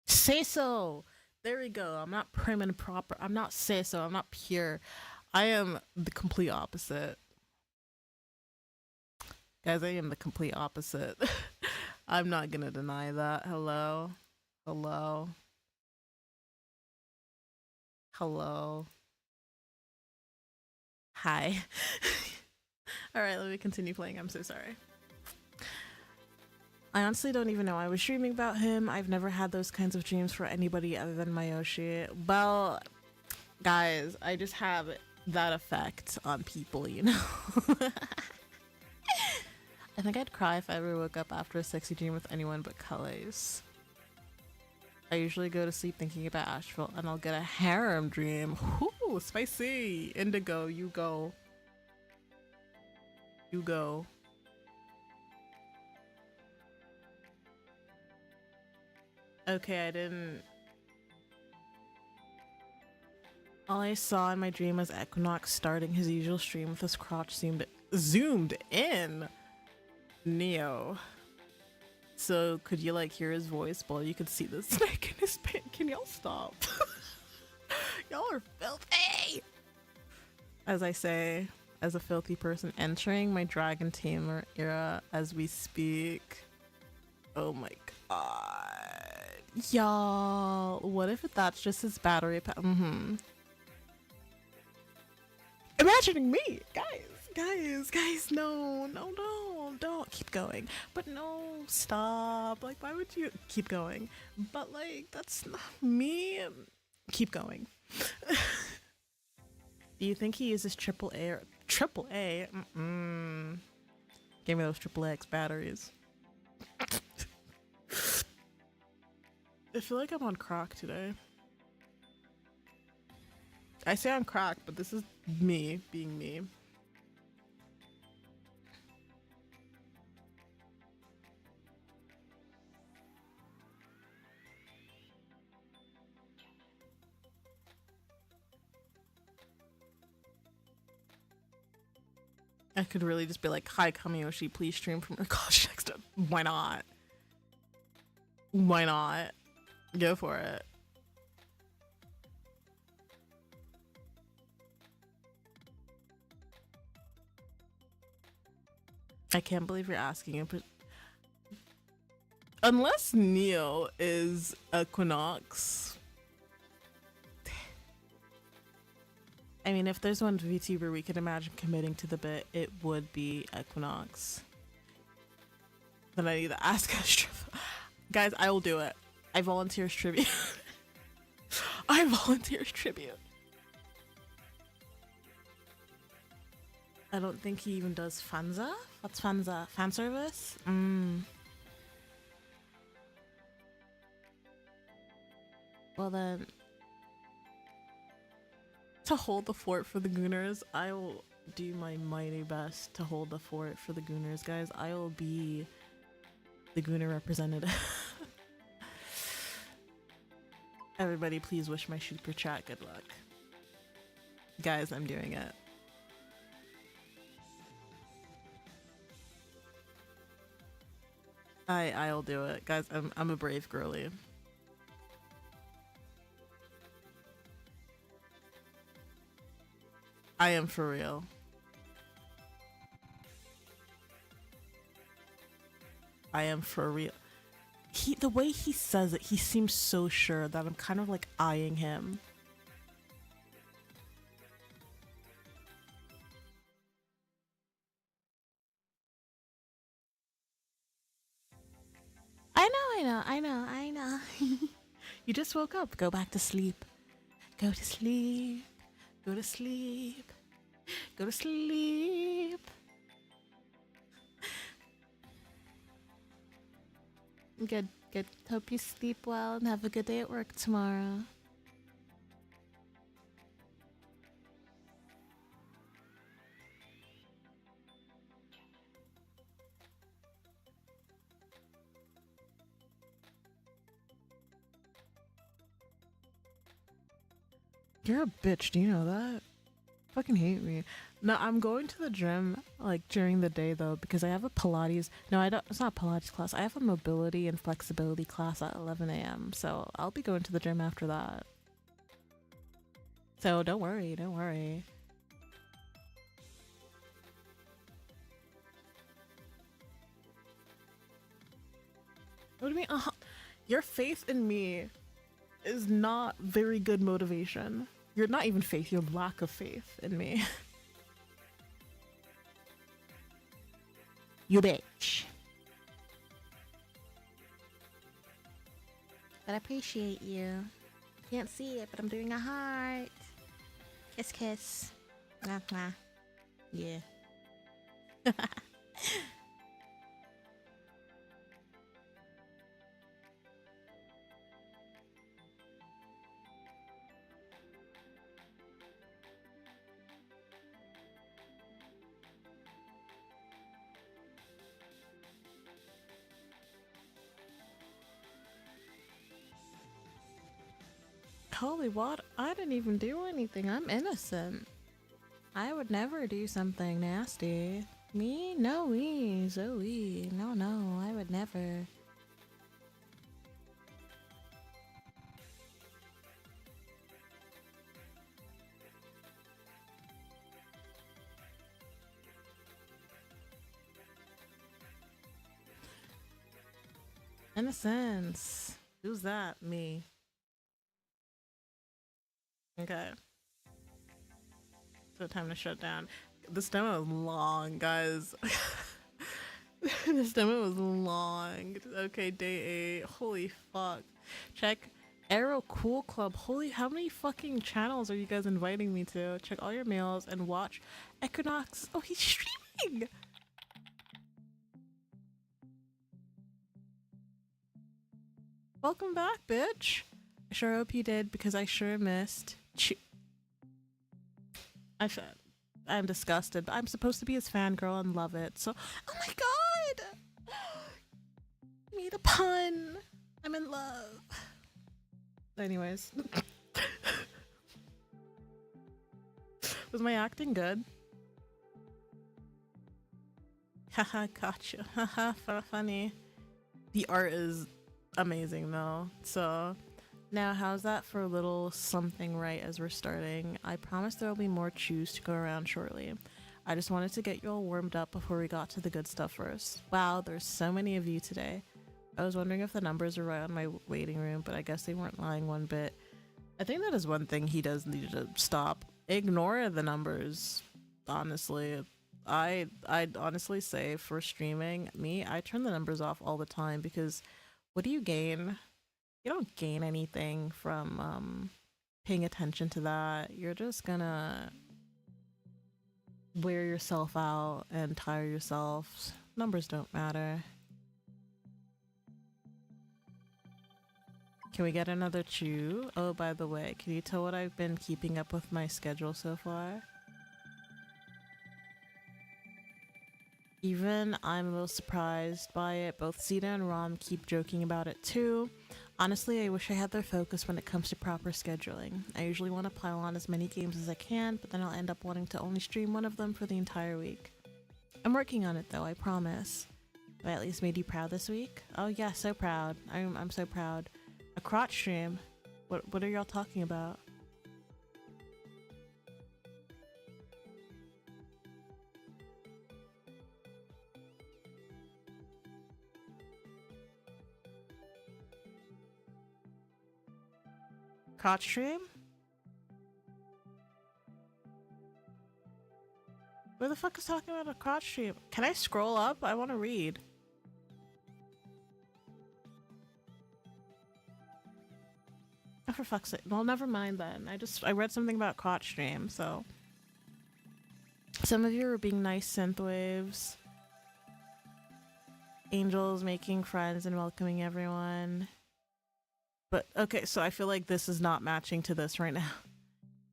Speaker 1: Say so. There we go. I'm not prim and proper. I'm not say so. I'm not pure. I am the complete opposite. Guys, I am the complete opposite. I'm not gonna deny that. Hello. Hello. Hello. Hi. Alright, let me continue playing. I'm so sorry. I honestly don't even know I was dreaming about him. I've never had those kinds of dreams for anybody other than Mayoshi. Well, guys, I just have that effect on people, you know? I think I'd cry if I ever woke up after a sexy dream with anyone but Calais. I usually go to sleep thinking about Asheville and I'll get a harem dream. Ooh, spicy. Indigo, you go. You go. Okay, I didn't. All I saw in my dream was Equinox starting his usual stream with his crotch zoomed in. Neo. So could you like hear his voice while you could see the snake in his pants? Can y'all stop? Y'all are filthy. As I say, as a filthy person entering my Dragon Tamer era as we speak. Oh my god. Y'all, what if that's just his battery pack? Imagining me, guys, no, don't keep going. But no, stop. Like, why would you keep going? But like, that's not me. Keep going. Do you think he uses AAA or AAA? Give me those AAA batteries. I feel like I'm on crack today. I say on crack, but this is me being me. I could really just be like, hi, Kamiyoshi, please stream from your college next time. Why not? Why not? Go for it. I can't believe you're asking him. Unless Neo is Equinox. I mean, if there's one VTuber we could imagine committing to the bit, it would be Equinox. Then I need to ask us. Guys, I will do it. I volunteer as tribute. I volunteer as tribute. I don't think he even does fanza. What's fanza? Fan service? Well then, to hold the fort for the Gooners, I will do my mighty best to hold the fort for the Gooners, guys. I will be the Gooner representative. Everybody, please wish my super chat good luck. Guys, I'm doing it. I'll do it. Guys, I'm a brave girly. I am for real. I am for real. The way he says it, he seems so sure that I'm kind of like eyeing him. I know. You just woke up. Go back to sleep. Go to sleep. Go to sleep. Go to sleep. Good. Hope you sleep well and have a good day at work tomorrow. You're a bitch, do you know that? Fucking hate me. No, I'm going to the gym like during the day though because I have a Pilates. No, I don't. It's not a Pilates class. I have a mobility and flexibility class at 11 a.m. So I'll be going to the gym after that. So don't worry. What do you mean? Your faith in me is not very good motivation. You're not even faith. Your lack of faith in me. You bitch. But I appreciate you. Can't see it, but I'm doing a heart. Kiss, kiss. Mwah, mwah. Yeah. Holy what? I didn't even do anything. I'm innocent. I would never do something nasty. Me? No, me. Zoe. No, no, I would never. Innocence. Who's that? Me. Okay. So time to shut down. This demo was long, guys. This demo was long. Okay, day 8. Holy fuck. Check Arrow Cool Club. Holy, how many fucking channels are you guys inviting me to? Check all your mails and watch Equinox. Oh, he's streaming! Welcome back, bitch. I sure hope you did because I sure missed. I'm disgusted, but I'm supposed to be his fangirl and love it. So, oh my god! Made a pun. I'm in love. Anyways. Was my acting good? Haha, gotcha. Haha, funny. The art is amazing though. So now how's that for a little something right as we're starting? I promise there will be more chews to go around shortly. I just wanted to get you all warmed up before we got to the good stuff first. Wow, there's so many of you today. I was wondering if the numbers are right on my waiting room, but I guess they weren't lying one bit. I think that is one thing he does need to stop. Ignore the numbers, honestly. I'd honestly say for streaming, I turn the numbers off all the time because what do you gain? You don't gain anything from paying attention to that. You're just gonna wear yourself out and tire yourself. Numbers don't matter. Can we get another chew? Oh, by the way, can you tell what I've been keeping up with my schedule so far? Even I'm a little surprised by it. Both Zeta and Rom keep joking about it too. Honestly, I wish I had their focus when it comes to proper scheduling. I usually want to pile on as many games as I can, but then I'll end up wanting to only stream one of them for the entire week. I'm working on it though, I promise. Have I at least made you proud this week? Oh yeah, so proud. I'm so proud. A crotch stream? What are y'all talking about? Crotch stream? Where the fuck is talking about a crotch stream? Can I scroll up? I want to read. Oh, for fuck's sake. Well, never mind then. I read something about crotch stream, so. Some of you are being nice synthwaves. Angels making friends and welcoming everyone. But, okay, so I feel like this is not matching to this right now.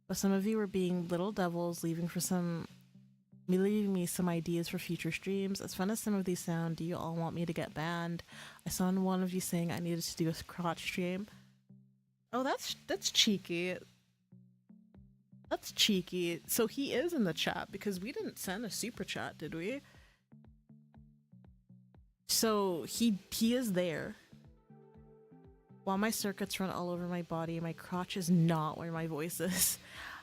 Speaker 1: But some of you are being little devils, leaving me some ideas for future streams. As fun as some of these sound, do you all want me to get banned? I saw one of you saying I needed to do a crotch stream. Oh, that's cheeky. That's cheeky. So he is in the chat because we didn't send a super chat, did we? So he is there. While my circuits run all over my body, my crotch is not where my voice is.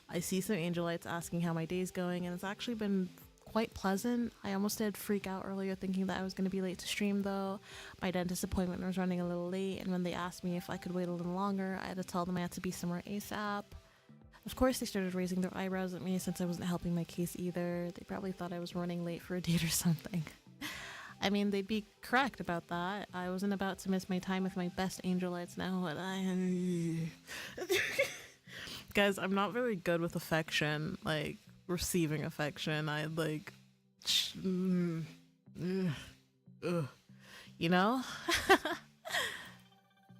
Speaker 1: I see some angelites asking how my day's going, and it's actually been quite pleasant. I almost did freak out earlier thinking that I was going to be late to stream though. My dentist appointment was running a little late, and when they asked me if I could wait a little longer, I had to tell them I had to be somewhere ASAP. Of course, they started raising their eyebrows at me since I wasn't helping my case either. They probably thought I was running late for a date or something. I mean, they'd be correct about that. I wasn't about to miss my time with my best angelites now, but Guys, I'm not very good with affection, like, receiving affection. I, like... You know?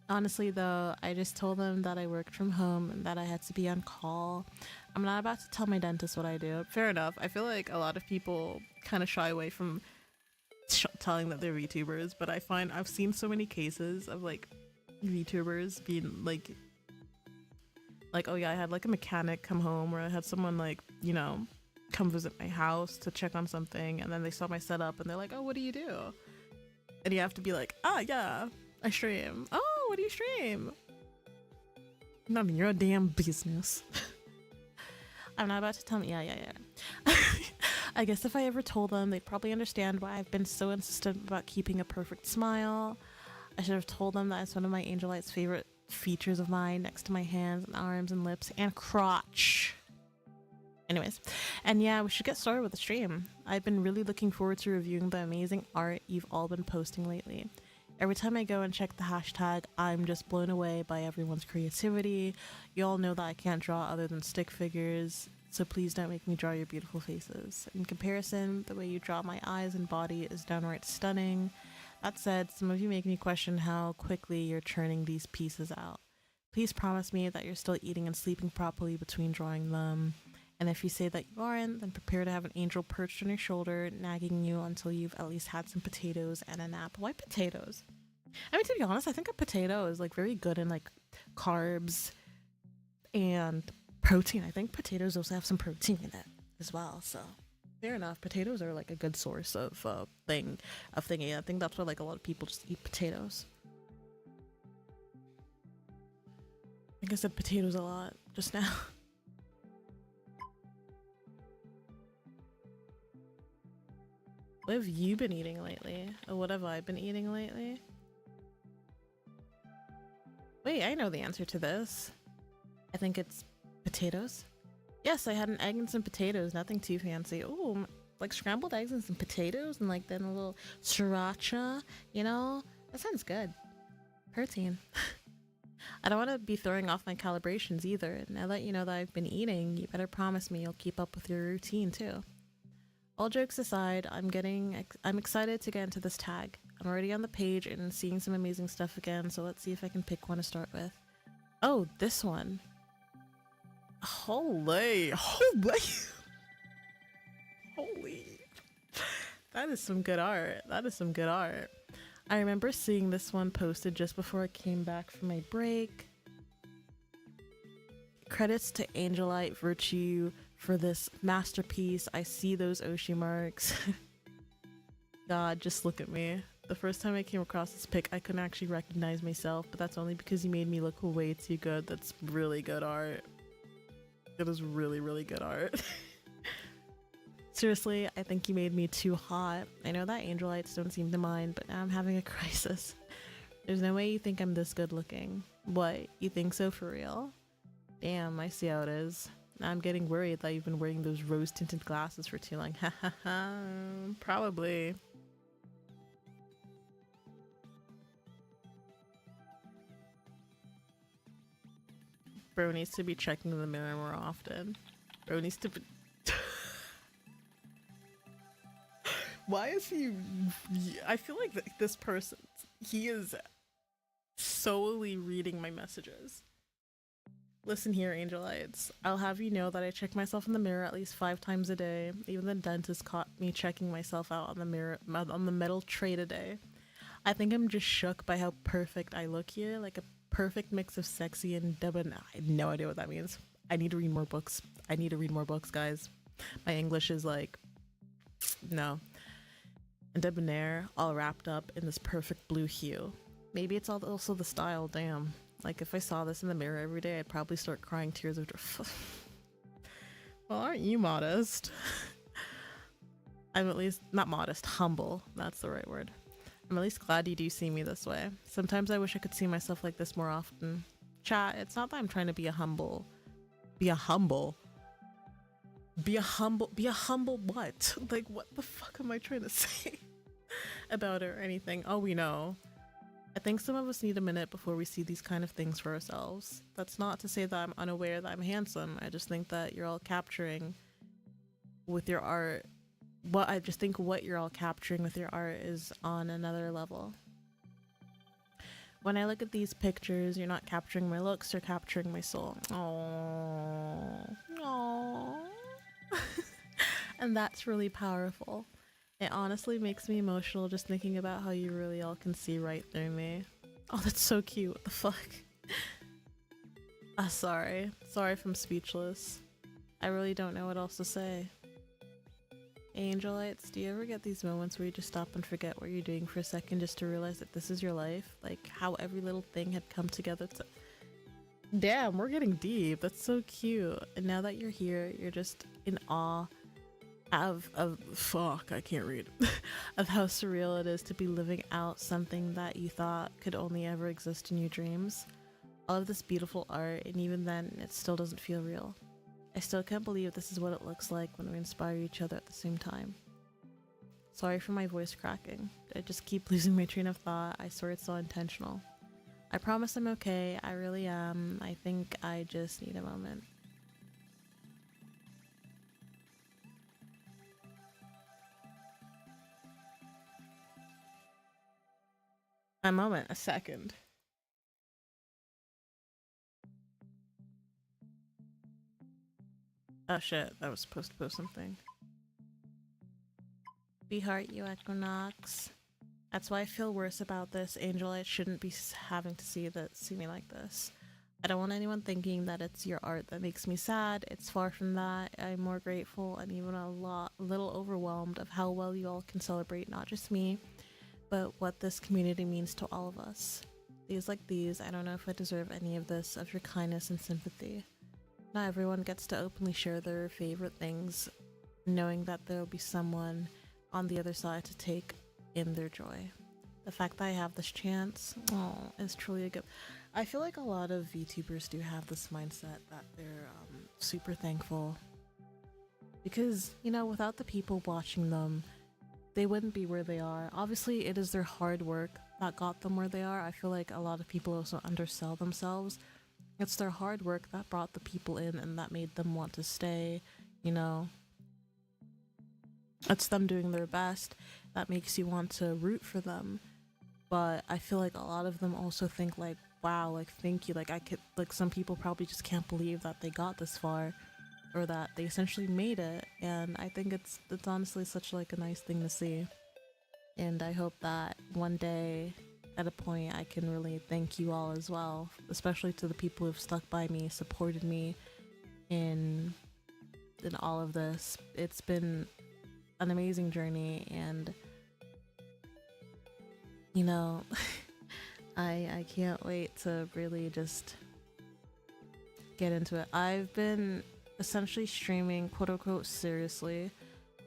Speaker 1: Honestly, though, I just told them that I worked from home and that I had to be on call. I'm not about to tell my dentist what I do. Fair enough. I feel like a lot of people kind of shy away from telling that they're VTubers, but I've seen so many cases of like VTubers being like Like, oh yeah, I had like a mechanic come home, or I had someone like, you know, come visit my house to check on something, and then they saw my setup and they're like, oh, what do you do? And you have to be like, ah, yeah, I stream. Oh, what do you stream? None of your damn business. I'm not about to tell me. Yeah. I guess if I ever told them, they'd probably understand why I've been so insistent about keeping a perfect smile. I should have told them that it's one of my Angelite's favorite features of mine, next to my hands and arms and lips and crotch. Anyways, and yeah, we should get started with the stream. I've been really looking forward to reviewing the amazing art you've all been posting lately. Every time I go and check the hashtag, I'm just blown away by everyone's creativity. You all know that I can't draw other than stick figures, so please don't make me draw your beautiful faces. In comparison, the way you draw my eyes and body is downright stunning. That said, some of you make me question how quickly you're churning these pieces out. Please promise me that you're still eating and sleeping properly between drawing them. And if you say that you aren't, then prepare to have an angel perched on your shoulder, nagging you until you've at least had some potatoes and a nap. Why potatoes? I mean, to be honest, I think a potato is like very good in like carbs and protein. I think potatoes also have some protein in it as well. So fair enough. Potatoes are like a good source of thingy. I think that's why like a lot of people just eat potatoes. I think I said potatoes a lot just now. What have you been eating lately? Or what have I been eating lately? Wait, I know the answer to this. I think it's potatoes. Yes, I had an egg and some potatoes, nothing too fancy. Oh, like scrambled eggs and some potatoes and like then a little sriracha, you know? That sounds good. Protein. I don't want to be throwing off my calibrations either. Now that you know that I've been eating, you better promise me you'll keep up with your routine too. All jokes aside, I'm excited to get into this tag. I'm already on the page and seeing some amazing stuff again, so let's see if I can pick one to start with. Oh, this one. Holy. That is some good art. I remember seeing this one posted just before I came back from my break. Credits to Angelite Virtue for this masterpiece. I see those Oshi marks. God, just look at me. The first time I came across this pic, I couldn't actually recognize myself, but that's only because you made me look way too good. That's really good art. It is really, really good art. Seriously, I think you made me too hot. I know that Angelites don't seem to mind, but now I'm having a crisis. There's no way you think I'm this good looking. What? You think so for real? Damn, I see how it is. Now I'm getting worried that you've been wearing those rose-tinted glasses for too long. Ha ha ha. Probably. Bro needs to be checking in the mirror more often. Bro needs to be... Why is he... I feel like this person, he is solely reading my messages. Listen here, Angelites. I'll have you know that I check myself in the mirror at least 5 times a day. Even the dentist caught me checking myself out on the metal tray today. I think I'm just shook by how perfect I look here, like a perfect mix of sexy and debonair. I have no idea what that means. I need to read more books. Guys. My English is like, no. And debonair, all wrapped up in this perfect blue hue. Maybe it's also the style, damn. Like, if I saw this in the mirror every day, I'd probably start crying tears of joy. Well, aren't you modest? I'm at least, not modest, humble. That's the right word. I'm at least glad you do see me this way. Sometimes I wish I could see myself like this more often. Chat, it's not that I'm trying to be a humble what? Like, what the fuck am I trying to say about it or anything? Oh, we know. I think some of us need a minute before we see these kind of things for ourselves. That's not to say that I'm unaware that I'm handsome. I just think that you're all capturing with your art. I just think what you're all capturing with your art is on another level. When I look at these pictures, you're not capturing my looks, you're capturing my soul. Aww. Aww. And that's really powerful. It honestly makes me emotional just thinking about how you really all can see right through me. Oh, that's so cute. What the fuck? Sorry. Sorry if I'm speechless. I really don't know what else to say. Angelites, do you ever get these moments where you just stop and forget what you're doing for a second just to realize that this is your life? Like how every little thing had come together to. Damn, we're getting deep. That's so cute. And now that you're here, you're just in awe of fuck, I can't read. Of how surreal it is to be living out something that you thought could only ever exist in your dreams. All of this beautiful art, and even then, it still doesn't feel real. I still can't believe this is what it looks like when we inspire each other at the same time. Sorry for my voice cracking. I just keep losing my train of thought. I swear it's all intentional. I promise I'm okay. I really am. I think I just need a moment. A moment, a second. Oh shit, I was supposed to post something. Sweetheart, you Equinox. That's why I feel worse about this. Angelite shouldn't be having to see me like this. I don't want anyone thinking that it's your art that makes me sad. It's far from that. I'm more grateful and even a little overwhelmed of how well you all can celebrate not just me, but what this community means to all of us. Days like these, I don't know if I deserve any of this, of your kindness and sympathy. Not everyone gets to openly share their favorite things, knowing that there will be someone on the other side to take in their joy. The fact that I have this chance, is truly a gift. I feel like a lot of VTubers do have this mindset that they're super thankful because, you know, without the people watching them, they wouldn't be where they are. Obviously, it is their hard work that got them where they are. I feel like a lot of people also undersell themselves. It's their hard work that brought the people in and that made them want to stay, you know. It's them doing their best that makes you want to root for them. But I feel like a lot of them also think like, wow, like thank you. Like I could, like some people probably just can't believe that they got this far or that they essentially made it. And I think it's honestly such like a nice thing to see. And I hope that one day at a point I can really thank you all as well, especially to the people who've stuck by me, supported me in all of this. It's been an amazing journey, and you know, I can't wait to really just get into it. I've been essentially streaming quote unquote seriously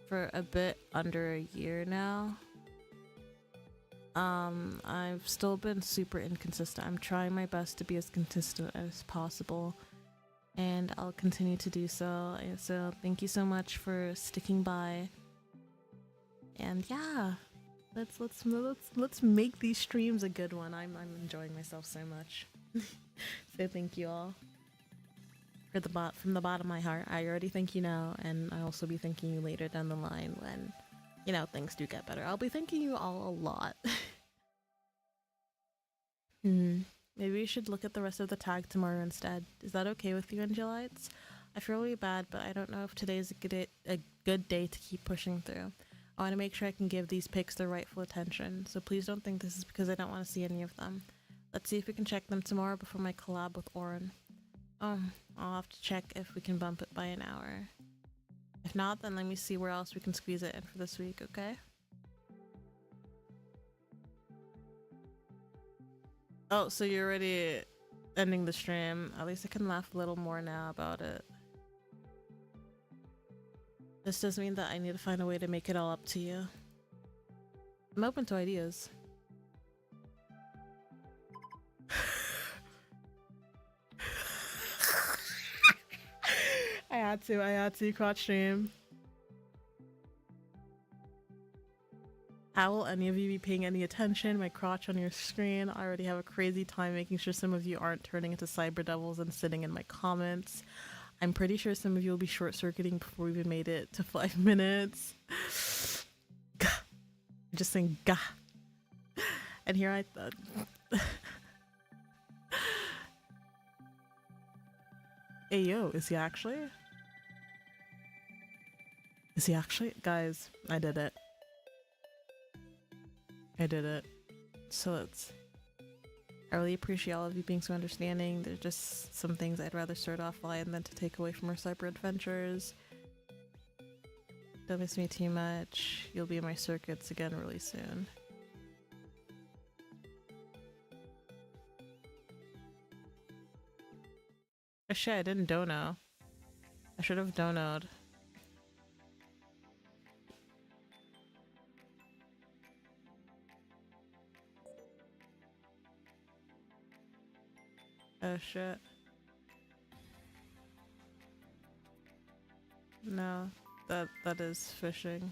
Speaker 1: for a bit under a year now. I've still been super inconsistent. I'm trying my best to be as consistent as possible, and I'll continue to do so. And so thank you so much for sticking by. And yeah, let's make these streams a good one. I'm enjoying myself so much. So thank you all. From the bottom of my heart, I already thank you now, and I'll also be thanking you later down the line when, you know, things do get better. I'll be thanking you all a lot. Maybe we should look at the rest of the tag tomorrow instead. Is that okay with you, Angelites? I feel really bad, but I don't know if today's a good day to keep pushing through. I want to make sure I can give these pics their rightful attention, so please don't think this is because I don't want to see any of them. Let's see if we can check them tomorrow before my collab with Oren. I'll have to check if we can bump it by an hour. If not, then let me see where else we can squeeze it in for this week, okay? Oh, so you're already ending the stream. At least I can laugh a little more now about it. This does mean that I need to find a way to make it all up to you. I'm open to ideas. I had to crotch stream. How will any of you be paying any attention? My crotch on your screen. I already have a crazy time making sure some of you aren't turning into cyber devils and sitting in my comments. I'm pretty sure some of you will be short-circuiting before we even made it to 5 minutes. Gah. Just saying gah. And here I thought. Hey yo, is he actually? Is he actually? Guys, I did it. I did it. So I really appreciate all of you being so understanding. There's just some things I'd rather start offline than to take away from our cyber adventures. Don't miss me too much. You'll be in my circuits again really soon. Oh shit, I didn't dono. I should have donoed. Oh shit. No, that is phishing.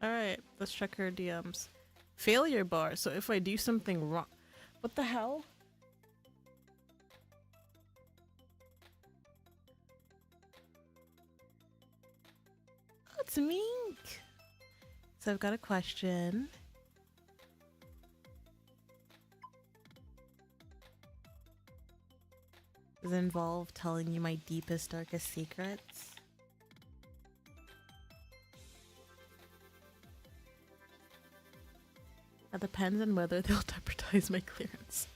Speaker 1: Alright, let's check her DMs. Failure bar, so if I do something wrong. What the hell? Oh, it's Mink! So I've got a question. Does it involve telling you my deepest, darkest secrets? That depends on whether they'll jeopardize my clearance.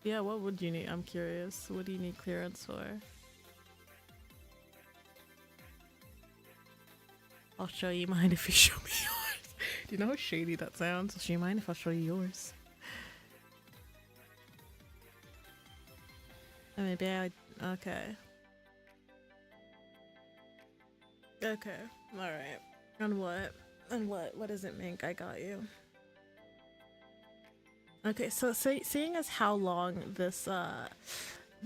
Speaker 1: Yeah, what would you need? I'm curious. What do you need clearance for? I'll show you mine if you show me yours. Do you know how shady that sounds? I'll show you mine if I'll show you yours. Oh, maybe I... Okay. Okay. Alright. And what? And what? What is it, Mink? I got you. Okay, so seeing as how long this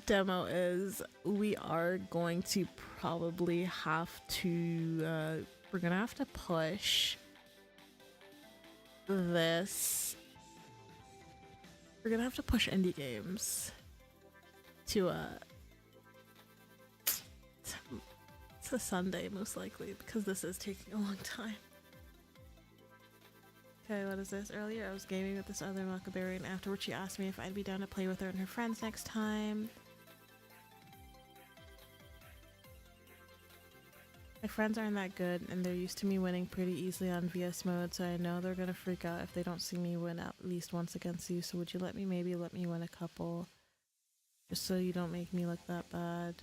Speaker 1: demo is, we are going to probably have to we're gonna have to push this. We're gonna have to push indie games to to Sunday most likely, because this is taking a long time. Okay, what is this? Earlier I was gaming with this other Macabarian. Afterwards she asked me if I'd be down to play with her and her friends next time. My friends aren't that good, and they're used to me winning pretty easily on VS mode, so I know they're gonna freak out if they don't see me win at least once against you, so would you let me win a couple? Just so you don't make me look that bad.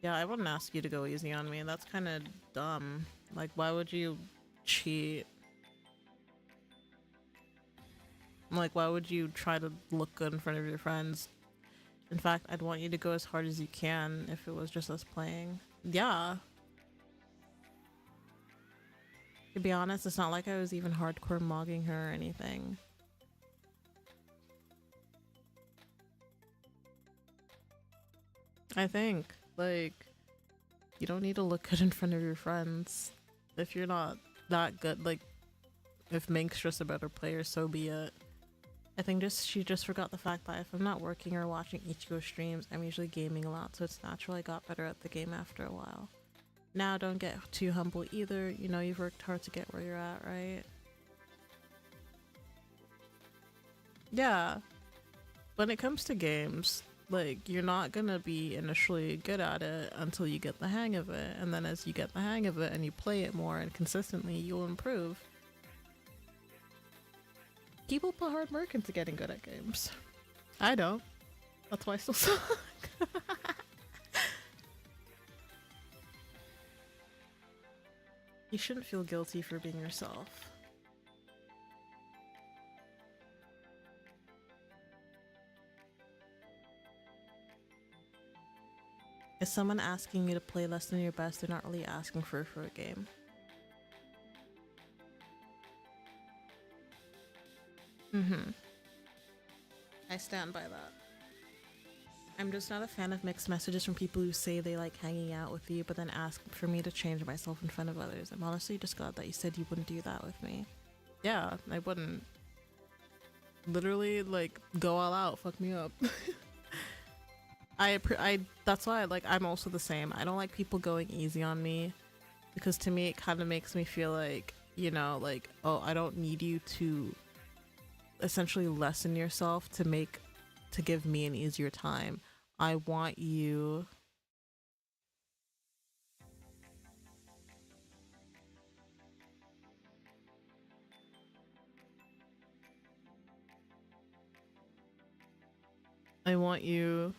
Speaker 1: Yeah, I wouldn't ask you to go easy on me. That's kind of dumb. Like, why would you cheat? Like, why would you try to look good in front of your friends? In fact, I'd want you to go as hard as you can if it was just us playing. Yeah. To be honest, it's not like I was even hardcore mogging her or anything. I think, like, you don't need to look good in front of your friends. If you're not that good, like, if Mink's just a better player, so be it. I think she just forgot the fact that if I'm not working or watching Ichigo streams, I'm usually gaming a lot, so it's natural I got better at the game after a while. Now, don't get too humble either. You know you've worked hard to get where you're at, right? Yeah. When it comes to games, like, you're not gonna be initially good at it until you get the hang of it, and then as you get the hang of it and you play it more and consistently, you'll improve. People put hard work into getting good at games. I don't. That's why I still suck. You shouldn't feel guilty for being yourself. Is someone asking you to play less than your best? They're not really asking for a game. I stand by that. I'm just not a fan of mixed messages from people who say they like hanging out with you but then ask for me to change myself in front of others. I'm honestly just glad that you said you wouldn't do that with me. Yeah, I wouldn't. Literally, like, go all out, fuck me up. That's why, like, I'm also the same. I don't like people going easy on me, because to me it kind of makes me feel like, you know, like, oh, I don't need you to essentially lessen yourself to make to give me an easier time. I want you I want you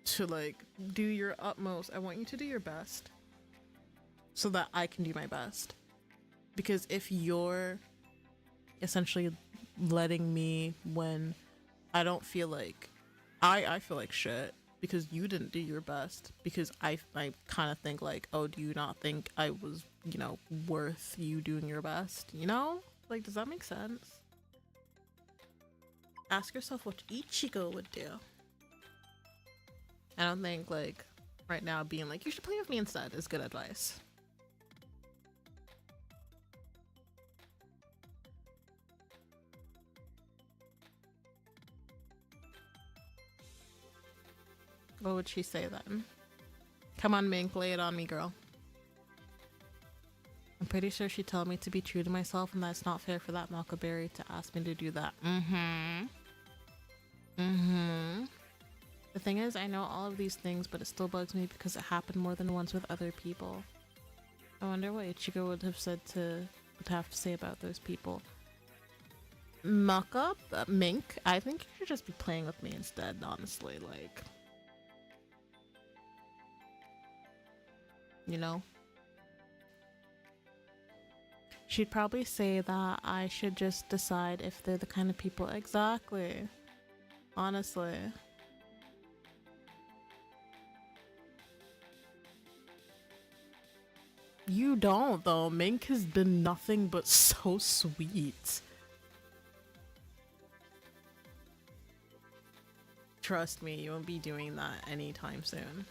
Speaker 1: to like do your utmost. I want you to do your best so that I can do my best. Because if you're essentially letting me when I don't feel like I feel like shit because you didn't do your best, because I kind of think like, oh, do you not think I was, worth you doing your best, like, does that make sense? Ask yourself what Ichigo would do. I don't think like right now being like, you should play with me instead is good advice. What would she say then? Come on, Mink, lay it on me, girl. I'm pretty sure she'd tell me to be true to myself and that it's not fair for that Malkaberry to ask me to do that. The thing is, I know all of these things, but it still bugs me because it happened more than once with other people. I wonder what Ichigo would have to say about those people. Mink, I think you should just be playing with me instead, honestly, like... She'd probably say that I should just decide if they're the kind of people... Exactly. Honestly. You don't, though. Mink has been nothing but so sweet. Trust me, you won't be doing that anytime soon.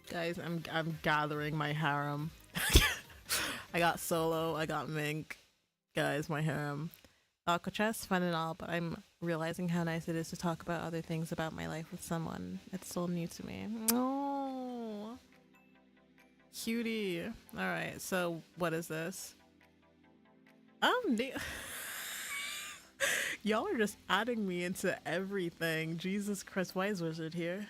Speaker 1: Guys, I'm gathering my harem. I got Solo, I got Mink. Guys, my harem. Aqua chess, fun and all, but I'm realizing how nice it is to talk about other things about my life with someone. It's still new to me. Oh, cutie. All right, so what is this? Y'all are just adding me into everything. Jesus Christ, why is Wizard here?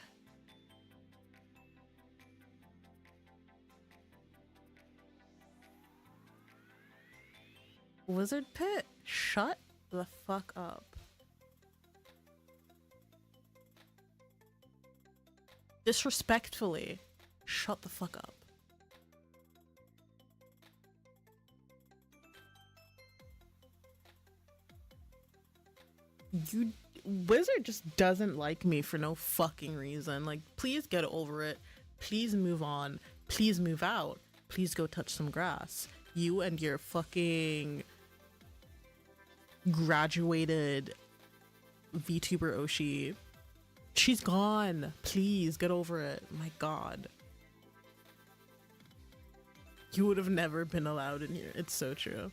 Speaker 1: Wizard Pit, shut the fuck up. Disrespectfully, shut the fuck up. Wizard just doesn't like me for no fucking reason. Like, please get over it. Please move on. Please move out. Please go touch some grass. You and your fucking graduated VTuber Oshi. She's gone. Please get over it. My god. You would have never been allowed in here. It's so true.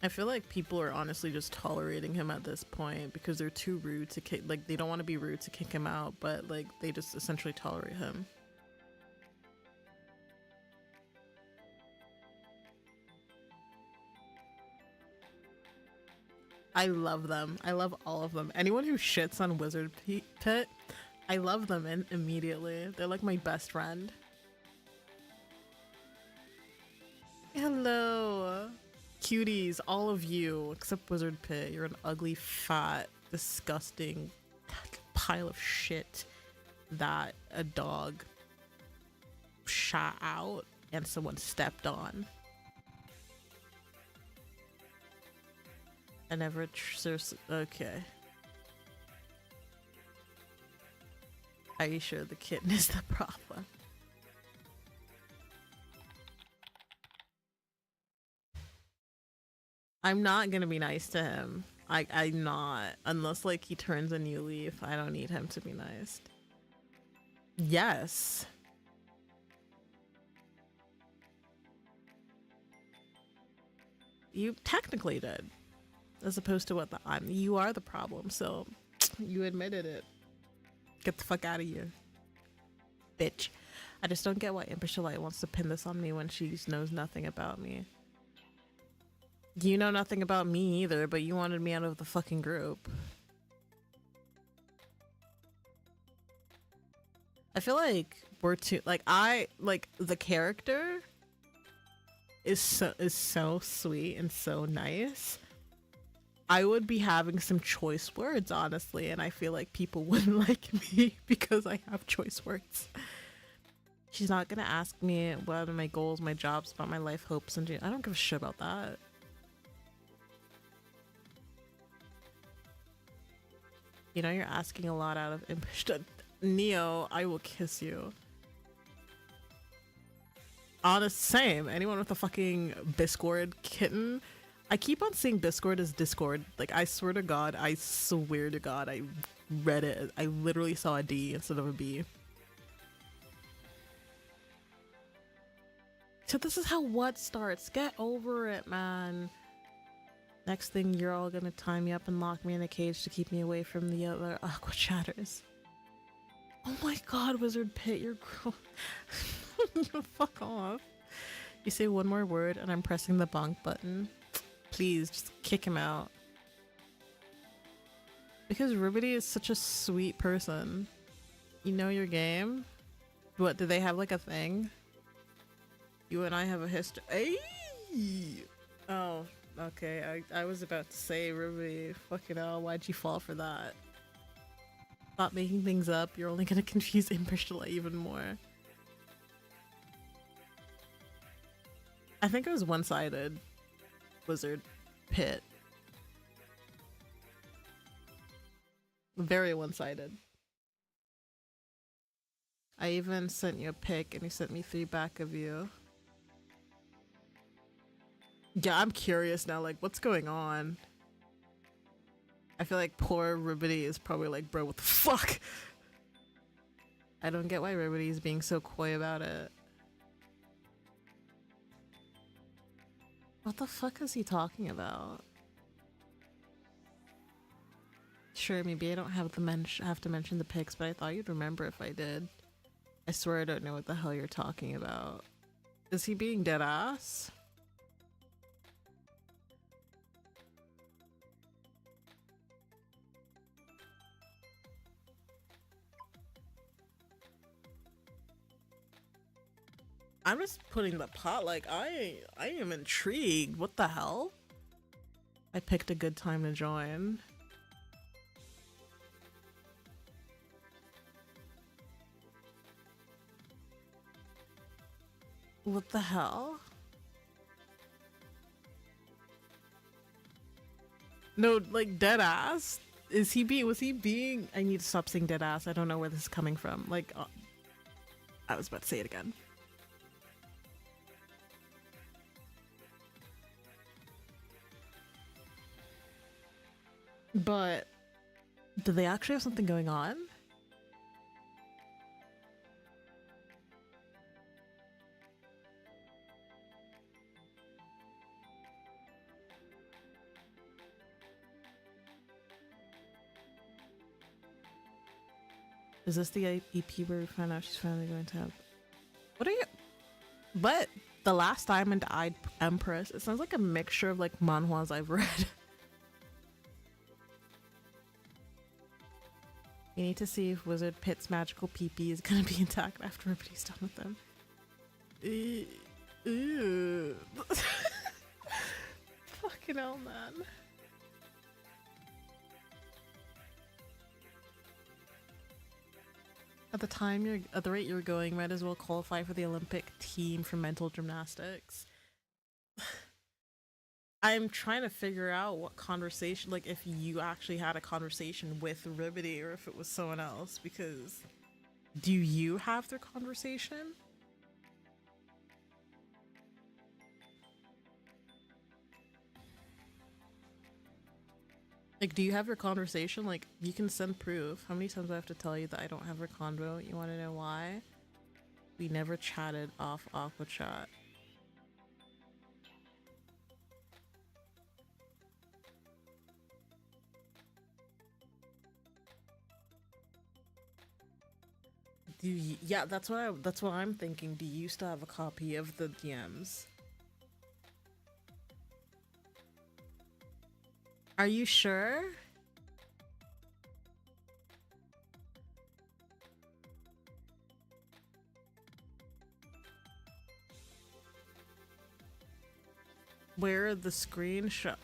Speaker 1: I feel like people are honestly just tolerating him at this point because they're too rude to kick, like, they don't want to be rude to kick him out, but like they just essentially tolerate him. I love them. I love all of them. Anyone who shits on Wizard Pit, I love them immediately. They're like my best friend. Hello. Cuties, all of you, except Wizard Pit. You're an ugly, fat, disgusting pile of shit that a dog shot out and someone stepped on. I never okay. Are you sure the kitten is the problem? I'm not gonna be nice to him. I'm not. Unless like he turns a new leaf. I don't need him to be nice. Yes. You technically did, as opposed to what you are the problem. So you admitted it. Get the fuck out of here, bitch. I just don't get why Impish Light wants to pin this on me when she knows nothing about me. You know nothing about me either, but you wanted me out of the fucking group. I feel like we're too the character is so sweet and so nice. I would be having some choice words, honestly, and I feel like people wouldn't like me because I have choice words. She's not gonna ask me what are my goals, my jobs, about my life hopes, and I don't give a shit about that. You know, you're asking a lot out of Impish. Neo, I will kiss you. Honest, same. Anyone with a fucking Biscord kitten. I keep on seeing Biscord as Discord. Like, I swear to God, I read it. I literally saw a D instead of a B. So this is how what starts. Get over it, man. Next thing, you're all gonna tie me up and lock me in a cage to keep me away from the other Aqua Chatters. Oh my god, Wizard Pit, you're fuck off. You say one more word and I'm pressing the bonk button. Please, just kick him out. Because Ribbity is such a sweet person. You know your game? What, do they have like a thing? You and I have a history. Hey! Oh, okay. I was about to say, Ribbity, fucking hell, why'd you fall for that? Stop making things up. You're only gonna confuse Impish even more. I think it was one-sided. Wizard Pit. Very one-sided. I even sent you a pic and he sent me 3 back of you. Yeah, I'm curious now, like, what's going on? I feel like poor Ribbity is probably like, bro, what the fuck? I don't get why Ribbity is being so coy about it. What the fuck is he talking about? Sure, maybe I don't have to mention the pics, but I thought you'd remember if I did. I swear I don't know what the hell you're talking about. Is he being dead ass? I'm just putting the pot, like, I am intrigued. What the hell? I picked a good time to join. What the hell? No, like, dead ass? Was he being, I need to stop saying dead ass. I don't know where this is coming from. Like, I was about to say it again. But do they actually have something going on? Is this the EP where we found out she's finally going to have... What are you... What? The Last Diamond-Eyed Empress. It sounds like a mixture of like manhwas I've read. You need to see if Wizard Pit's magical PP is gonna be intact after everybody's done with them. Ew. Fucking hell, man. At the rate you're going, might as well qualify for the Olympic team for mental gymnastics. I'm trying to figure out what conversation, like if you actually had a conversation with Ribbity or if it was someone else, because do you have their conversation? Like, do you have your conversation? Like, you can send proof. How many times do I have to tell you that I don't have her convo? You want to know why? We never chatted off Aqua Chat. Yeah, that's what I'm thinking. Do you still have a copy of the DMs? Are you sure? Where are the screenshot?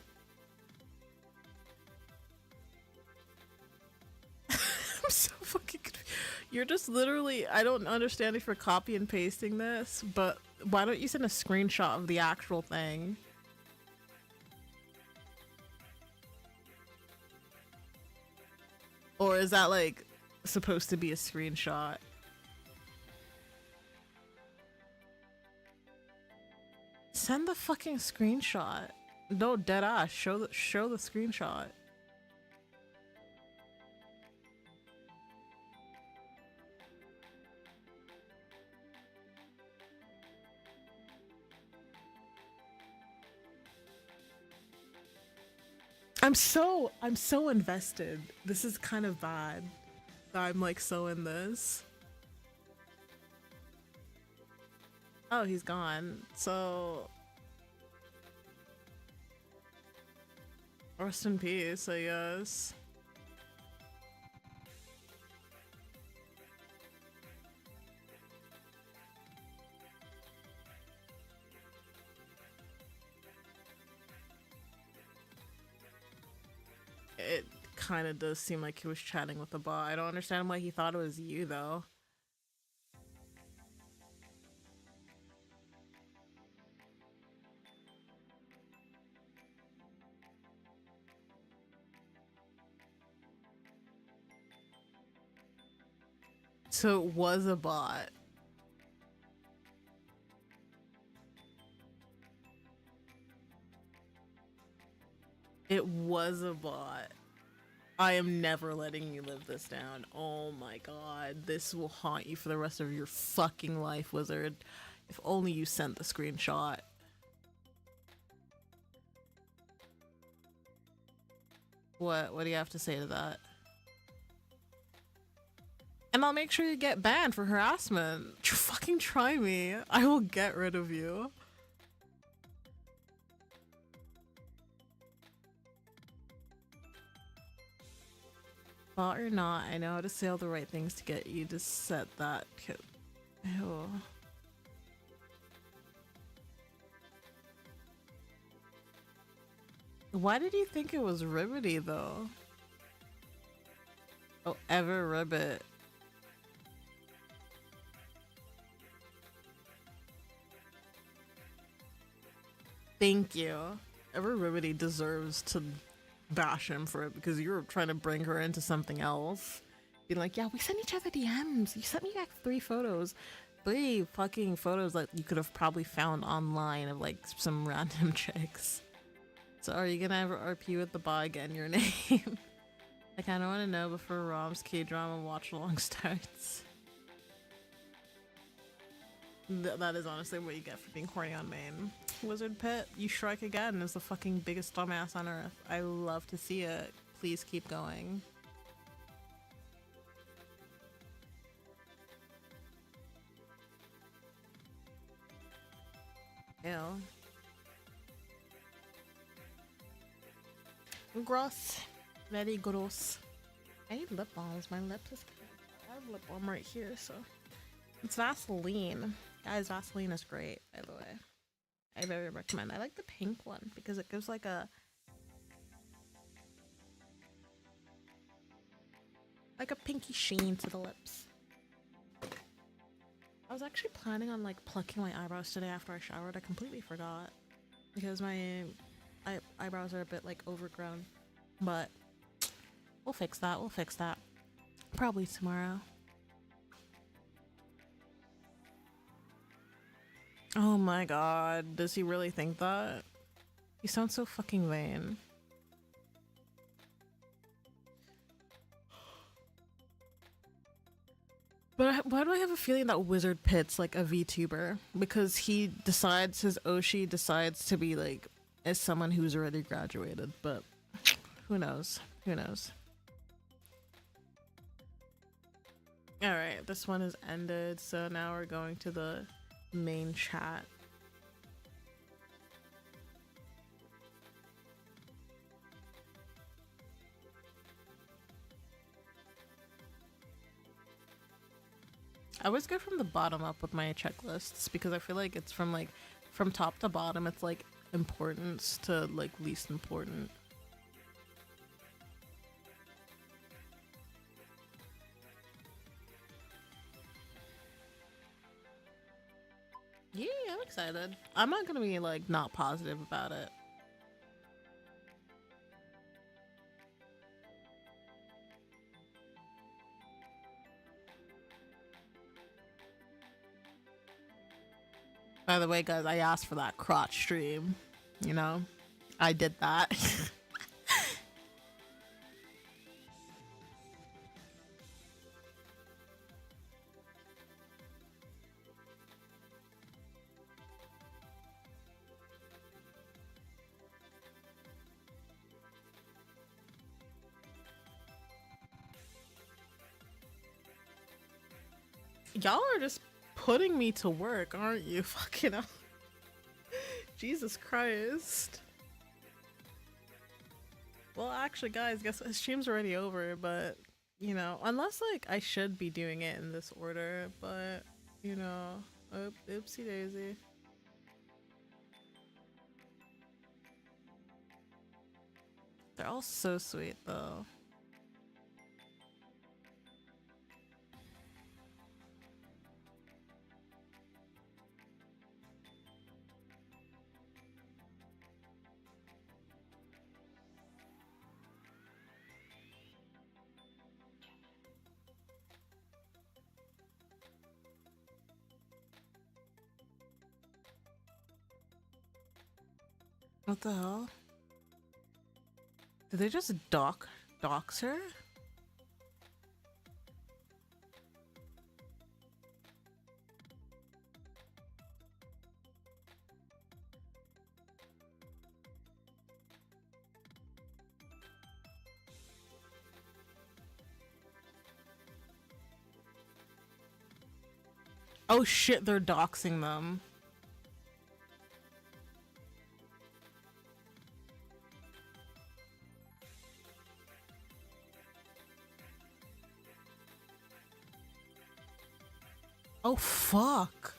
Speaker 1: I'm so fucking confused. You're just literally, I don't understand if you're copy and pasting this, but why don't you send a screenshot of the actual thing? Or is that like supposed to be a screenshot? Send the fucking screenshot. No, dead ass. Show the screenshot. I'm so invested. This is kind of bad. I'm like so in this. Oh, he's gone. So rest in peace, I guess. It kind of does seem like he was chatting with the bot. I don't understand why he thought it was you though. So it was a bot. It was a bot. I am never letting you live this down. Oh my god. This will haunt you for the rest of your fucking life, Wizard. If only you sent the screenshot. What do you have to say to that? And I'll make sure you get banned for harassment. Fucking try me. I will get rid of you. Bot or not, I know how to say all the right things to get you to set that. Ew. Why did you think it was Ribbity though? Oh, Ever Ribbit. Thank you. Ever Ribbity deserves to bash him for it because you were trying to bring her into something else. Being like, yeah, we sent each other DMs. You sent me back 3 photos. 3 fucking photos that you could have probably found online of like some random chicks. So are you gonna ever RP with the bot again, your name? I kinda wanna know before Rom's K-drama watch along starts. That is honestly what you get for being horny on main. Wizard Pit, you strike again as the fucking biggest dumbass on earth. I love to see it. Please keep going. Ew. Gross. Very gross. I need lip balms. My lips is. I have lip balm right here, so. It's Vaseline. Guys, Vaseline is great, by the way. I very recommend. I like the pink one because it gives like a pinky sheen to the lips. I was actually planning on like plucking my eyebrows today after I showered. I completely forgot because my eyebrows are a bit like overgrown, but we'll fix that. We'll fix that probably tomorrow. Oh my god, does he really think that? He sounds so fucking vain. But why do I have a feeling that Wizard Pit's like a VTuber? Because he decides, his Oshi decides to be like, as someone who's already graduated, but who knows? Who knows? All right, this one is ended, so now we're going to the main chat. I always go from the bottom up with my checklists because I feel like it's from top to bottom, it's like importance to like least important. Yeah, I'm excited. I'm not gonna be like not positive about it. By the way, guys, I asked for that crotch stream. You know, I did that. Y'all are just putting me to work, aren't you? Fucking hell. Jesus Christ. Well, actually, guys, guess his stream's already over, but you know, unless like I should be doing it in this order, but you know, oopsie daisy. They're all so sweet though. What the hell? Did they just dox her? Oh shit, they're doxing them. Oh fuck.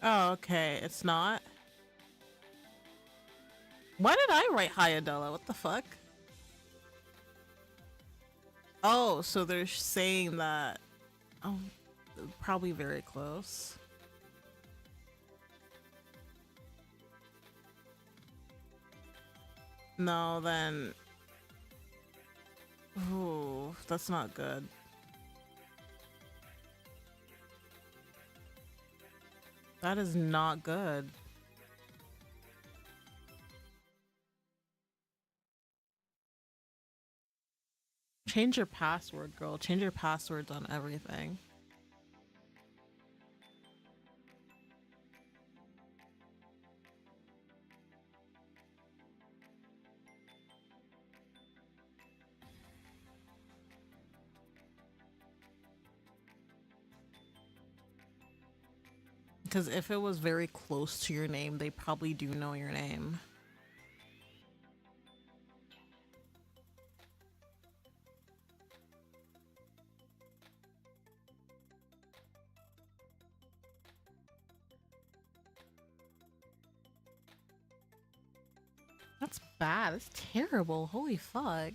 Speaker 1: Oh, okay. It's not. Why did I write Hayadella? What the fuck? Oh, so they're saying that. Oh, probably very close. No, then. Ooh, that's not good. That is not good. Change your password, girl. Change your passwords on everything. Because if it was very close to your name, they probably do know your name. That's bad. That's terrible. Holy fuck.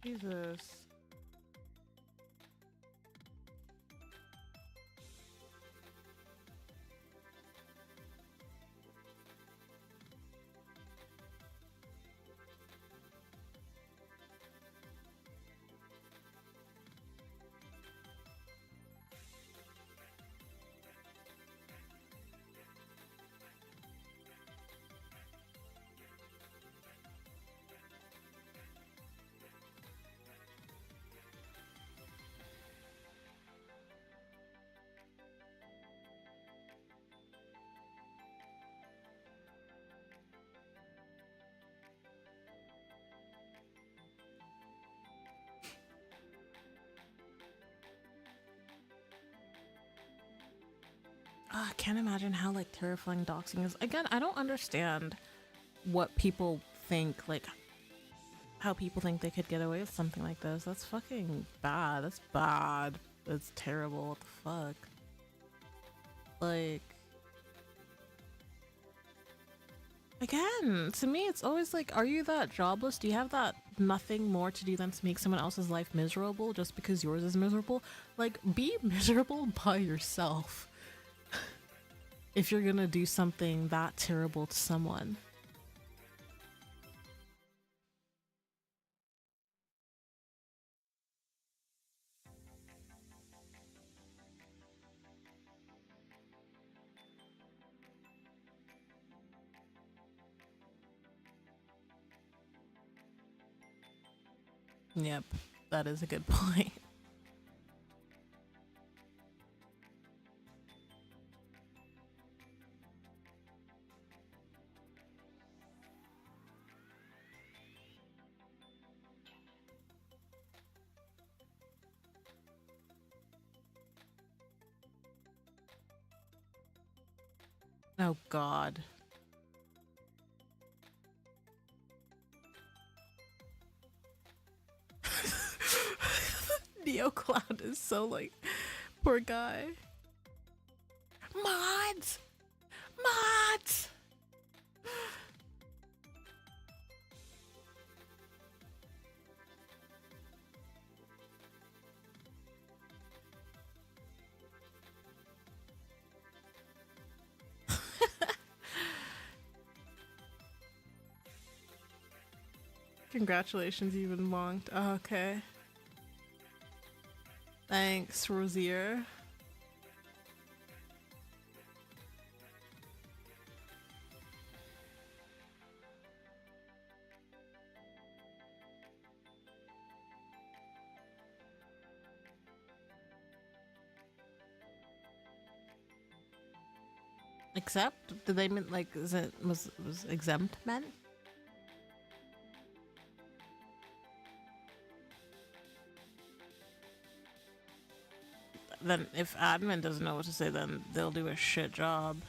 Speaker 1: Jesus. I can't imagine how like terrifying doxing is. Again, I don't understand what people think, like how people think they could get away with something like this. That's fucking bad. That's bad. That's terrible. What the fuck? Like, again, to me, it's always like, are you that jobless? Do you have that nothing more to do than to make someone else's life miserable just because yours is miserable? Like, be miserable by yourself if you're gonna do something that terrible to someone. Yep, that is a good point. Oh god. Neo Cloud is so like, poor guy. Mods! Mods! Congratulations, you've been monked. Oh, okay. Thanks, Rosier. Except? Did they mean like, is it was exempt meant? Then if admin doesn't know what to say, then they'll do a shit job.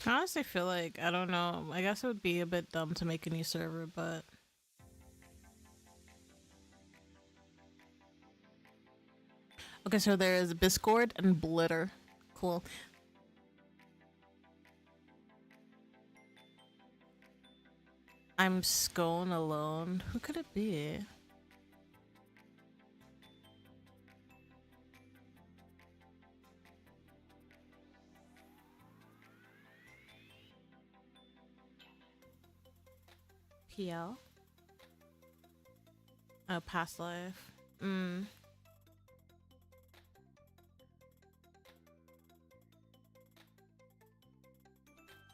Speaker 1: I honestly feel like, I don't know, I guess it would be a bit dumb to make a new server, but... Okay, so there is Biscord and Blitter. Cool. I'm Scone alone. Who could it be? PL? Oh, past life.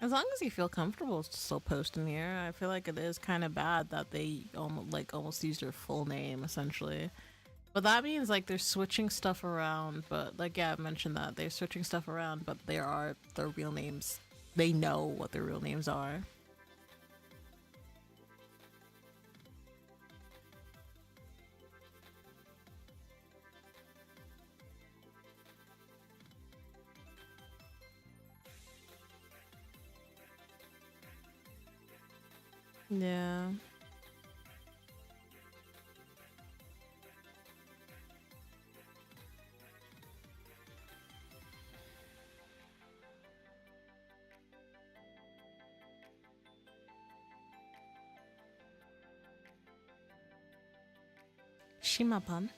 Speaker 1: As long as you feel comfortable still posting here, I feel like it is kind of bad that they almost used your full name essentially. But that means like they're switching stuff around. But like, yeah, I mentioned that they're switching stuff around, but they are their real names. They know what their real names are. Yeah. Shimapan.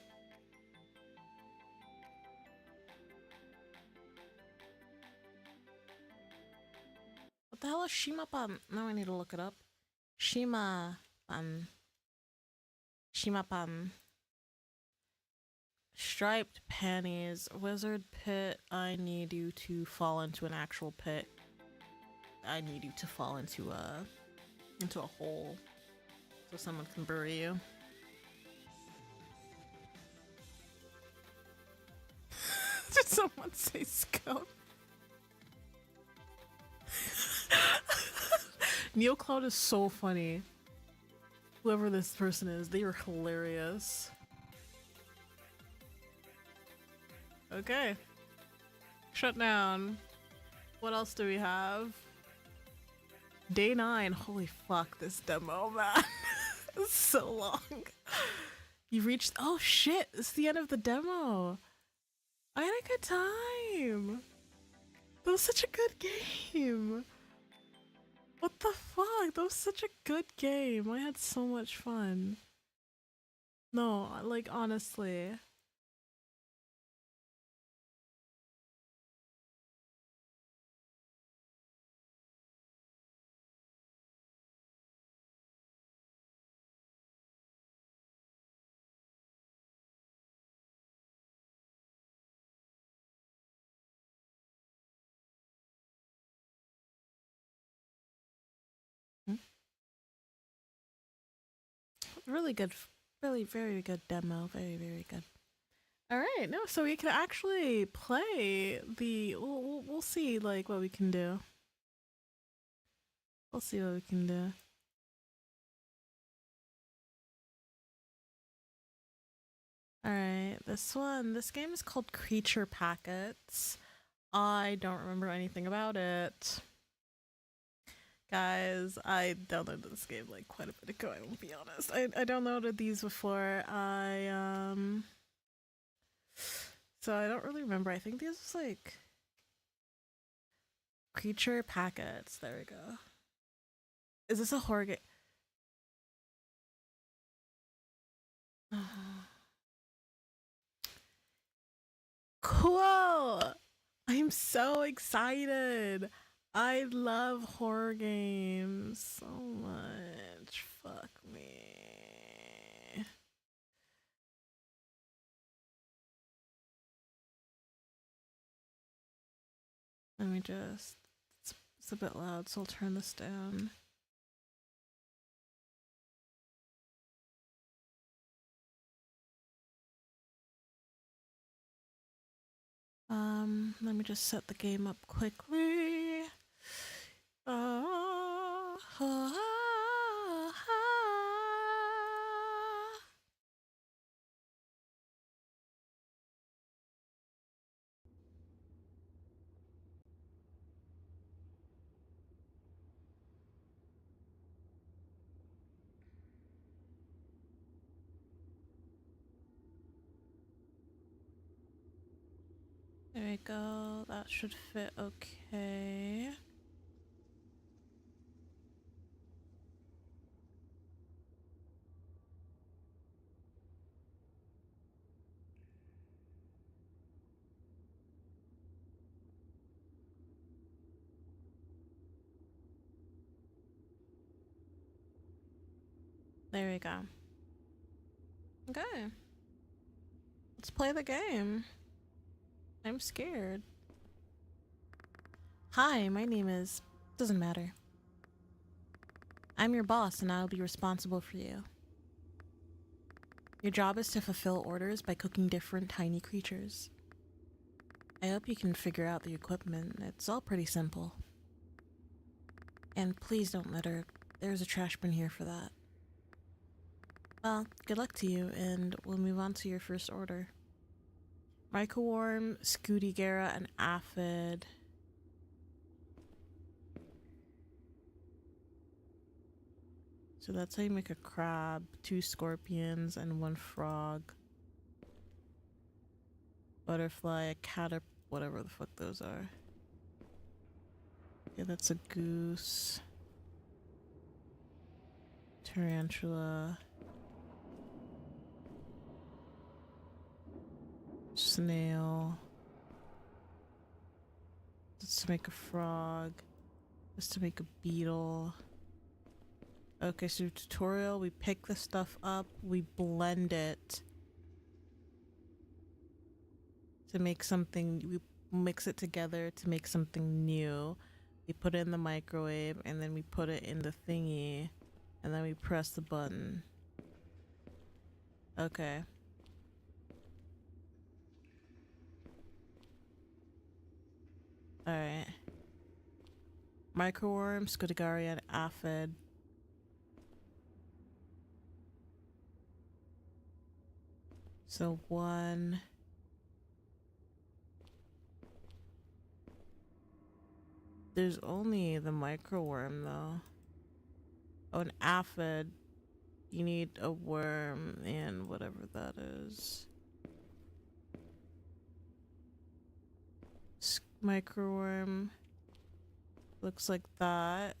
Speaker 1: What the hell is Shimapan? Now I need to look it up. Shimapan. Shimapan. Striped panties. Wizard pit. I need you to fall into an actual pit. I need you to fall into a hole so someone can bury you. Did someone say scout? NeoCloud is so funny. Whoever this person is, they are hilarious. Okay. Shut down. What else do we have? Day 9. Holy fuck, this demo, man. It's so long. You reached. Oh shit, it's the end of the demo. I had a good time. That was such a good game. What the fuck? That was such a good game. I had so much fun. No, like, honestly. Really good, really very good demo. Very, very good. All right, no, so we can actually play the. We'll see, like, what we can do. We'll see what we can do. All right, this game is called Creature Packets. I don't remember anything about it. Guys, I downloaded this game like quite a bit ago, I will be honest. I downloaded these before. So I don't really remember. I think these was like Creature Packets. There we go. Is this a horror game? Cool! I'm so excited. I love horror games so much. Fuck me. Let me just. It's a bit loud, so I'll turn this down. Let me just set the game up quickly. There we go. That should fit okay. There we go. Okay. Let's play the game. I'm scared. Hi, my name is... Doesn't matter. I'm your boss and I'll be responsible for you. Your job is to fulfill orders by cooking different tiny creatures. I hope you can figure out the equipment. It's all pretty simple. And please don't litter. There's a trash bin here for that. Well, good luck to you, and we'll move on to your first order. Microworm, Scootigera, and Aphid. So that's how you make a crab, 2 scorpions, and 1 frog. Butterfly, a caterpillar, whatever the fuck those are. Okay, that's a goose. Tarantula. Snail. Just to make a frog. Just to make a beetle. Okay, so tutorial, we pick the stuff up, we blend it to make something, we mix it together to make something new. We put it in the microwave and then we put it in the thingy and then we press the button. Okay. Alright. Microworm, Scudigaria, and aphid. So one. There's only the microworm though. Oh, an aphid. You need a worm and whatever that is. Microworm. Looks like that.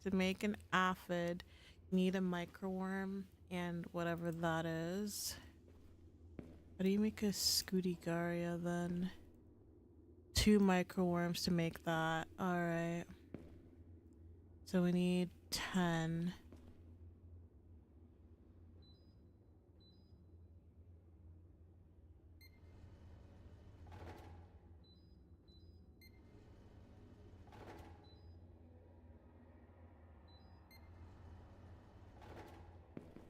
Speaker 1: To make an aphid, you need a microworm and whatever that is. How do you make a Scudigaria then? 2 microworms to make that. Alright. So we need 10.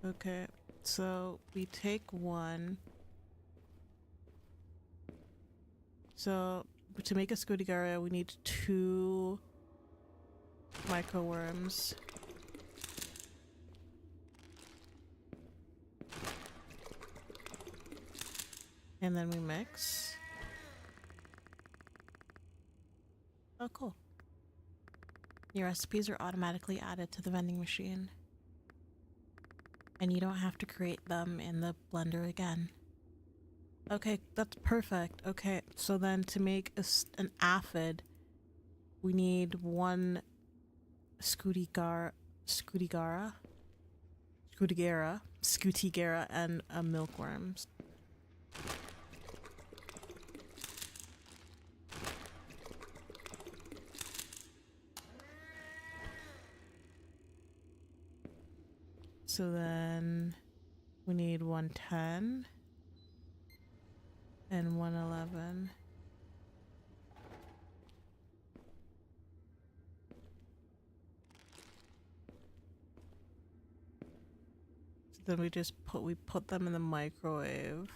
Speaker 1: Okay, so we take 1. So to make a Scudigaria, we need 2 microworms. And then we mix. Oh, cool. Your recipes are automatically added to the vending machine. And you don't have to create them in the blender again. Okay, that's perfect. Okay, so then to make an aphid, we need 1 Scudigara, and a milkworm. So then we need 110 and 111. So then we put them in the microwave.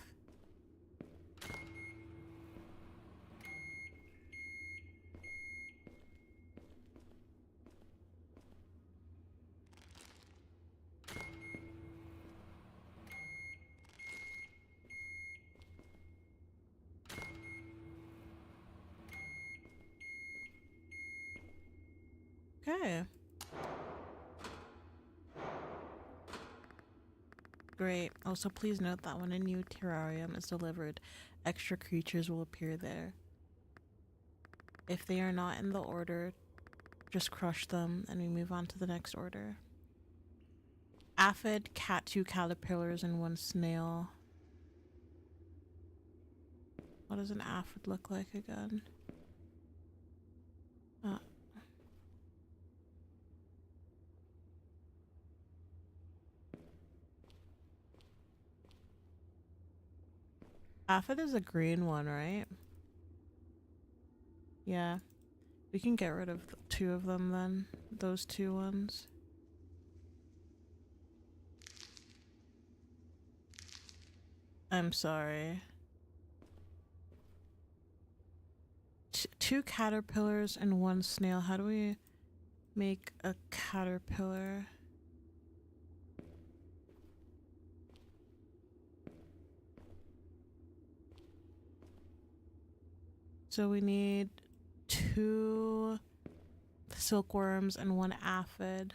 Speaker 1: Okay. Great. Also, please note that when a new terrarium is delivered, extra creatures will appear there. If they are not in the order, just crush them and we move on to the next order. Aphid, cat, 2 caterpillars, and 1 snail. What does an aphid look like again? Aphid is a green one, right? Yeah. We can get rid of 2 of them then. Those 2 ones. I'm sorry. 2 caterpillars and 1 snail. How do we make a caterpillar? So we need 2 silkworms and 1 aphid.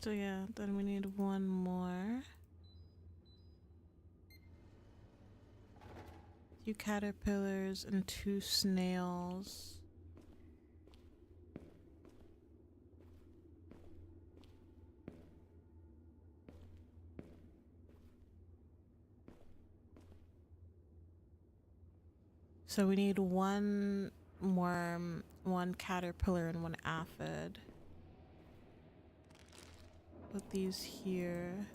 Speaker 1: So yeah, then we need 1 more. 2 caterpillars and 2 snails. So we need one worm, one caterpillar, and one aphid. Put these here.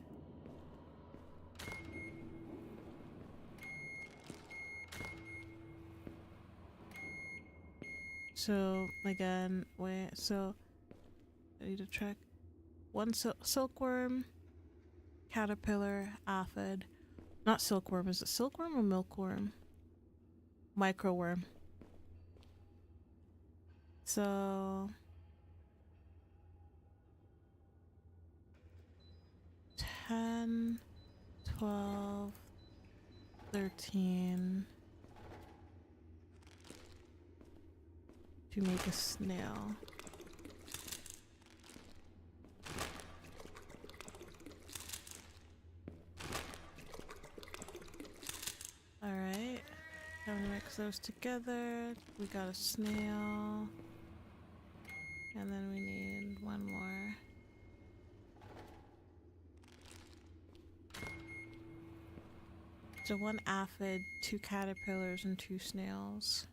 Speaker 1: So again, wait, so I need to check. One silkworm, caterpillar, aphid. Not silkworm, is it silkworm or milkworm? Microworm. So 10, 12, 13 to make a snail. Alright, I'm gonna mix those together. We got a snail. And then we need one more. So one aphid, 2 caterpillars, and 2 snails.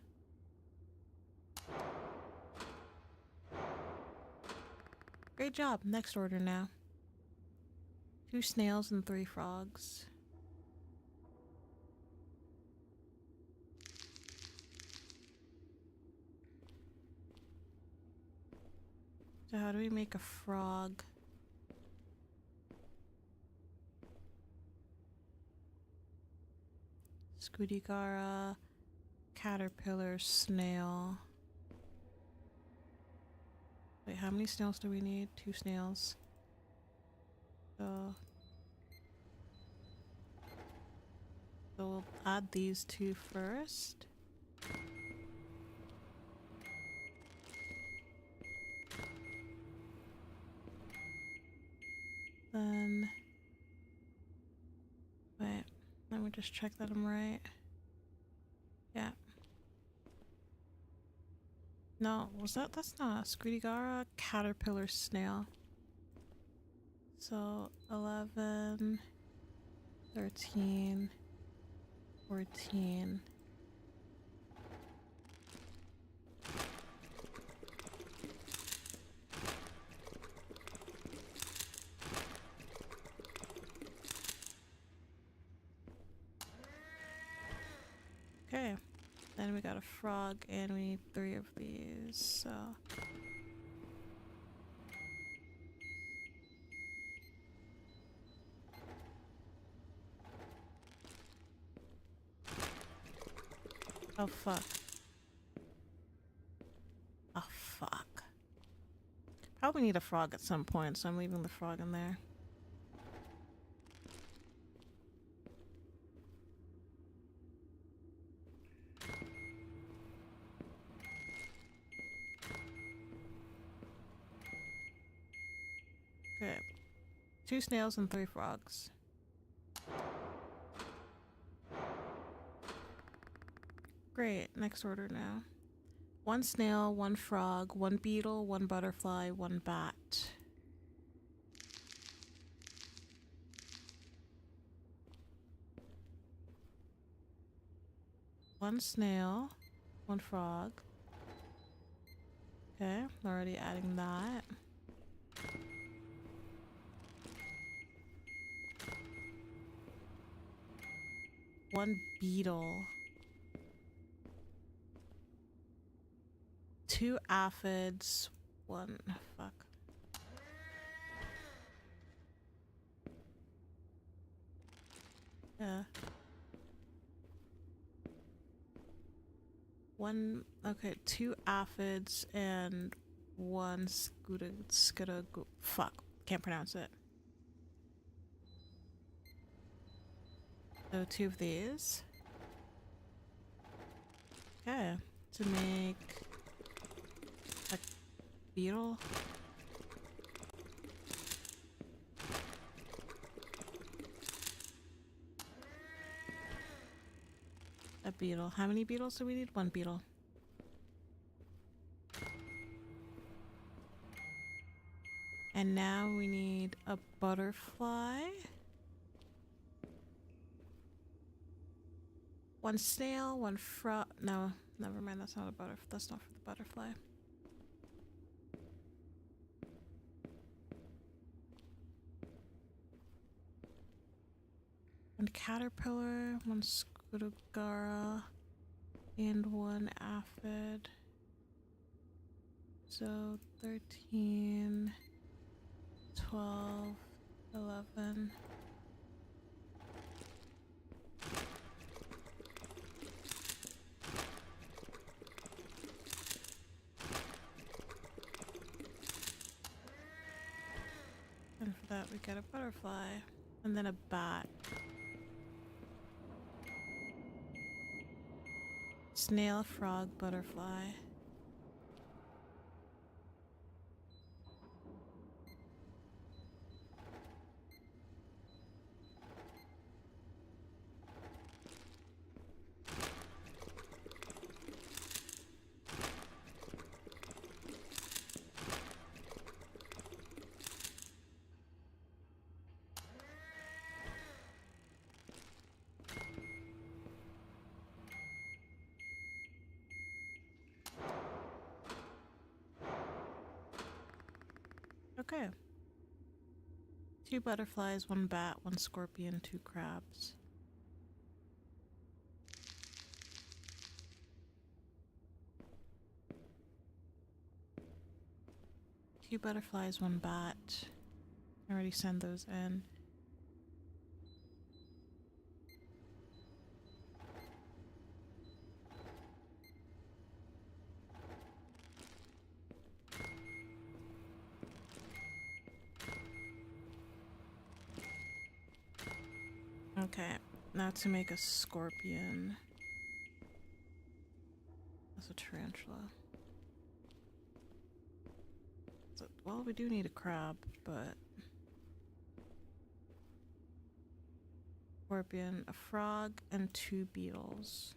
Speaker 1: Great job. Next order now. 2 snails and 3 frogs. So how do we make a frog? Scootigara, caterpillar, snail. Wait, how many snails do we need? 2 snails. So we'll add these 2 first. Then, wait, let me just check that I'm right. Yeah. No, that's not a Scootigara, caterpillar, snail. So 11, 13, 14. Okay, then we got a frog and we need 3 of these, so. Oh fuck. Oh fuck. Probably need a frog at some point, so I'm leaving the frog in there. Okay. 2 snails and 3 frogs. Great, next order now. 1 snail, 1 frog, 1 beetle, 1 butterfly, 1 bat. One snail, 1 frog. Okay, already adding that. One beetle. 2 aphids. 1 fuck. Yeah. 1 okay, 2 aphids and 1 fuck. Can't pronounce it. So 2 of these. Okay. To make a beetle. A beetle. How many beetles do we need? 1 beetle. And now we need a butterfly. One snail, one frog. No, never mind. That's not a butterfly. That's not for the butterfly. One caterpillar, one scutagara, and one aphid. So 13, 12, 11. And for that we get a butterfly. And then a bat. Snail, frog, butterfly. Okay. 2 butterflies, 1 bat, 1 scorpion, 2 crabs. Two butterflies, 1 bat. I already sent those in. Okay, now to make a scorpion. That's a tarantula. So, well, we do need a crab, but... Scorpion, a frog, and 2 beetles.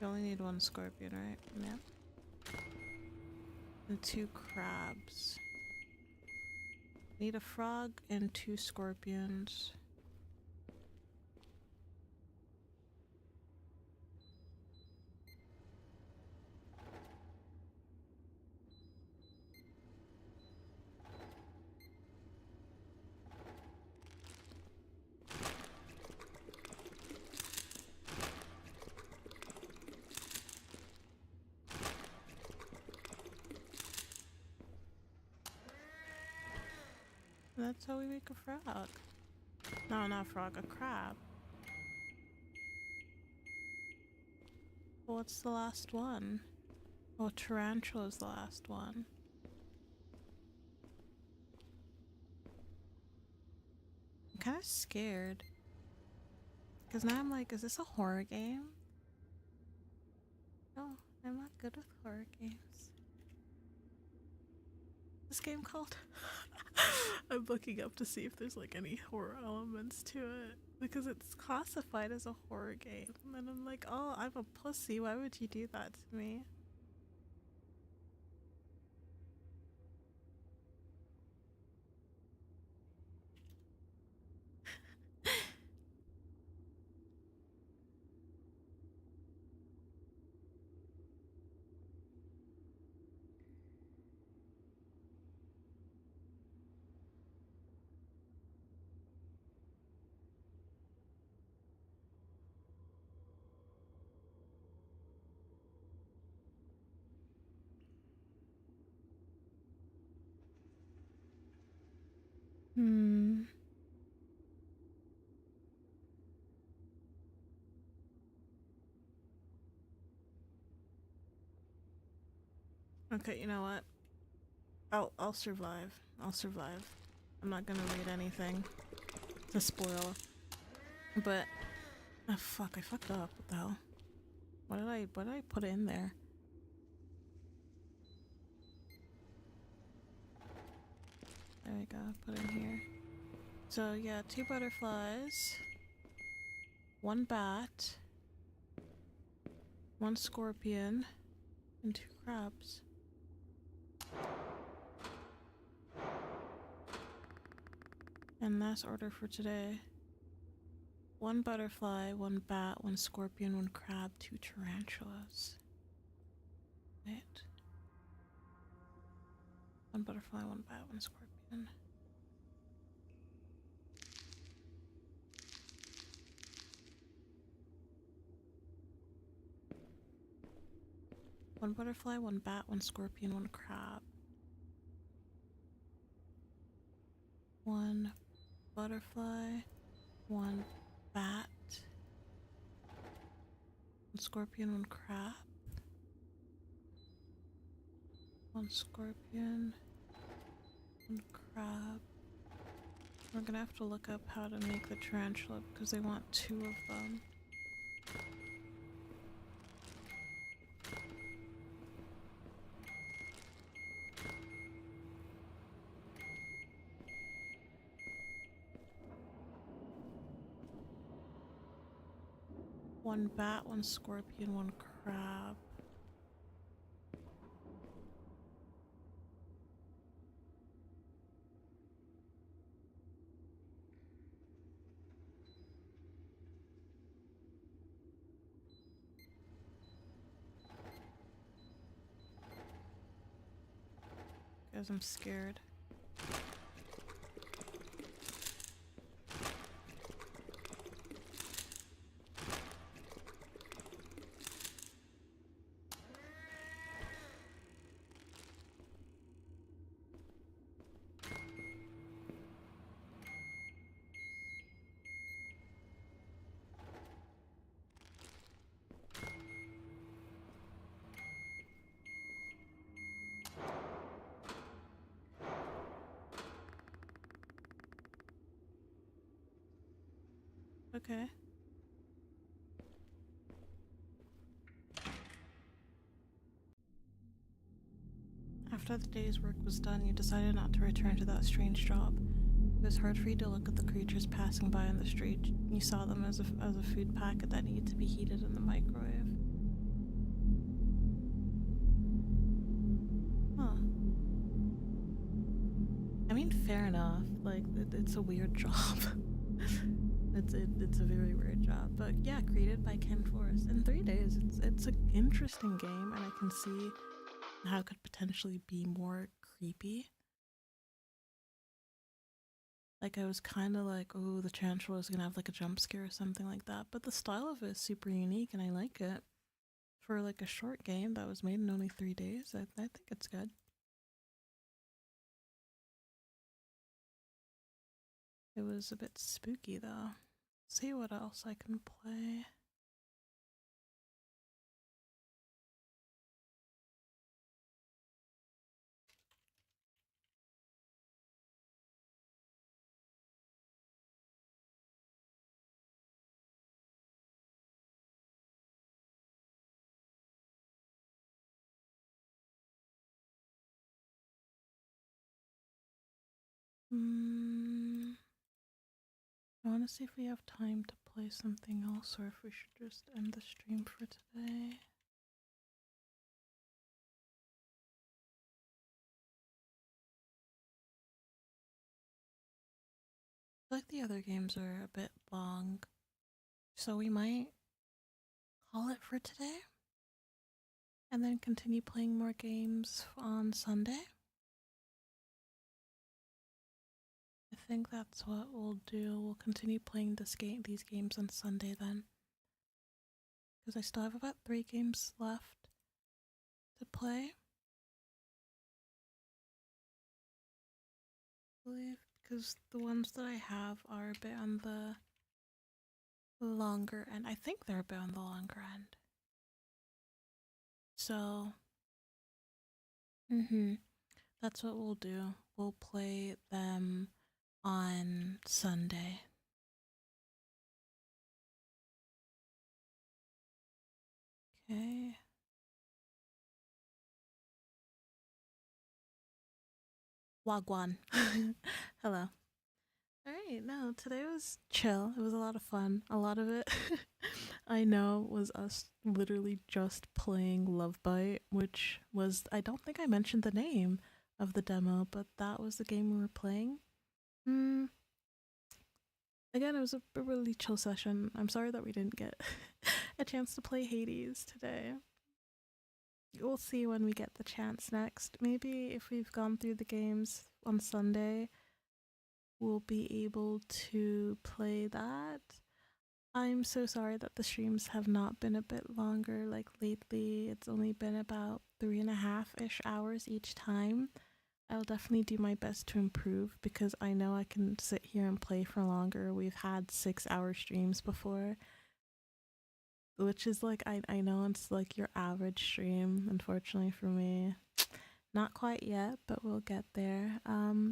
Speaker 1: We only need 1 scorpion, right? Yeah. And 2 crabs. Need a frog and 2 scorpions. That's how we make a frog. No, not a frog, a crab. What's the last one? Oh, tarantula is the last one. I'm kind of scared. Because now I'm like, is this a horror game? No, I'm not good with horror games. This game called? I'm looking up to see if there's like any horror elements to it. Because it's classified as a horror game. And I'm like, oh, I'm a pussy. Why would you do that to me? Hmm. Okay, you know what? I'll survive. I'll survive. I'm not gonna read anything to spoil. But oh fuck, I fucked up. What the hell? What did I put in there? There we go, put in here. So yeah, 2 butterflies, 1 bat, 1 scorpion, and 2 crabs. And that's order for today. 1 butterfly, 1 bat, 1 scorpion, 1 crab, 2 tarantulas. Right? 1 butterfly, 1 bat, 1 scorpion. One butterfly, 1 bat, 1 scorpion, 1 crab. 1 butterfly, 1 bat, 1 scorpion, 1 crab. 1 scorpion, 1 crab. We're gonna have to look up how to make the tarantula because they want 2 of them. One bat, 1 scorpion, 1 crab. Guys, I'm scared. Okay. After the day's work was done, you decided not to return to that strange job. It was hard for you to look at the creatures passing by on the street. You saw them as a food packet that needed to be heated in the microwave. Huh. I mean, fair enough. Like, it's a weird job. It's a very weird job. But yeah, created by Ken Forrest. In 3 days, it's an interesting game, and I can see how it could potentially be more creepy. Like, I was kind of like, oh, the tarantula is gonna have like a jump scare or something like that. But the style of it is super unique, and I like it. For like a short game that was made in only 3 days, I think it's good. It was a bit spooky though. See what else I can play. I want to see if we have time to play something else or if we should just end the stream for today. I feel like the other games are a bit long, so we might call it for today and then continue playing more games on Sunday. I think that's what we'll do. We'll continue playing these games on Sunday then. Because I still have about 3 games left to play. I believe, because the ones that I have are a bit on the longer end. I think they're a bit on the longer end. So, that's what we'll do. We'll play them on Sunday. Okay. Wagwan. Hello. All right, no, today was chill. It was a lot of fun. A lot of it, I know, was us literally just playing Love Bite, which was, I don't think I mentioned the name of the demo, but that was the game we were playing. Mm, Again, it was a really chill session. I'm sorry that we didn't get a chance to play Hades today. We'll see when we get the chance next. Maybe if we've gone through the games on Sunday, we'll be able to play that. I'm so sorry that the streams have not been a bit longer. Like lately, it's only been about 3.5-ish hours each time. I'll definitely do my best to improve because I know I can sit here and play for longer. We've had 6 hour streams before, which is like, I know it's like your average stream. Unfortunately for me, not quite yet, but we'll get there.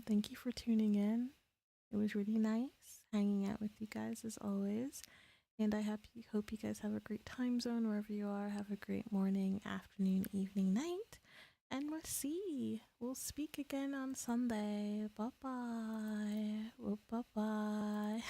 Speaker 1: Thank you for tuning in. It was really nice hanging out with you guys as always. And I hope you guys have a great time zone wherever you are. Have a great morning, afternoon, evening, night. And we'll see. We'll speak again on Sunday. Bye bye. Bye bye.